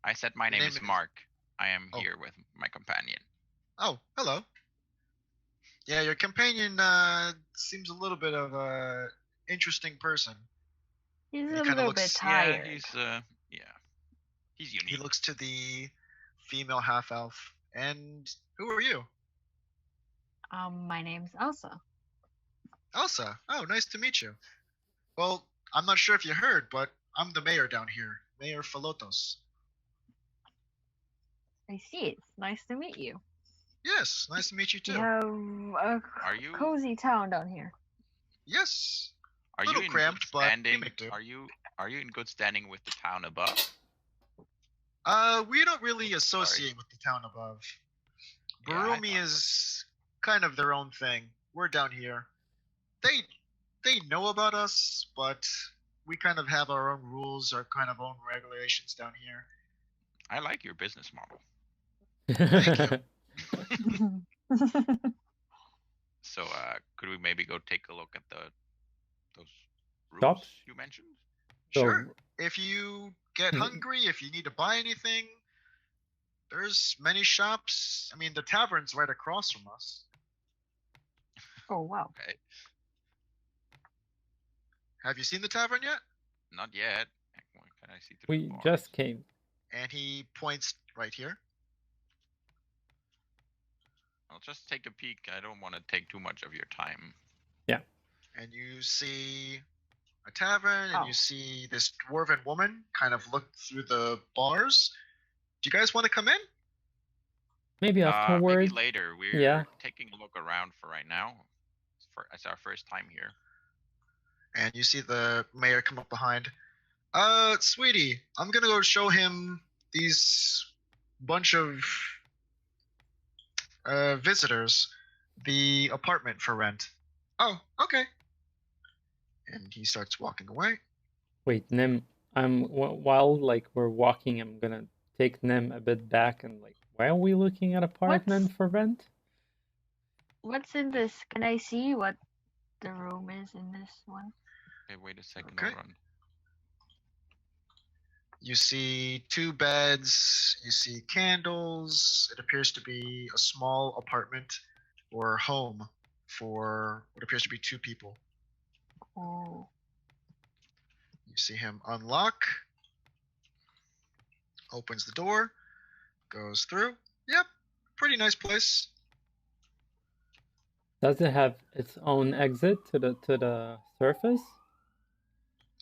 I said my Your name name is is- Mark. I am Oh. here with my companion. Oh, hello. Yeah, your companion seems a little bit of a interesting person. He's He a kinda little looks- bit tired. Yeah, he's unique. He looks to the female half elf. And who are you? My name's Elsa. Elsa. Oh, nice to meet you. Well, I'm not sure if you heard, but I'm the mayor down here, Mayor Falotos. I see. It's nice to meet you. Yes, nice to meet you We too. have a Are you- cozy town down here. Yes. Are little you in cramped, good but we standing? make do. Are you in good standing with the town above? We don't really associate with the town above. Yeah, I Berumi thought is kind of their own thing. We're down here. They know about us, but we kind of have our own rules, our kind of own regulations down here. I like your business model. Thank you. So, could we maybe go take a look at those rooms Shops? you mentioned? So, Sure. If you get Mm. hungry, if you need to buy anything, there's many shops. I mean, the tavern's right across from us. Oh wow. Okay, Have you seen the tavern yet? not yet. What can I see through we the bars? just came. And he points right here. I'll just take a peek. I don't want to take too much of your time. And you see a tavern, and Oh. you see this dwarven woman kind of look through the bars. Do you guys want to come in? Maybe Maybe afterwards. later. We're Yeah. taking a look around for right now. It's our first time here. And you see the mayor come up behind. Sweetie, I'm gonna go show him these bunch of visitors the apartment for rent. Oh, okay. And he starts walking away. Wait, Nem, while like we're walking, I'm gonna take Nem a bit back and like, why are we looking at apartment for rent? What's in this? Can I see what the room is in this one? Okay, wait a second. Okay. I'll run. You see 2 beds, you see candles. It appears to be a small apartment or home for what appears to be 2 people. Oh. You see him unlock, opens the door, goes through. Yep, pretty nice place. Does it have its own exit to the surface?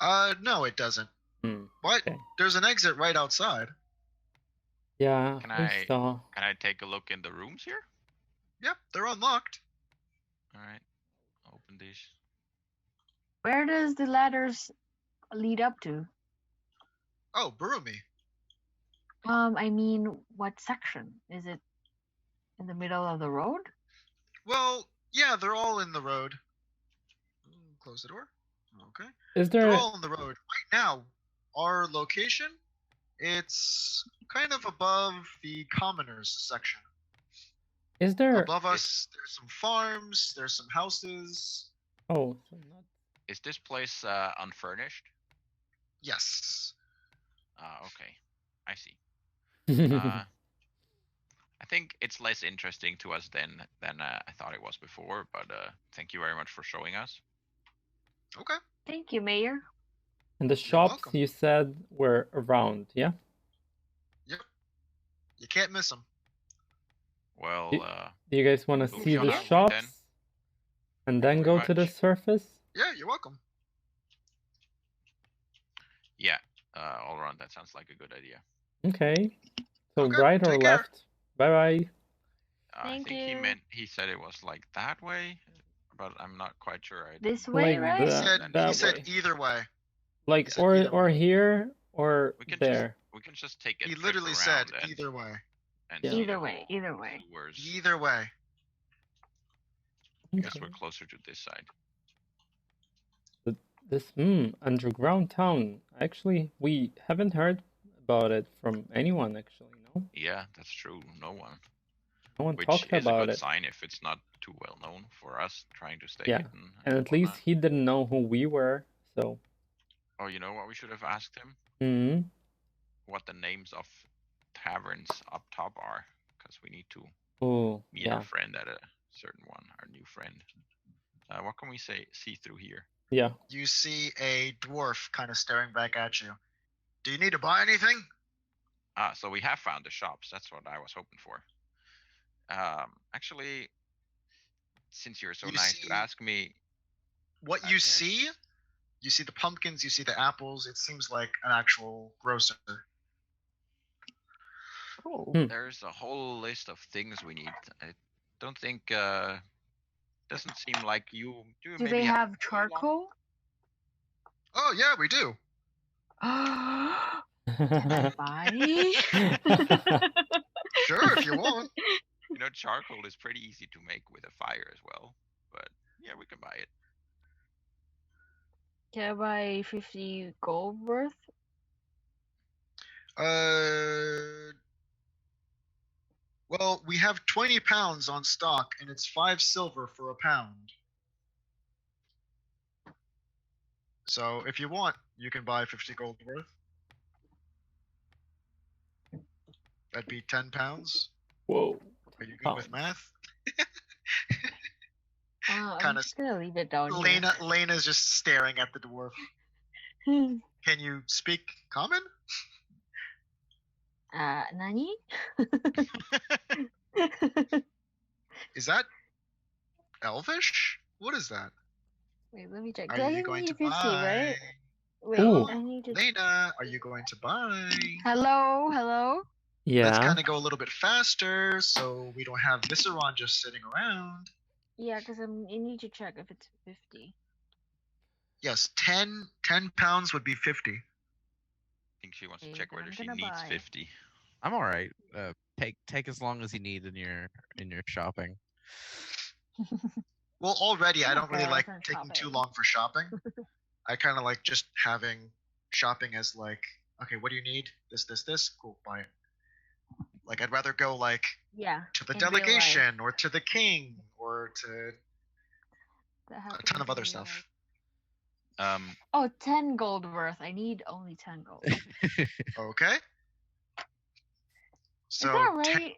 No, it doesn't. But Okay. there's an exit right outside. Yeah, Can we I- saw. Can I take a look in the rooms here? Yep, they're unlocked. All right. Open these. Where does the ladders lead up to? Oh, Berumi. I mean, what section? Is it in the middle of the road? Well, yeah, they're all in the road. Close the door. Okay. Is They're there? all on the road. Right now, our location, it's kind of above the commoners section. Is there? Above us, there's some farms, there's some houses. Oh, so not. Is this place unfurnished? Yes. Okay. I see. I think it's less interesting to us than I thought it was before, but thank you very much for showing us. Okay. Thank you, Mayor. And the shops welcome. you said were around, yeah? Yep. You can't miss them. Well, Y- Do you guys want to Move see on the that way shops then. and then Very go to the much. surface? Yeah, you're welcome. Yeah, all around that sounds like a good idea. Okay. So Okay, right or take care. left? Bye bye. I Thank think you. he said it was like that way, but I'm not quite sure. This way, Like right? that He said way. either way. Like He said either or way. here or We can there. just take a He trip literally said around and, either way. and Yeah. see Either the way, whole either way. sewers. Either way. I guess Okay. we're closer to this side. This underground town. Actually, we haven't heard about it from anyone. Actually, no. Yeah, that's true. No one. No one Which talked is a about good it. sign if it's not too well known for us trying to stay Yeah, hidden. and at least whatnot. he didn't know who we were. So. Oh, you know what we should have asked him? Hmm. What the names of taverns up top are, because we need to Oh, meet yeah. our friend at a certain one, our new friend. What can we see through here? Yeah. You see a dwarf kind of staring back at you. Do you need to buy anything? So we have found the shops. That's what I was hoping for. Actually, since you're so You nice see- to ask me, What I you guess- see, you see the pumpkins, you see the apples. It seems like an actual grocer. Cool. there's a whole list of things we need. I don't think doesn't seem like you do. Do maybe they have oil lamp? charcoal? Oh yeah, we do. Can I buy? Sure, if you want. You know, charcoal is pretty easy to make with a fire as well. But yeah, we can buy it. Can I buy 50 gold worth? Well, we have 20 pounds on stock, and it's 5 silver for a pound. So if you want, you can buy 50 gold worth. That'd be 10 pounds. Whoa. Are you good with Pounds. math? I'm Kinda- just gonna leave it down here. Lena's just staring at the dwarf. Can you speak common? Nani? Is that Elvish? What is that? Wait, let me check. Are I you didn't going need to 50, buy? right? Wait, Ooh. I need to. Lena, are you going to buy? Hello, hello. Let's Yeah. kind of go a little bit faster so we don't have Visceron just sitting around. Yeah, because I need to check if it's 50. Yes, 10 pounds would be 50. I think she wants to Okay, check then whether I'm she gonna needs buy. 50. I'm all right. Take as long as you need in your shopping. Well, already I I'm don't really okay like with taking too shopping. long for shopping. I kind of like just having shopping as like, okay, what do you need? This, cool, buy it. Like I'd rather go like Yeah. to the in real life. delegation or to the king or to That a happens ton of in other real stuff. life. Oh, 10 gold worth. I need only 10 gold. Okay. So Is that 10 right?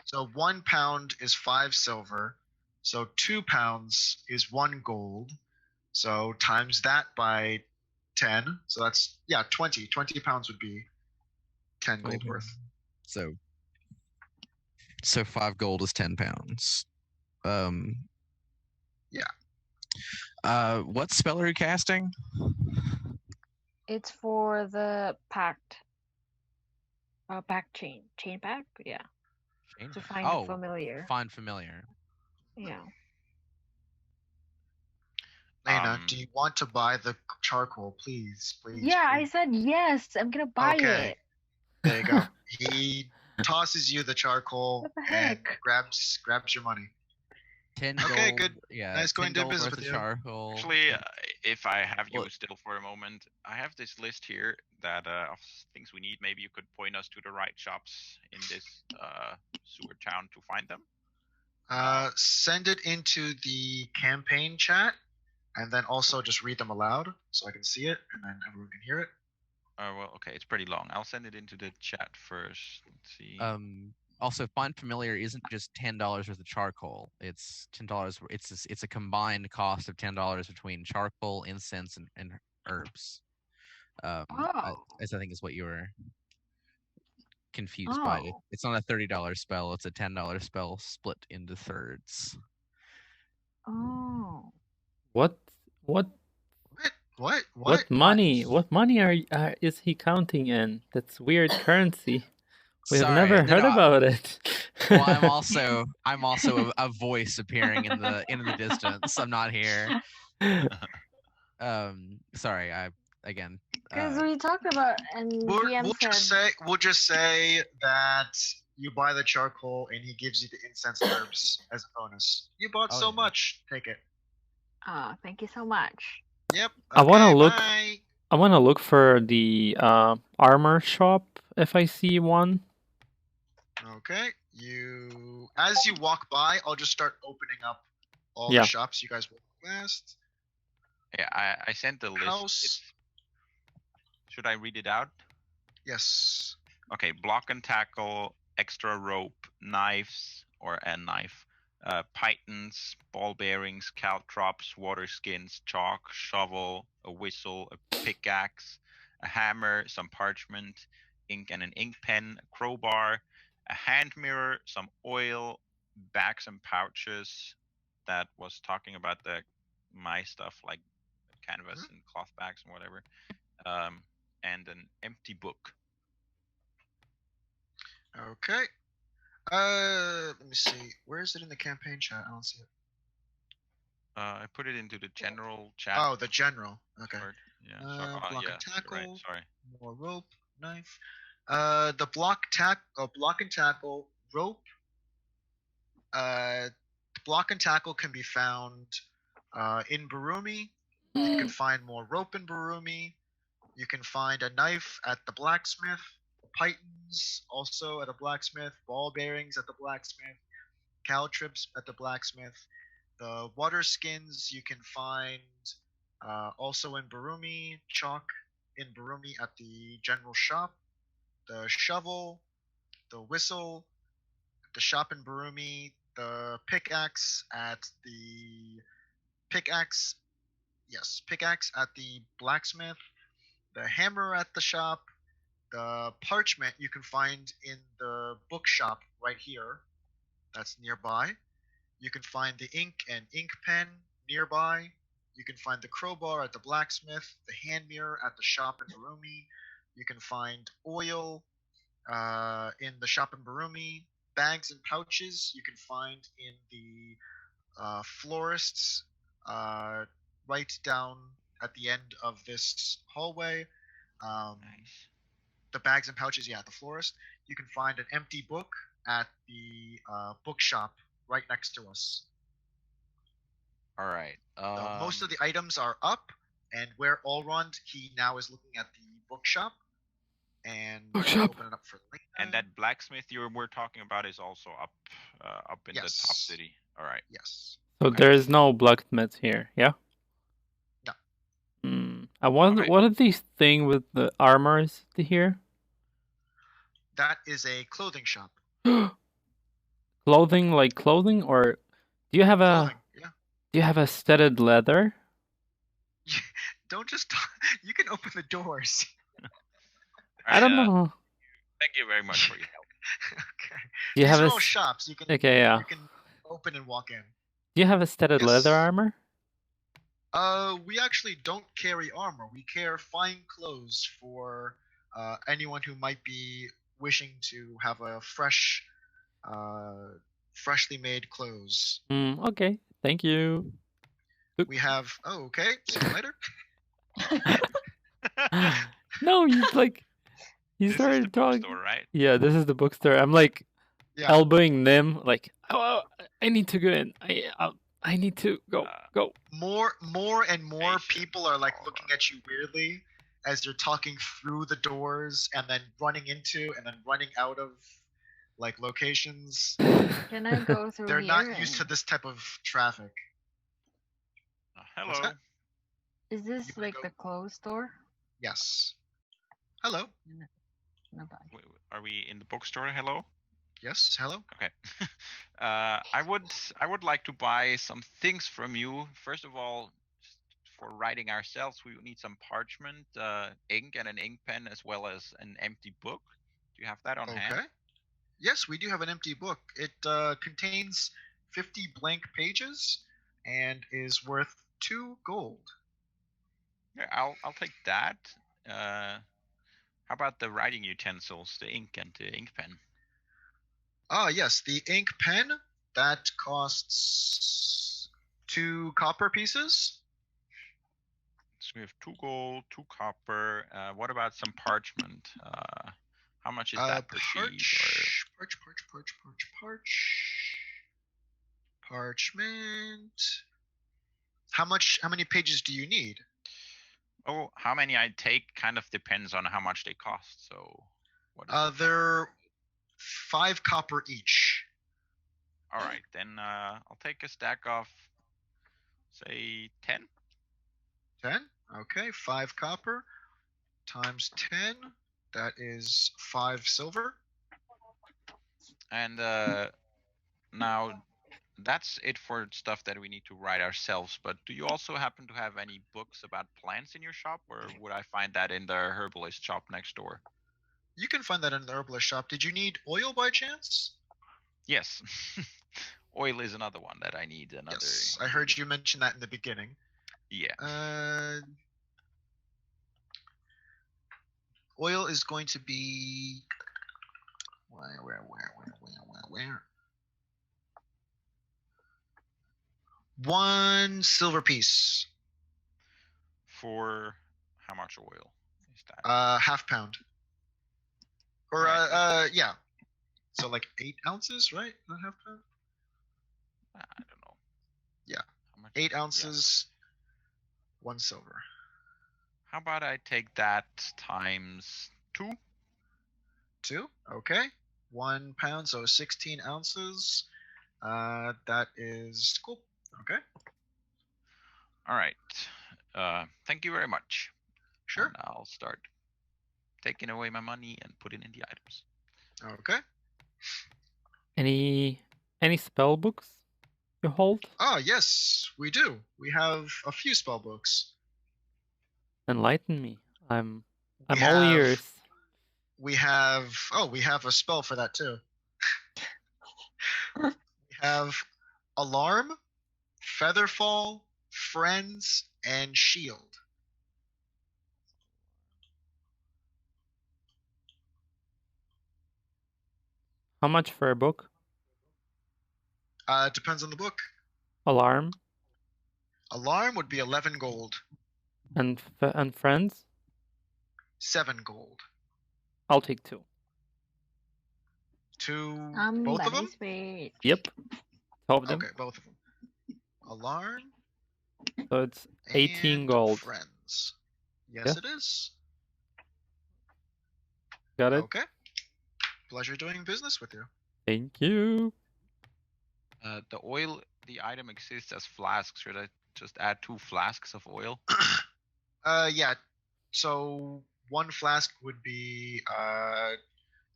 So 1 pound is 5 silver. So 2 pounds is 1 gold. So times that by 10. So that's 20. 20 pounds would be 10 gold Okay. worth. So 5 gold is 10 pounds. What spell are you casting? It's for the pact. Pact chain. Chain pact? Yeah. Chain To pact. find Oh, a familiar. find familiar. Yeah. Lena, do you want to buy the charcoal, please? Yeah, I please. said yes. I'm gonna buy Okay. it. There you go. He tosses you the charcoal What the and heck? grabs your money. 10 Okay, gold. good. Yeah, Nice 10 going to gold business worth with of you. charcoal. Actually, if I have you Well- still for a moment, I have this list here that of things we need. Maybe you could point us to the right shops in this sewer town to find them. Send it into the campaign chat, and then also just read them aloud so I can see it, and then everyone can hear it. Well, okay, it's pretty long. I'll send it into the chat first. Let's see. Also, find familiar isn't just $10 worth of charcoal. It's $10. It's a combined cost of $10 between charcoal, incense, and herbs. I think is what you were confused by. Oh. It's not a $30 spell. It's a $10 spell split into thirds. Oh. What? What? What? What money? What money is he counting in? That's weird currency. We have Sorry, never no, heard no, about it. Well, I'm also a voice appearing in the distance. I'm not here. Sorry. Again. Because we talked about and DM We'll just say that you buy the charcoal and he gives you the incense herbs as a bonus. You bought so much. Take it. Oh, thank you so much. Yep. I want to okay, look. bye. I want to look for the armor shop if I see one. Okay. As you walk by, I'll just start opening up all the shops you guys walk past. Yeah, I sent the list. House. Should I read it out? Yes. Okay, block and tackle, extra rope, knives or a knife, pythons, ball bearings, caltrops, water skins, chalk, shovel, a whistle, a pickaxe, a hammer, some parchment, ink and an ink pen, a crowbar, a hand mirror, some oil, bags and pouches. That was talking about my stuff like canvas and cloth bags and whatever. And an empty book. Okay. Let me see. Where is it in the campaign chat? I don't see it. I put it into the general chat. Oh, the general. Okay. Yeah. Block and tackle. Right, sorry. More rope, knife. The block and tackle, rope. Block and tackle can be found in Berumi. You can find more rope in Berumi. You can find a knife at the blacksmith. Pythons also at a blacksmith. Ball bearings at the blacksmith. Caltrips at the blacksmith. The water skins you can find also in Berumi. Chalk in Berumi at the general shop. The shovel, the whistle, the shop in Berumi. The pickaxe at the pickaxe at the blacksmith. The hammer at the shop. The parchment you can find in the bookshop right here. That's nearby. You can find the ink and ink pen nearby. You can find the crowbar at the blacksmith, the hand mirror at the shop in Berumi. You can find oil in the shop in Berumi. Bags and pouches you can find in the florists right down at the end of this hallway. Nice. The bags and pouches, the florist. You can find an empty book at the bookshop right next to us. All right. Most of the items are up, and where Allrond, he now is looking at the bookshop. And bookshop. Open it up for Lena. And that blacksmith we're talking about is also up in the top city. All right. Yes. So there is no blacksmith here, yeah? No. I wonder, what are these things with the armors here? That is a clothing shop. Clothing, like clothing, or do you have a? Clothing, yeah. Do you have a studded leather? Don't just talk. You can open the doors. I don't know. Thank you very much for your help. Okay. Do you These have are all shops. You can. Okay, yeah. You can open and walk in. Do you have a studded leather armor? We actually don't carry armor. We carry fine clothes for anyone who might be wishing to have a freshly made clothes. Okay. Thank you. We have. Oh, okay. See you later. No, you started talking. Bookstore, right? Yeah, this is the bookstore. I'm like elbowing them, like, oh, I need to go in. I need to go. More and more people are like looking at you weirdly as you're talking through the doors and then running into and then running out of like locations. Can I go through They're here not used to this type of traffic. Hello. Is this like the clothes store? Yes. Hello. No, bye. Wait, are we in the bookstore? Hello. Yes. Hello. Okay. I would like to buy some things from you. First of all, for writing ourselves, we need some parchment, ink, and an ink pen, as well as an empty book. Do you have that on hand? Okay. Yes, we do have an empty book. It contains 50 blank pages and is worth 2 gold. Yeah, I'll take that. How about the writing utensils, the ink and the ink pen? Ah, yes, the ink pen, that costs 2 copper pieces. So we have 2 gold, 2 copper. What about some parchment? How much is that per sheet? Or Parchment. How many pages do you need? oh, how many I take kind of depends on how much they cost. So what is it? They're 5 copper each. All right, then I'll take a stack of, say, 10. 10? Okay, 5 copper times 10. That is 5 silver. And now that's it for stuff that we need to write ourselves. But do you also happen to have any books about plants in your shop, or would I find that in the herbalist shop next door? You can find that in the herbalist shop. Did you need oil by chance? Yes. Oil is another one that I need. Another. Yes, I heard you mention that in the beginning. Yeah. Oil is going to be where? 1 silver piece. For how much oil is that? Half pound. Or Right. yeah. So like 8 ounces, right? Not half pound. I don't know. Yeah. How much? 8 ounces. Yeah. 1 silver. How about I take that times 2? 2. Okay. 1 pound, so 16 ounces. That is cool. Okay. All right. Thank you very much. Sure. And I'll start taking away my money and putting in the items. Okay. Any spell books you hold? Ah, yes, we do. We have a few spell books. Enlighten me. I'm We all have- ears. We have a spell for that too. We have Alarm, Featherfall, Friends, and Shield. How much for a book? It depends on the book. Alarm Alarm would be 11 gold. and friends? 7 gold. I'll take 2. 2, both of them? Sweet. Yep. 2 of them. Okay, both of them. Alarm. So it's 18 and gold. Friends. Yes, Yeah. it is. Got it? Okay. Pleasure doing business with you. Thank you. The oil, the item exists as flasks. Should I just add 2 flasks of oil? Yeah. So 1 flask would be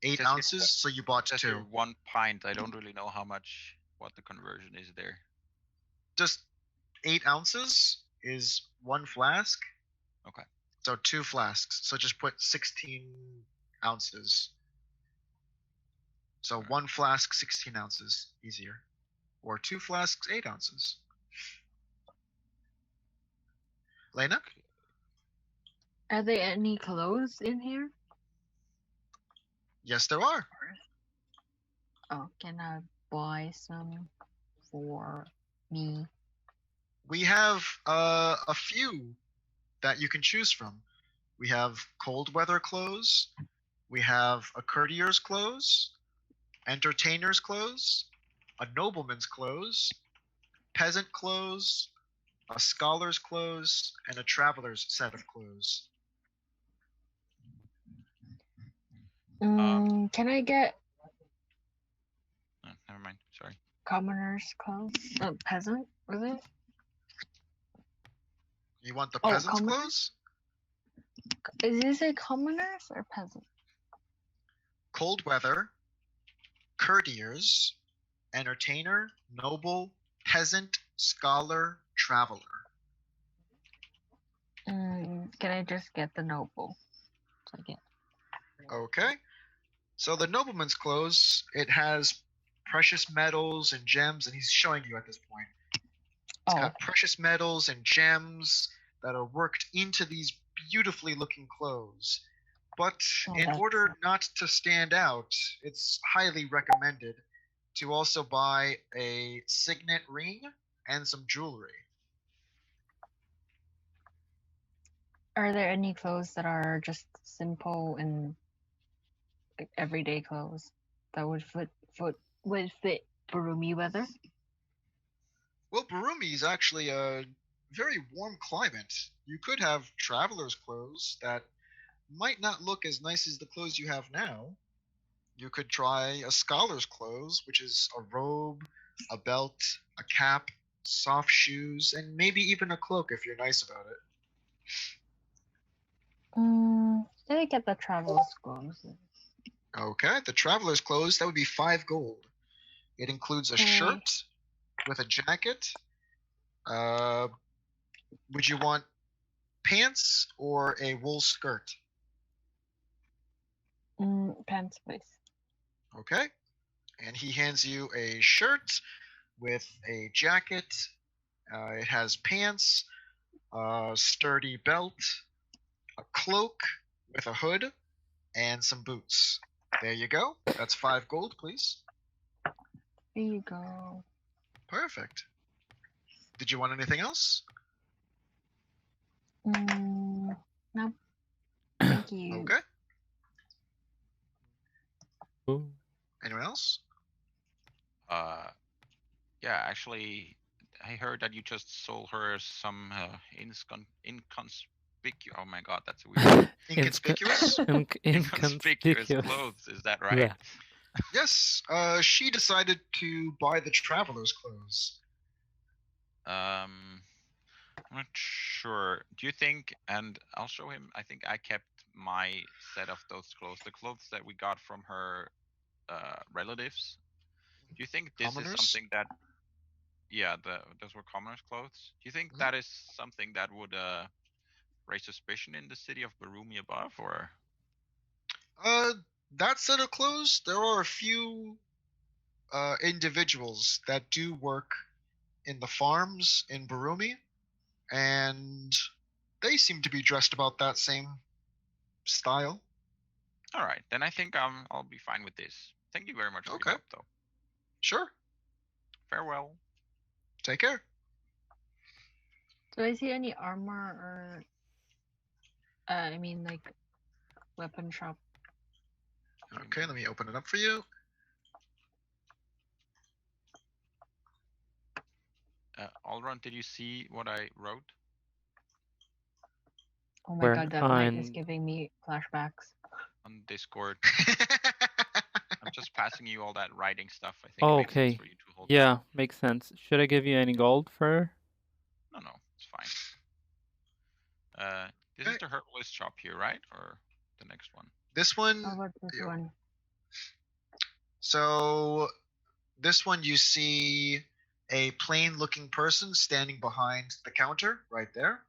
8 Says ounces. here- So you bought Says 2. here 1 pint. I don't really know what the conversion is there. Just 8 ounces is 1 flask. Okay. So 2 flasks. So just put 16 ounces. So 1 flask, 16 ounces, easier. Or 2 flasks, 8 ounces. Lena? Are there any clothes in here? Yes, there are. Oh, can I buy some for me? We have a few that you can choose from. We have cold weather clothes. We have a courtier's clothes, entertainer's clothes, a nobleman's clothes, peasant clothes, a scholar's clothes, and a traveler's set of clothes. Can I get Oh, never mind. Sorry. commoner's clothes? Peasant, was it? You want the Oh, peasant's common- clothes? Is it commoners or peasant? Cold weather, courtiers, entertainer, noble, peasant, scholar, traveler. Can I just get the noble? So I get. Okay. So the nobleman's clothes, it has precious metals and gems, and he's showing you at this point. It's got precious metals and gems. that are worked into these beautifully looking clothes. But Oh, in that's order not to stand out, it's highly recommended to also buy a signet ring and some jewelry. Are there any clothes that are just simple and like, everyday clothes that would fit Burumi weather? Well, Berumi is actually a very warm climate. You could have traveler's clothes that might not look as nice as the clothes you have now. You could try a scholar's clothes, which is a robe, a belt, a cap, soft shoes, and maybe even a cloak if you're nice about it. Let me get the traveler's clothes. Okay, the traveler's clothes, that would be 5 gold. It includes a Okay. shirt with a jacket. Would you want pants or a wool skirt? Pants, please. Okay. And he hands you a shirt with a jacket. It has pants, a sturdy belt, a cloak with a hood, and some boots. There you go. That's 5 gold, please. There you go. Perfect. Did you want anything else? No. Thank you. Okay. Ooh. Anyone else? Yeah, actually, I heard that you just sold her some inconspicuous. Oh my god, that's a weird word. Inconspicuous? Inconspicuous clothes. Is that right? Yes. She decided to buy the traveler's clothes. I'm not sure. Do you think? And I'll show him. I think I kept my set of those clothes, the clothes that we got from her relatives. Do you think this Commoners? is something that? Yeah, those were commoners' clothes. Do you think Mhm. that is something that would raise suspicion in the city of Berumi above, or? That set of clothes, there are a few individuals that do work in the farms in Berumi, and they seem to be dressed about that same style. All right, then I think I'll be fine with this. Thank you very much for Okay. your help, though. Sure. Farewell. Take care. Do I see any armor or I mean like weapon shop? Okay, let me open it up for you. Alron, did you see what I wrote? Oh my Where god, that knight is I'm- giving me flashbacks. On Discord. I'm just passing you all that writing stuff. I think Oh, it makes sense okay. for you to hold. Yeah, makes sense. Should I give you any gold for her? No, it's fine. This is the herbalist shop here, right? Or the next one? This one. How about this one? So, this one you see a plain-looking person standing behind the counter right there.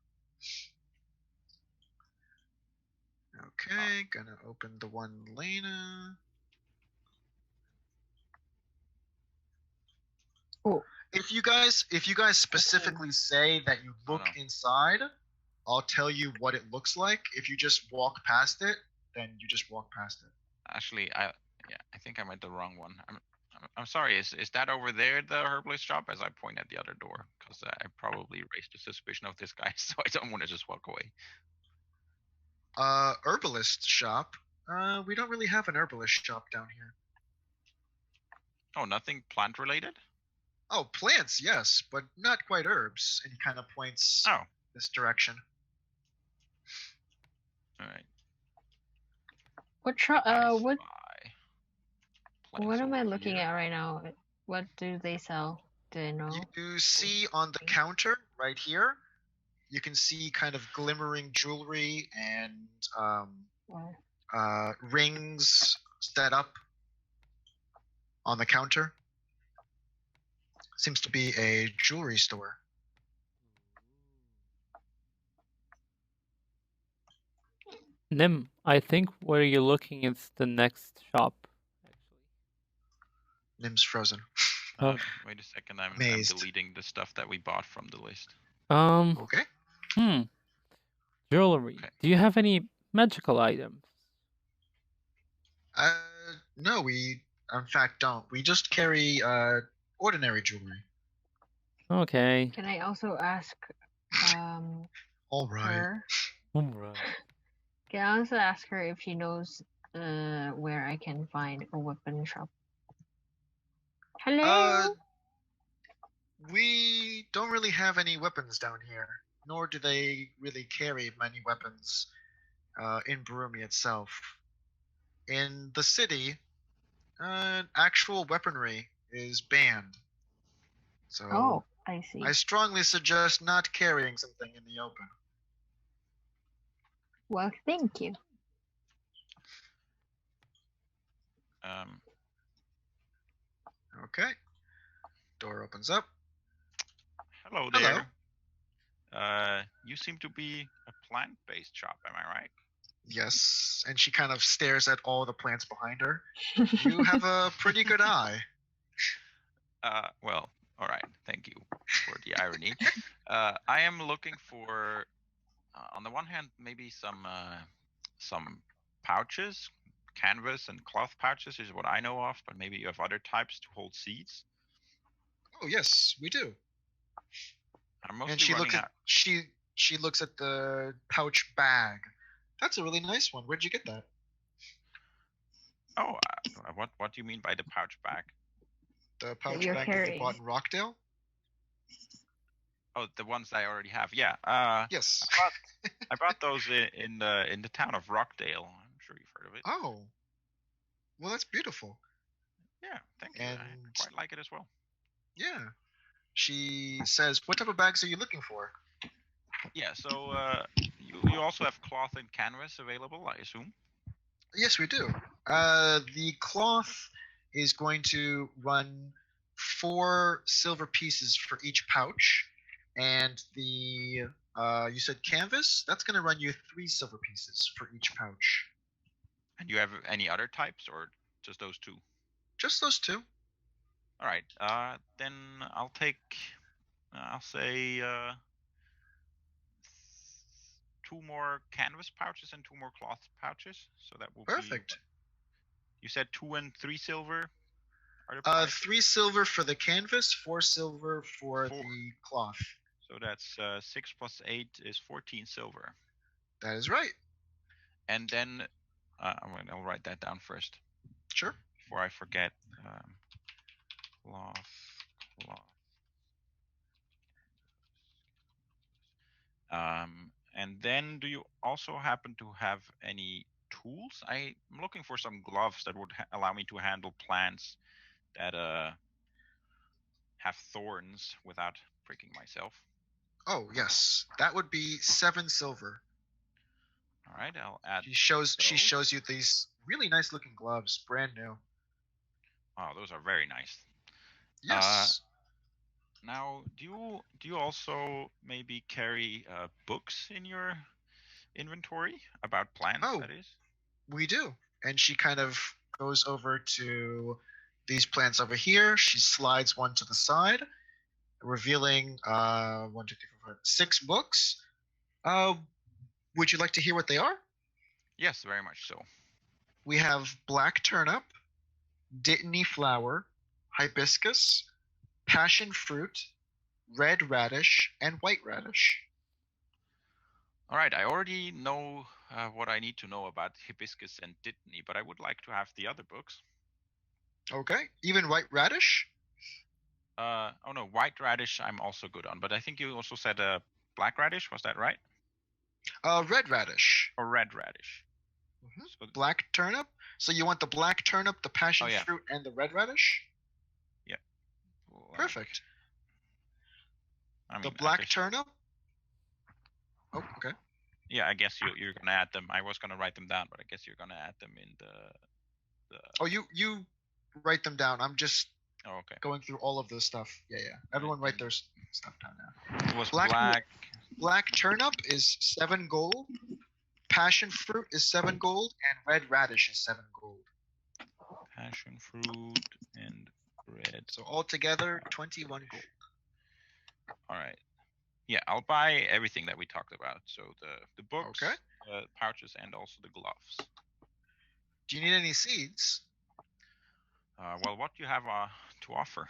Okay, gonna open the one Lena. Oh. If you guys specifically say that you look inside, I'll tell you what it looks like. If you just walk past it, then you just walk past it. Actually, I think I meant the wrong one. I'm sorry. Is that over there the herbalist shop? As I point at the other door, because I probably raised the suspicion of this guy, so I don't want to just walk away. Herbalist shop. We don't really have an herbalist shop down here. Oh, nothing plant related? Oh, plants, yes, but not quite herbs. And he kind of points this direction. All right. What am I looking at right now? What do they sell? Do I know? You see on the counter right here, you can see kind of glimmering jewelry and rings set up on the counter. Seems to be a jewelry store. Nim, I think where you're looking is the next shop. Nim's frozen. Wait a second, I'm deleting the stuff that we bought from the list. Okay. Jewelry. Okay. Do you have any magical items? No, we in fact don't. We just carry ordinary jewelry. Okay. Can I also ask All right. her? Alright. Can I also ask her if she knows where I can find a weapon shop? Hello. We don't really have any weapons down here, nor do they really carry many weapons in Berumi itself. In the city, actual weaponry is banned. So Oh, I see. I strongly suggest not carrying something in the open. Well, thank you. Okay. Door opens up. Hello Hello. there. You seem to be a plant-based shop, am I right? Yes, and she kind of stares at all the plants behind her. You have a pretty good eye. Well, all right. Thank you for the irony. I am looking for, on the one hand, maybe some pouches, canvas and cloth pouches is what I know of, but maybe you have other types to hold seeds. Oh yes, we do. I'm mostly And she running looks out. at she looks at the pouch bag. That's a really nice one. Where'd you get that? Oh, what do you mean by the pouch bag? The pouch you're bag that you carrying. bought in Rockdale? Oh, the ones I already have. Yeah. Yes. I bought those in the town of Rockdale. I'm sure you've heard of it. Oh. Well, that's beautiful. Yeah, thank you. I And quite like it as well. yeah. She says, "What type of bags are you looking for?" Yeah, so you also have cloth and canvas available, I assume. Yes, we do. The cloth is going to run 4 silver pieces for each pouch, and the you said canvas. That's going to run you 3 silver pieces for each pouch. And you have any other types, or just those 2? Just those 2. All right. Then I'll take. I'll say 2 more canvas pouches and 2 more cloth pouches. So that will Perfect. be. You said 2 and 3 silver. Are the prices? 3 silver for the canvas, 4 silver for 4. the cloth. So that's 6 plus 8 is 14 silver. That is right. And then I'll write that down first Sure. before I forget. Cloth. And then do you also happen to have any tools? I'm looking for some gloves that would allow me to handle plants that have thorns without pricking myself. Oh yes, that would be 7 silver. All right, I'll add. She shows you these really nice looking gloves, brand new. Oh, those are very nice. Yes. Now, do you also maybe carry books in your inventory about plants? Oh. That is. We do. And she kind of goes over to these plants over here. She slides one to the side, revealing 1, 2, 3, 4, 5, 6 books. Would you like to hear what they are? Yes, very much so. We have black turnip, dittany flower, hibiscus, passion fruit, red radish, and white radish. All right, I already know what I need to know about hibiscus and dittany, but I would like to have the other books. Okay, even white radish? Oh no, white radish I'm also good on, but I think you also said black radish, was that right? Red radish. Or red radish. Mm-hmm. So black turnip? So you want the black turnip, the passion yeah. fruit, and the red radish? Yeah. Perfect. I mean, the black turnip? Oh, okay. Yeah, I guess you're gonna add them. I was gonna write them down, but I guess you're gonna add them in the. Oh, you write them down. I'm just okay. going through all of this stuff. Yeah. Everyone write their stuff down now. It was black. Black turnip is 7 gold. Passion fruit is 7 gold, and red radish is 7 gold. Passion fruit and red. So altogether, 21 gold. All right. Yeah, I'll buy everything that we talked about. So the books, Okay. pouches, and also the gloves. Do you need any seeds? Well, what do you have to offer?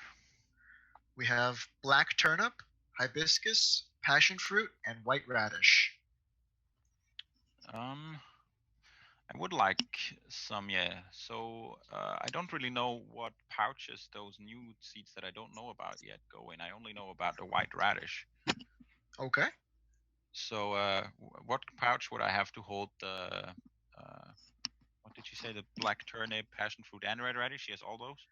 We have black turnip, hibiscus, passion fruit, and white radish. I would like some, yeah. So I don't really know what pouches those new seeds that I don't know about yet go in. I only know about the white radish. Okay. So what pouch would I have to hold the, what did you say, the black turnip, passion fruit, and red radish? Yes, all those?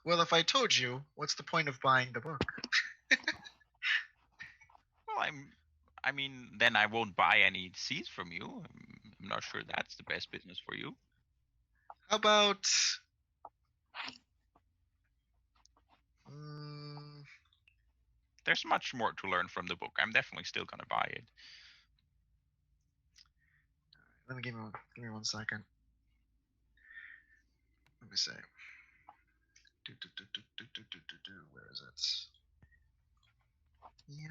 Well, if I told you, what's the point of buying the book? Well, I mean, then I won't buy any seeds from you. I'm not sure that's the best business for you. How about... There's much more to learn from the book. I'm definitely still gonna buy it. Let me give me 1 second. Let me see. Where is it? Yeah,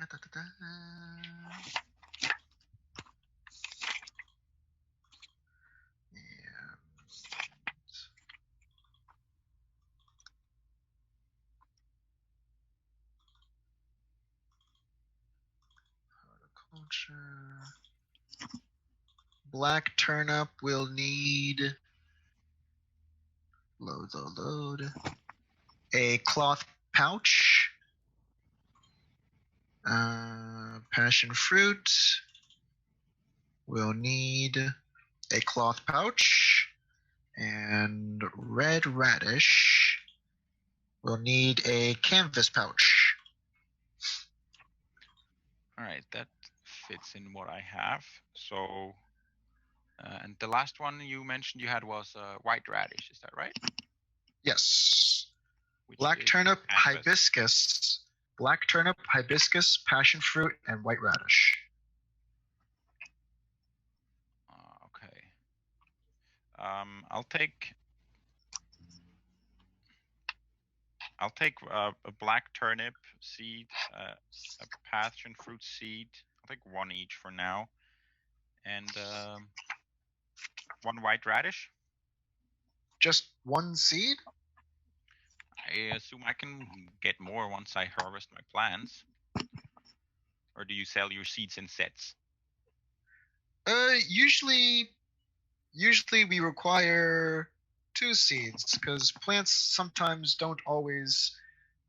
horticulture. Black turnip will need load a cloth pouch. Passion fruit will need a cloth pouch, and red radish will need a canvas pouch. All right, that fits in what I have. So, and the last one you mentioned you had was white radish. Is that right? Yes. Which Black is turnip, canvas. hibiscus. Black turnip, hibiscus, passion fruit, and white radish. Okay. I'll take a black turnip seed, a passion fruit seed. I'll take one each for now, and one white radish. Just one seed? I assume I can get more once I harvest my plants. Or do you sell your seeds in sets? Usually we require 2 seeds because plants sometimes don't always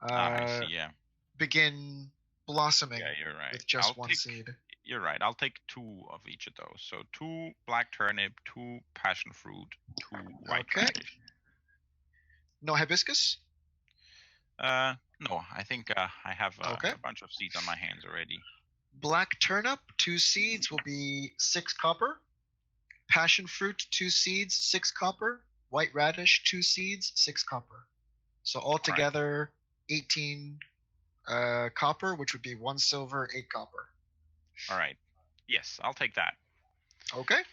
I see. Yeah. begin blossoming Yeah, you're right. with just one seed. You're right. I'll take 2 of each of those. So 2 black turnip, 2 passion fruit, 2 white radish. No hibiscus? No. I think I have a bunch of seeds on my hands already. Black turnip, 2 seeds will be 6 copper. Passion fruit, 2 seeds, 6 copper. White radish, 2 seeds, 6 copper. So altogether, 18 copper, which would be 1 silver, 8 copper. All right. Yes, I'll take that. Okay.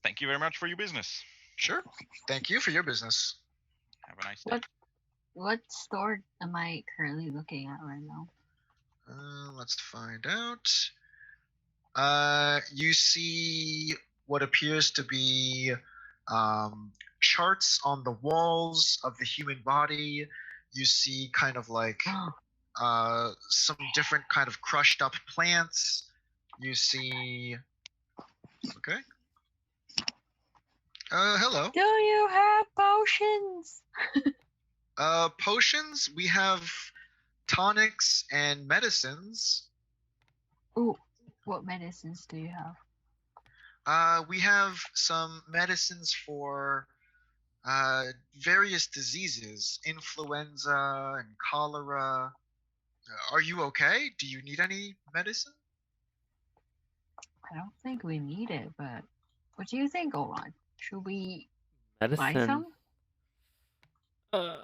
Thank you very much for your business. Sure. Thank you for your business. Have a nice day. What store am I currently looking at right now? Let's find out. You see what appears to be charts on the walls of the human body. You see kind of like some different kind of crushed up plants. You see... Okay. Hello. Do you have potions? Potions? We have tonics and medicines. Ooh, what medicines do you have? We have some medicines for various diseases, influenza and cholera. Are you okay? Do you need any medicine? I don't think we need it, but what do you think, Olan? Should we Medicine. buy some? I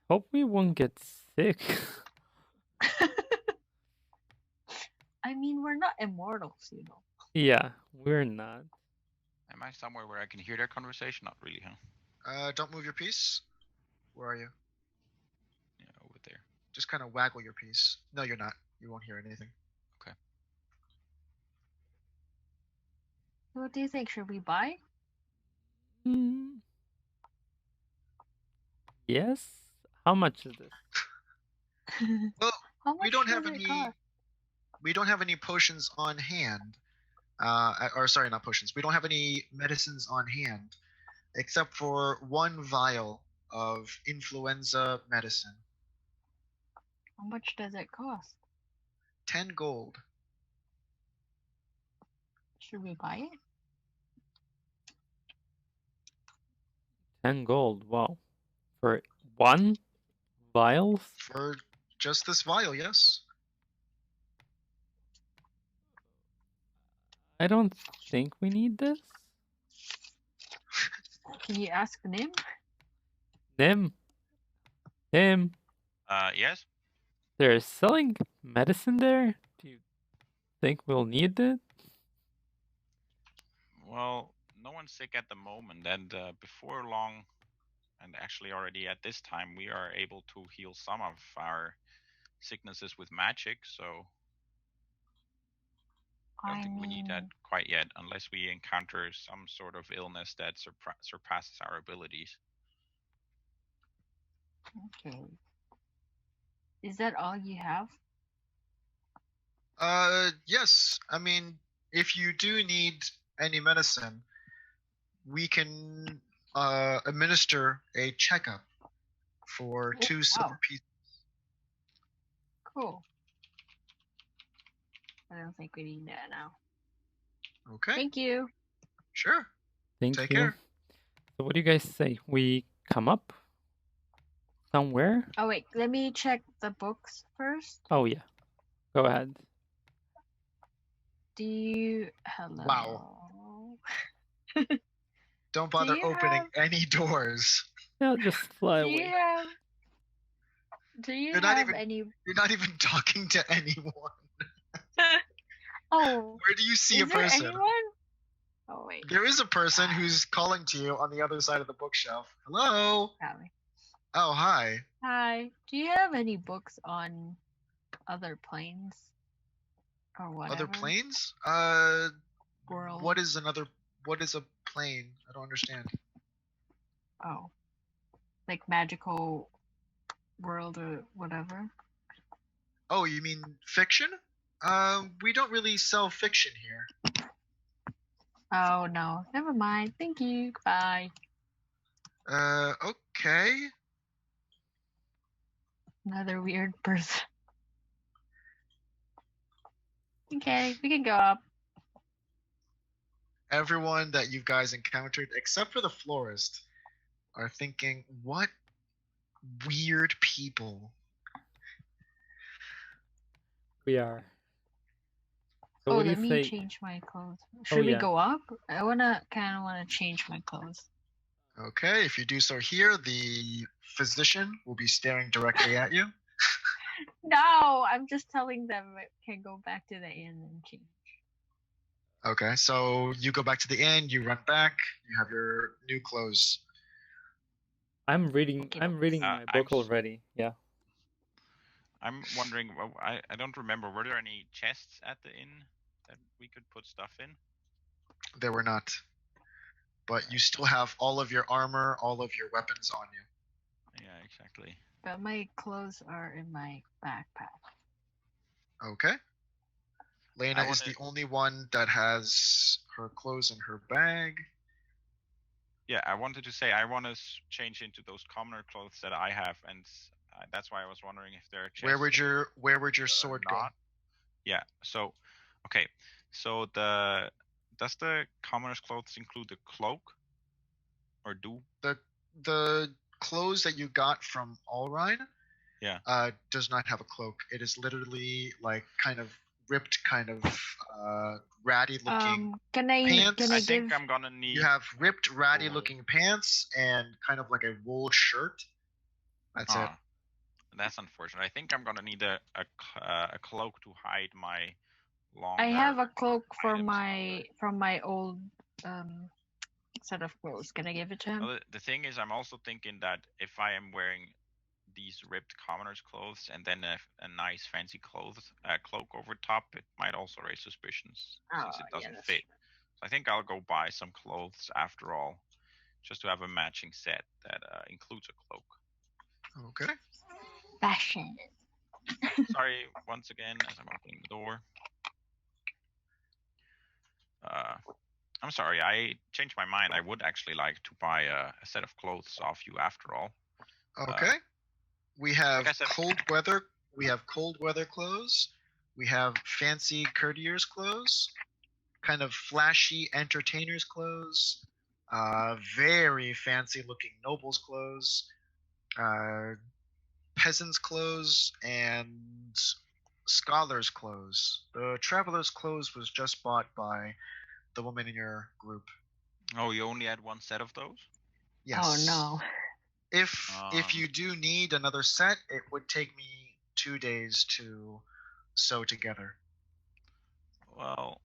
hope we won't get sick. I mean, we're not immortals, you know. Yeah, we're not. Am I somewhere where I can hear their conversation? Not really, huh? Don't move your piece. Where are you? Yeah, over there. Just kind of waggle your piece. No, you're not. You won't hear anything. What do you think? Should we buy? Hmm. Yes. How much is this? Well, How much we don't does have it any. cost? We don't have any potions on hand. Or sorry, not potions. We don't have any medicines on hand, except for 1 vial of influenza medicine. How much does it cost? 10 gold. Should we buy it? 10 gold. Wow. For 1 vials? For just this vial, yes. I don't think we need this. Can you ask Nim? Nim. Yes. They're selling medicine there? Do you think we'll need it? Well, no one's sick at the moment, and before long, and actually already at this time, we are able to heal some of our sicknesses with magic, so I don't think we need that quite yet, unless we encounter some sort of illness that surpasses our abilities. Okay. Is that all you have? Yes. I mean, if you do need any medicine, we can administer a checkup for 2 silver pieces. Cool. I don't think we need that now. Okay. Thank you. Sure. Thank Take you. care. So what do you guys say? We come up somewhere? Oh wait, let me check the books first. Oh yeah. Go ahead. Do you... Hello. Wow. Don't bother opening any doors. Yeah, just fly Do you away. have... Do you You're not have even- any... You're not even talking to anyone. Oh, Where do you see is a there person? anyone? Oh wait, There is a person who's calling to you on the other side of the bookshelf. Hello? Callie. Oh, hi. Hi. Do you have any books on other planes? Or whatever? Other planes? World. What is a plane? I don't understand. Oh. Like magical world or whatever? Oh, you mean fiction? We don't really sell fiction here. Oh no. Never mind. Thank you. Bye. Okay. Another weird person. Okay, we can go up. Everyone that you guys encountered, except for the florist, are thinking, what weird people. We are. So Oh, what do let you me say? change my clothes. Should we yeah. go up? I kind of wanna change my clothes. Okay, if you do so here, the physician will be staring directly at you. No, I'm just telling them it can go back to the inn and change. Okay, so you go back to the inn, you run back, you have your new clothes. I'm reading Okay, my book already. Yeah. I'm wondering, well, I don't remember, were there any chests at the inn that we could put stuff in? There were not. But you still have all of your armor, all of your weapons on you. Yeah, exactly. But my clothes are in my backpack. Okay. Lena I is the only one that has her clothes in her bag. Yeah, I wanted to say I want to change into those commoner clothes that I have, and that's why I was wondering if there are chests. Where would your sword go? Yeah. So, okay. So does the commoner's clothes include the cloak, or do? The clothes that you got from Allrine, yeah, does not have a cloak. It is literally like kind of ripped, kind of ratty looking pants. I think I'm gonna need. You have ripped, ratty looking pants and kind of like a wool shirt. That's it. That's unfortunate. I think I'm gonna need a cloak to hide my long. I have a cloak from my old set of clothes. Can I give it to him? Well, the thing is, I'm also thinking that if I am wearing these ripped commoner's clothes and then a nice fancy cloak over top, it might also raise suspicions since it doesn't that's fit. So I think I'll go buy some clothes after all, just to have a matching set that includes a cloak. Okay. fashion. Sorry, once again, as I'm opening the door. I'm sorry, I changed my mind. I would actually like to buy a set of clothes off you after all. Okay. We have like I said- cold weather. We have cold weather clothes. We have fancy courtiers clothes. Kind of flashy entertainers clothes. Very fancy looking nobles clothes. Peasants clothes and scholars clothes. The traveler's clothes was just bought by the woman in your group. Oh, you only had one set of those? Yes. Oh no. If you do need another set, it would take me 2 days to sew together. Well,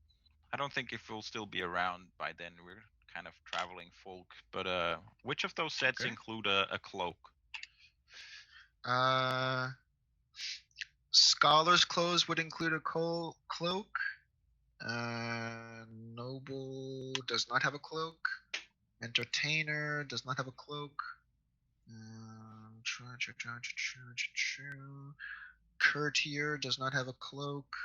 I don't think if we'll still be around by then. We're kind of traveling folk. But which of those sets Okay. include a cloak? Scholar's clothes would include a cloak. Noble does not have a cloak. Entertainer does not have a cloak. Courtier does not have a cloak.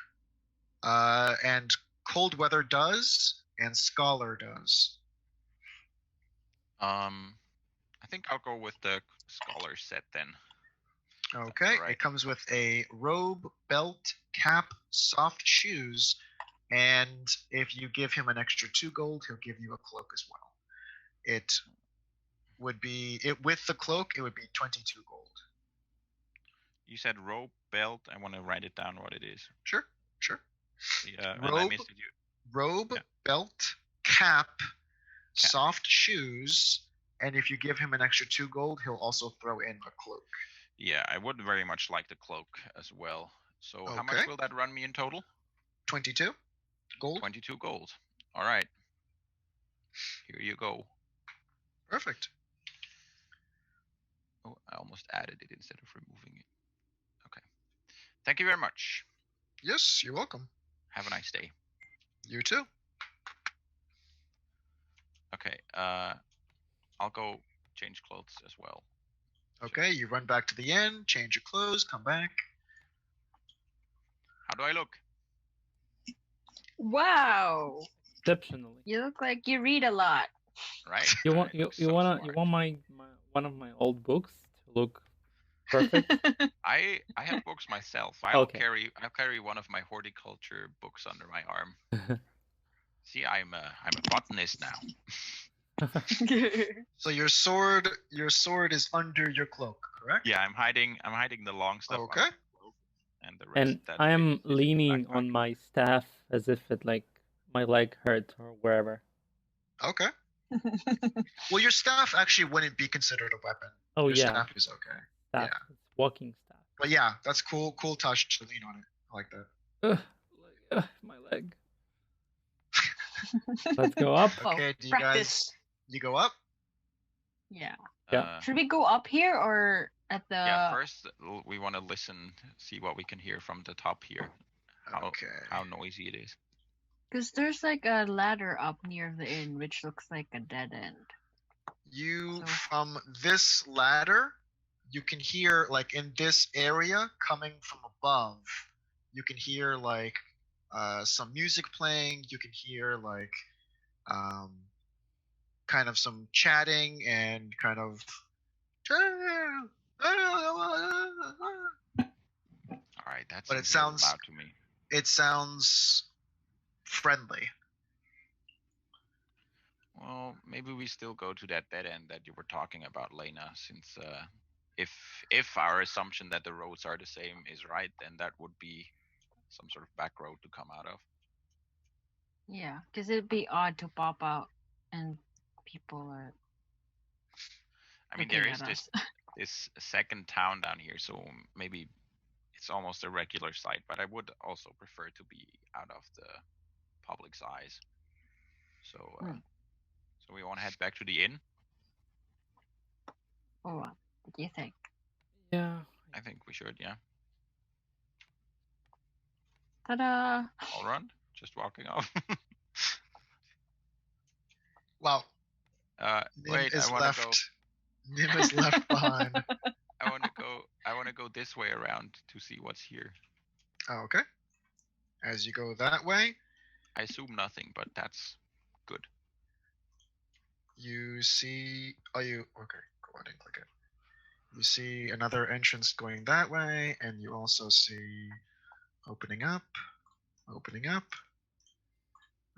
And cold weather does, and scholar does. I think I'll go with the scholar set then. Okay, Alright. it comes with a robe, belt, cap, soft shoes, and if you give him an extra 2 gold, he'll give you a cloak as well. It would be with the cloak, it would be 22 gold. You said robe, belt. I want to write it down what it is. Sure. Yeah, and I Robe, missed it. robe, Yeah. belt, cap, soft shoes, and if you give him an extra 2 gold, he'll also throw in a cloak. Yeah, I would very much like the cloak as well. So how much Okay. will that run me in total? 22 gold. 22 gold. All right. Here you go. Perfect. Oh, I almost added it instead of removing it. Okay. Thank you very much. Yes, you're welcome. Have a nice day. You too. Okay. I'll go change clothes as well. Okay, you run back to the inn, change your clothes, come back. How do I look? Wow. Exceptionally. You look like you read a lot. Right? You want I you, look you so wanna smart. you want my one of my old books to look perfect? I have books myself. I'll Okay. carry one of my horticulture books under my arm. See, I'm a botanist now. So your sword is under your cloak, correct? Yeah, I'm hiding the long stuff. Okay. under the cloak, and the rest And that I am is in the leaning backpack. on my staff as if it like my leg hurt or wherever. Okay. Well, your staff actually wouldn't be considered a weapon. Oh Your yeah, staff is okay. staff. Yeah. It's walking staff. But yeah, that's cool touch to lean on it. I like that. My leg. Let's go up. Oh, Okay, do you practice. you go up? Yeah. Yeah. Should we go up here or at the? Yeah, first we want to listen, see what we can hear from the top here. Okay. How noisy it is. Because there's like a ladder up near the inn, which looks like a dead end. You So- from this ladder, you can hear like in this area coming from above. You can hear like some music playing. You can hear like kind of some chatting and kind of. All right, that But it seems a little sounds- loud to me. It sounds friendly. Well, maybe we still go to that dead end that you were talking about, Lena, since if our assumption that the roads are the same is right, then that would be some sort of back road to come out of. Yeah, because it'd be odd to pop out and people are. I mean, looking there is at this us. this second town down here, so maybe it's almost a regular sight, but I would also prefer to be out of the public's eyes. So, so we want to head back to the inn. Oh, what do you think? Yeah. I think we should, yeah. Ta-da! I'll run. Just walking off. Wow. Nim Wait, I is want to go. left. Nim is left behind. I want to go. I want to go this way around to see what's here. Okay. As you go that way, I assume nothing, but that's good. you see. Oh, you okay? Go ahead and click it. You see another entrance going that way, and you also see opening up, opening up,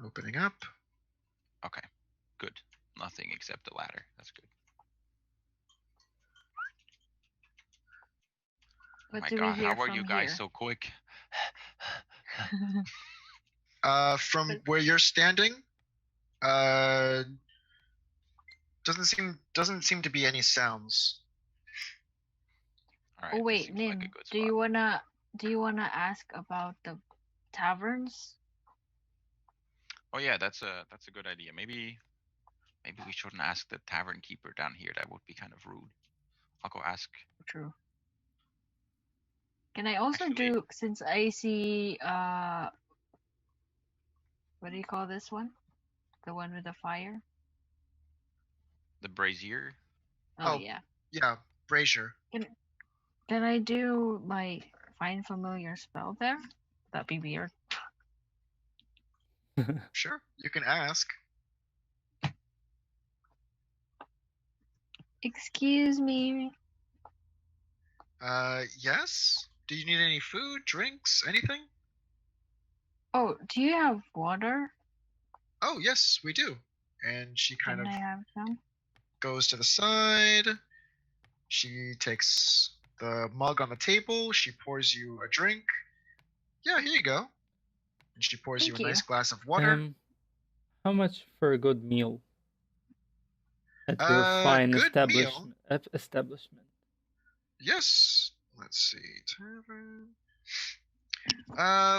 opening up. Okay, good. Nothing except the ladder. That's good. What My do God, we hear how are from you guys here? so quick? From But- where you're standing, doesn't seem to be any sounds. All right, Oh this wait, seems like a Nim, good do you spot. wanna ask about the taverns? Oh yeah, that's a good idea. Maybe we shouldn't ask the tavern keeper down here. That would be kind of rude. I'll go ask. True. Can I also Actually- do, since I see what do you call this one? The one with the fire? The brazier. Oh, Oh. yeah. Yeah, brazier. Can I do my find familiar spell there? That'd be weird. Sure, you can ask. Excuse me. Yes. Do you need any food, drinks, anything? Oh, do you have water? Oh, yes, we do. And she kind Can of I have some? goes to the side. She takes the mug on the table. She pours you a drink. Yeah, here you go. And she pours Thank you a nice you. glass of water. How much for a good meal at your fine good establishment? Yes. Let's see. Tavern.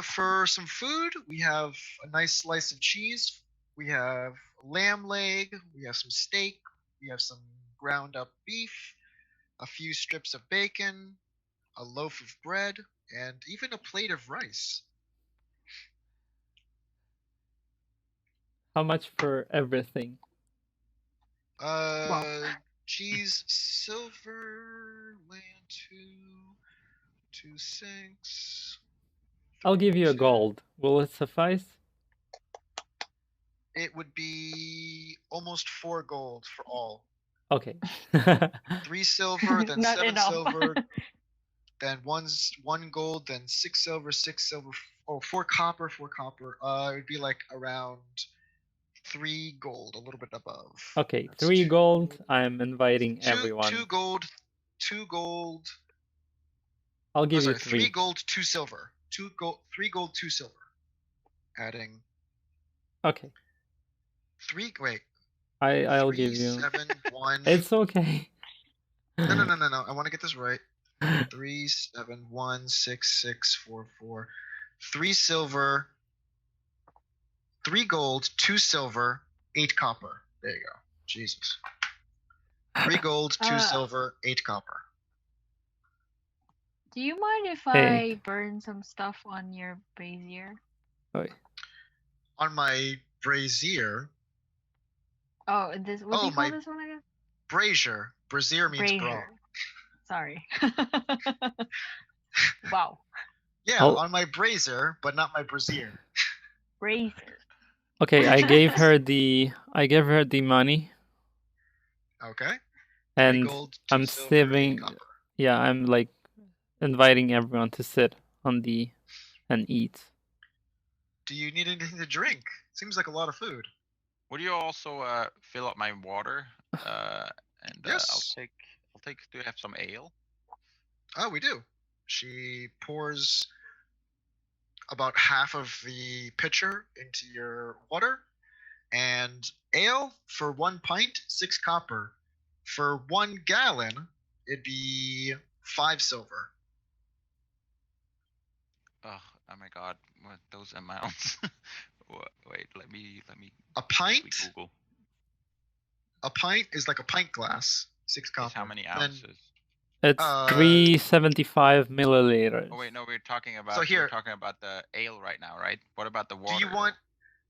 For some food, we have a nice slice of cheese. We have lamb leg. We have some steak. We have some ground up beef. A few strips of bacon. A loaf of bread. And even a plate of rice. How much for everything? Cheese, silver, land 2, 6. I'll give you a 2. gold. Will it suffice? It would be almost 4 gold for all. Okay. 3 silver, then Not 7 enough. silver, then 1 gold, then 6 silver, 6 silver. Oh, 4 copper, 4 copper. It would be like around 3 gold, a little bit above. Okay, That's 3 2 gold. I'm inviting 2 everyone. 2 gold, 2 gold. I'll give you 3 3. gold, 2 silver. 3 gold, 2 silver. Adding Okay. 3. Wait. I'll 3, give you. 7, 1. It's okay. No. I want to get this right. 3, 7, 1, 6, 6, 4, 4. 3 silver, 3 gold, 2 silver, 8 copper. There you go. Jesus. 3 gold, 2 silver, 8 copper. Do you mind if Hey. I burn some stuff on your brazier? Oi. On my brazier. Oh, this. What do you call this one again? Brazier. Brazier means bra. Brazier. Sorry. Wow. Yeah, Oh. on my brazier, but not my brazier. Brazier. Okay, I gave her the money, Okay. 3 and gold, 2 I'm silver, 8 saving. copper. Yeah, I'm like inviting everyone to sit on and eat. Do you need anything to drink? Seems like a lot of food. Would you also fill up my water? And Yes. I'll take. Do you have some ale? Oh, we do. She pours about half of the pitcher into your water, and ale for 1 pint, 6 copper. For 1 gallon, it'd be 5 silver. Oh my God! What those amounts? Wait, let me. A pint? quickly Google. A pint is like a pint glass, 6 copper. Is how many Then ounces? It's 375 milliliters. Oh wait, no, we're talking about here- we're talking about the ale right now, right? What about the water?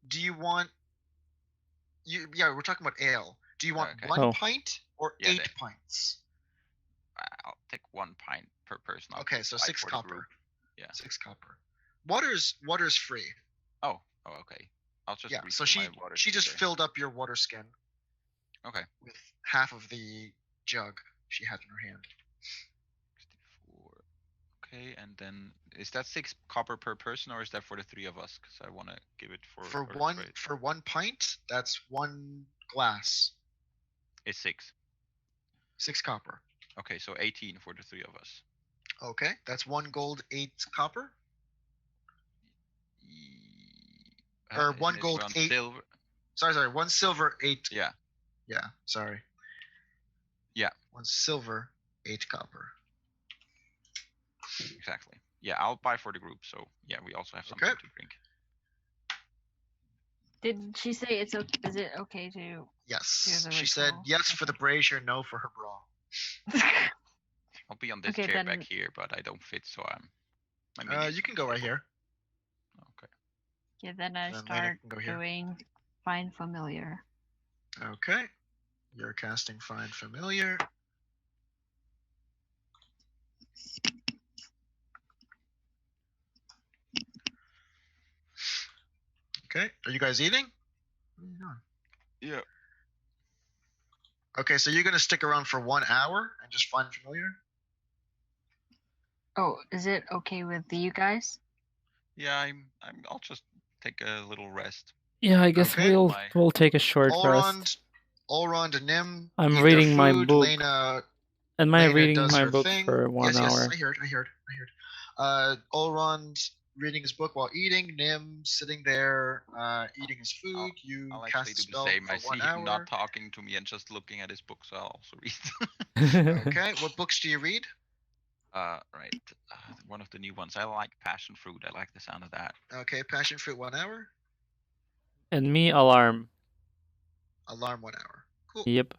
Do you want? Yeah, we're talking about ale. Do you want Okay. 1 pint or Yeah, 8 pints? I'll take 1 pint per person. I'll Okay, take so 5 6 for the copper. group. Yeah. 6 copper. Water's free. Oh, okay. I'll just Yeah. So refill my water she just skin filled up your water skin there. Okay. with half of the jug she had in her hand. 64. Okay, and then is that 6 copper per person, or is that for the 3 of us? Because I want to give it for For 1 pint, that's 1 glass. It's 6. 6 copper. Okay, so 18 for the 3 of us. Okay, that's 1 gold, 8 copper. Or Isn't 1 it gold, 1 8. silver? Sorry, 1 silver, 8. Yeah. Yeah, sorry. Yeah. 1 silver, 8 copper. Exactly. Yeah, I'll buy for the group. So yeah, we also have something Okay. to drink. Did she say it's okay? Is it okay to? Yes. the She said ritual. yes for the brazier, no for her bra. I'll be on this Okay, chair then- back here, but I don't fit, so I'm. You can go right here. Okay. Yeah, then I Then Lena start can go here. doing find familiar. Okay. You're casting Find Familiar. Okay. Are you guys eating? What are you doing? Yeah. Okay, so you're gonna stick around for 1 hour and just Find Familiar? Oh, is it okay with you guys? Yeah, I'll just take a little rest. Yeah, I guess Okay. we'll take a short rest. Allrond and Nim. I'm eat their reading my food. book. Lena Am I Lena reading does my her book thing. for 1 yes, hour? Yes, I heard. Allrond reading his book while eating. Nim sitting there eating his food. I'll cast actually a do the spell same. for I 1 see hour. him not talking to me and just looking at his book, so I'll also read. Okay, what books do you read? Right. One of the new ones. I like passion fruit. I like the sound of that. Okay, Passion Fruit 1 hour. And me, alarm. Alarm 1 hour. Cool. Yep.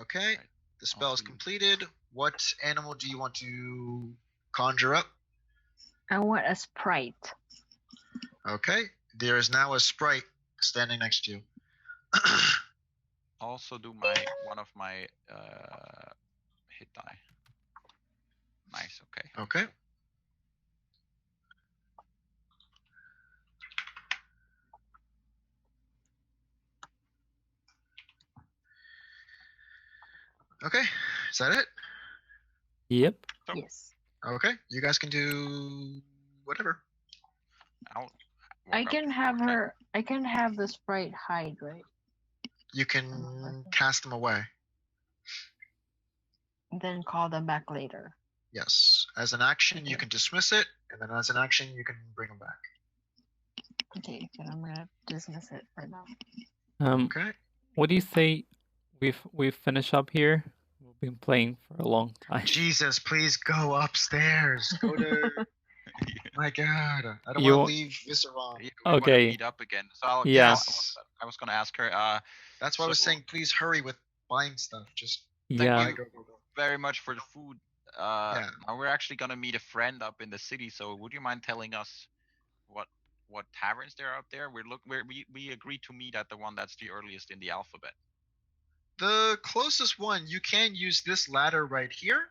Okay, Right. the spell is do- completed. What animal do you want to conjure up? I want a sprite. Okay, there is now a sprite standing next to you. Also do one of my hit die. Nice. Okay. Okay. Okay, is that it? Yep. So- Yes. Okay, you guys can do whatever. I'll walk I up can to have George. her. I can have the sprite hide, right? You can cast them away. And then call them back later. Yes. As an action, you Okay. can dismiss it, and then as an action, you can bring them back. Okay, then I'm gonna dismiss it right now. Okay. What do you say we finish up here? We've been playing for a long time. Jesus, please go upstairs. Go to. My God, I don't You- want to leave Visceron. Yeah, we wanna Okay. meet up again. So I'll, Yeah. I was gonna ask her. That's why I was So- saying, please hurry with buying stuff. Just Yeah. go, go, go. very much for the food. Now we're actually gonna meet a friend up in the city. So would you mind telling us what taverns there are out there? We agreed to meet at the one that's the earliest in the alphabet. The closest one, you can use this ladder right here,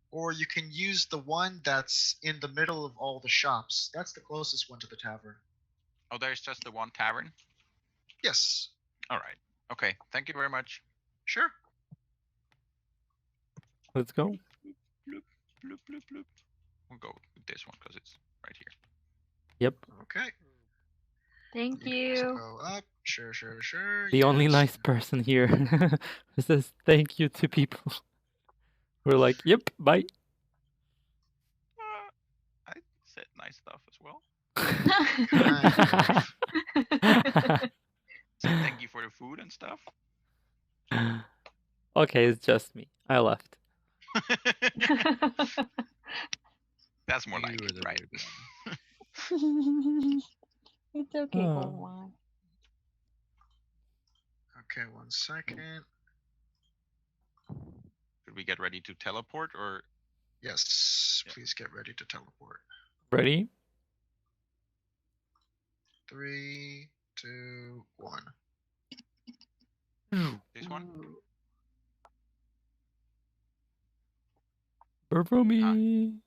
or you can use the one that's in the middle of all the shops. That's the closest one to the tavern. Oh, there's just the one tavern. Yes. All right. Okay. Thank you very much. Sure. Let's go. Bloop, bloop, bloop, bloop. We'll go with this one because it's right here. Yep. Okay. Thank guys you. Go up. Sure, sure, sure. The only Yes. nice person here says thank you to people. We're like, yep, bye. I said nice stuff as well. Said thank you for the food and stuff. Okay, it's just me. I left. That's more You like were it, the right? weird one. It's okay, Oh. go on. Okay, 1 second. Should Should we get ready to teleport or? Yes, Yeah. please get ready to teleport. Ready? 3, 2, 1. This one? Ooh. Berumi.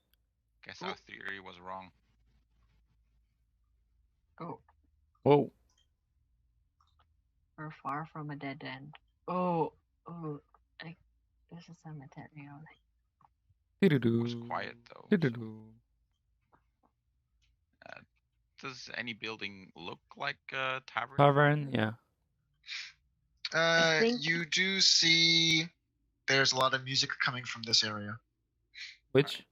Guess our theory was wrong. Oh, Whoa. we're far from a dead end. Oh, this is cemetery. It was quiet though. so- Doo-doo-doo. Does any building look like a tavern? Tavern, yeah. think- You do see there's a lot of music coming from this area. Which?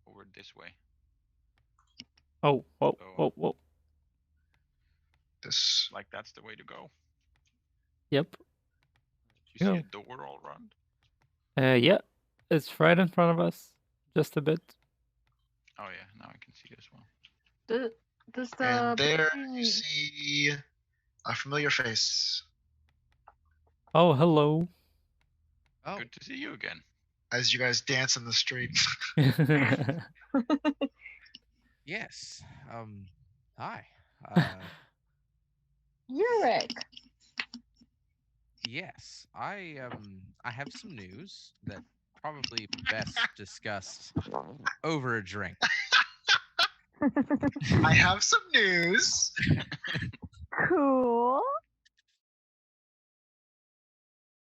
Over this way. Oh, whoa, So- whoa, whoa. This Like that's the way to go. Yep. Did you see Yeah. a door all around? Yeah. It's right in front of us. Just a bit. Oh yeah, now I can see it as well. Does the and there building- you see a familiar face Oh, hello. Oh, Good to see you again. as you guys dance in the street. yes. Hi. Yorick. Yes, I have some news that probably best discussed over a drink. I have some news. Cool.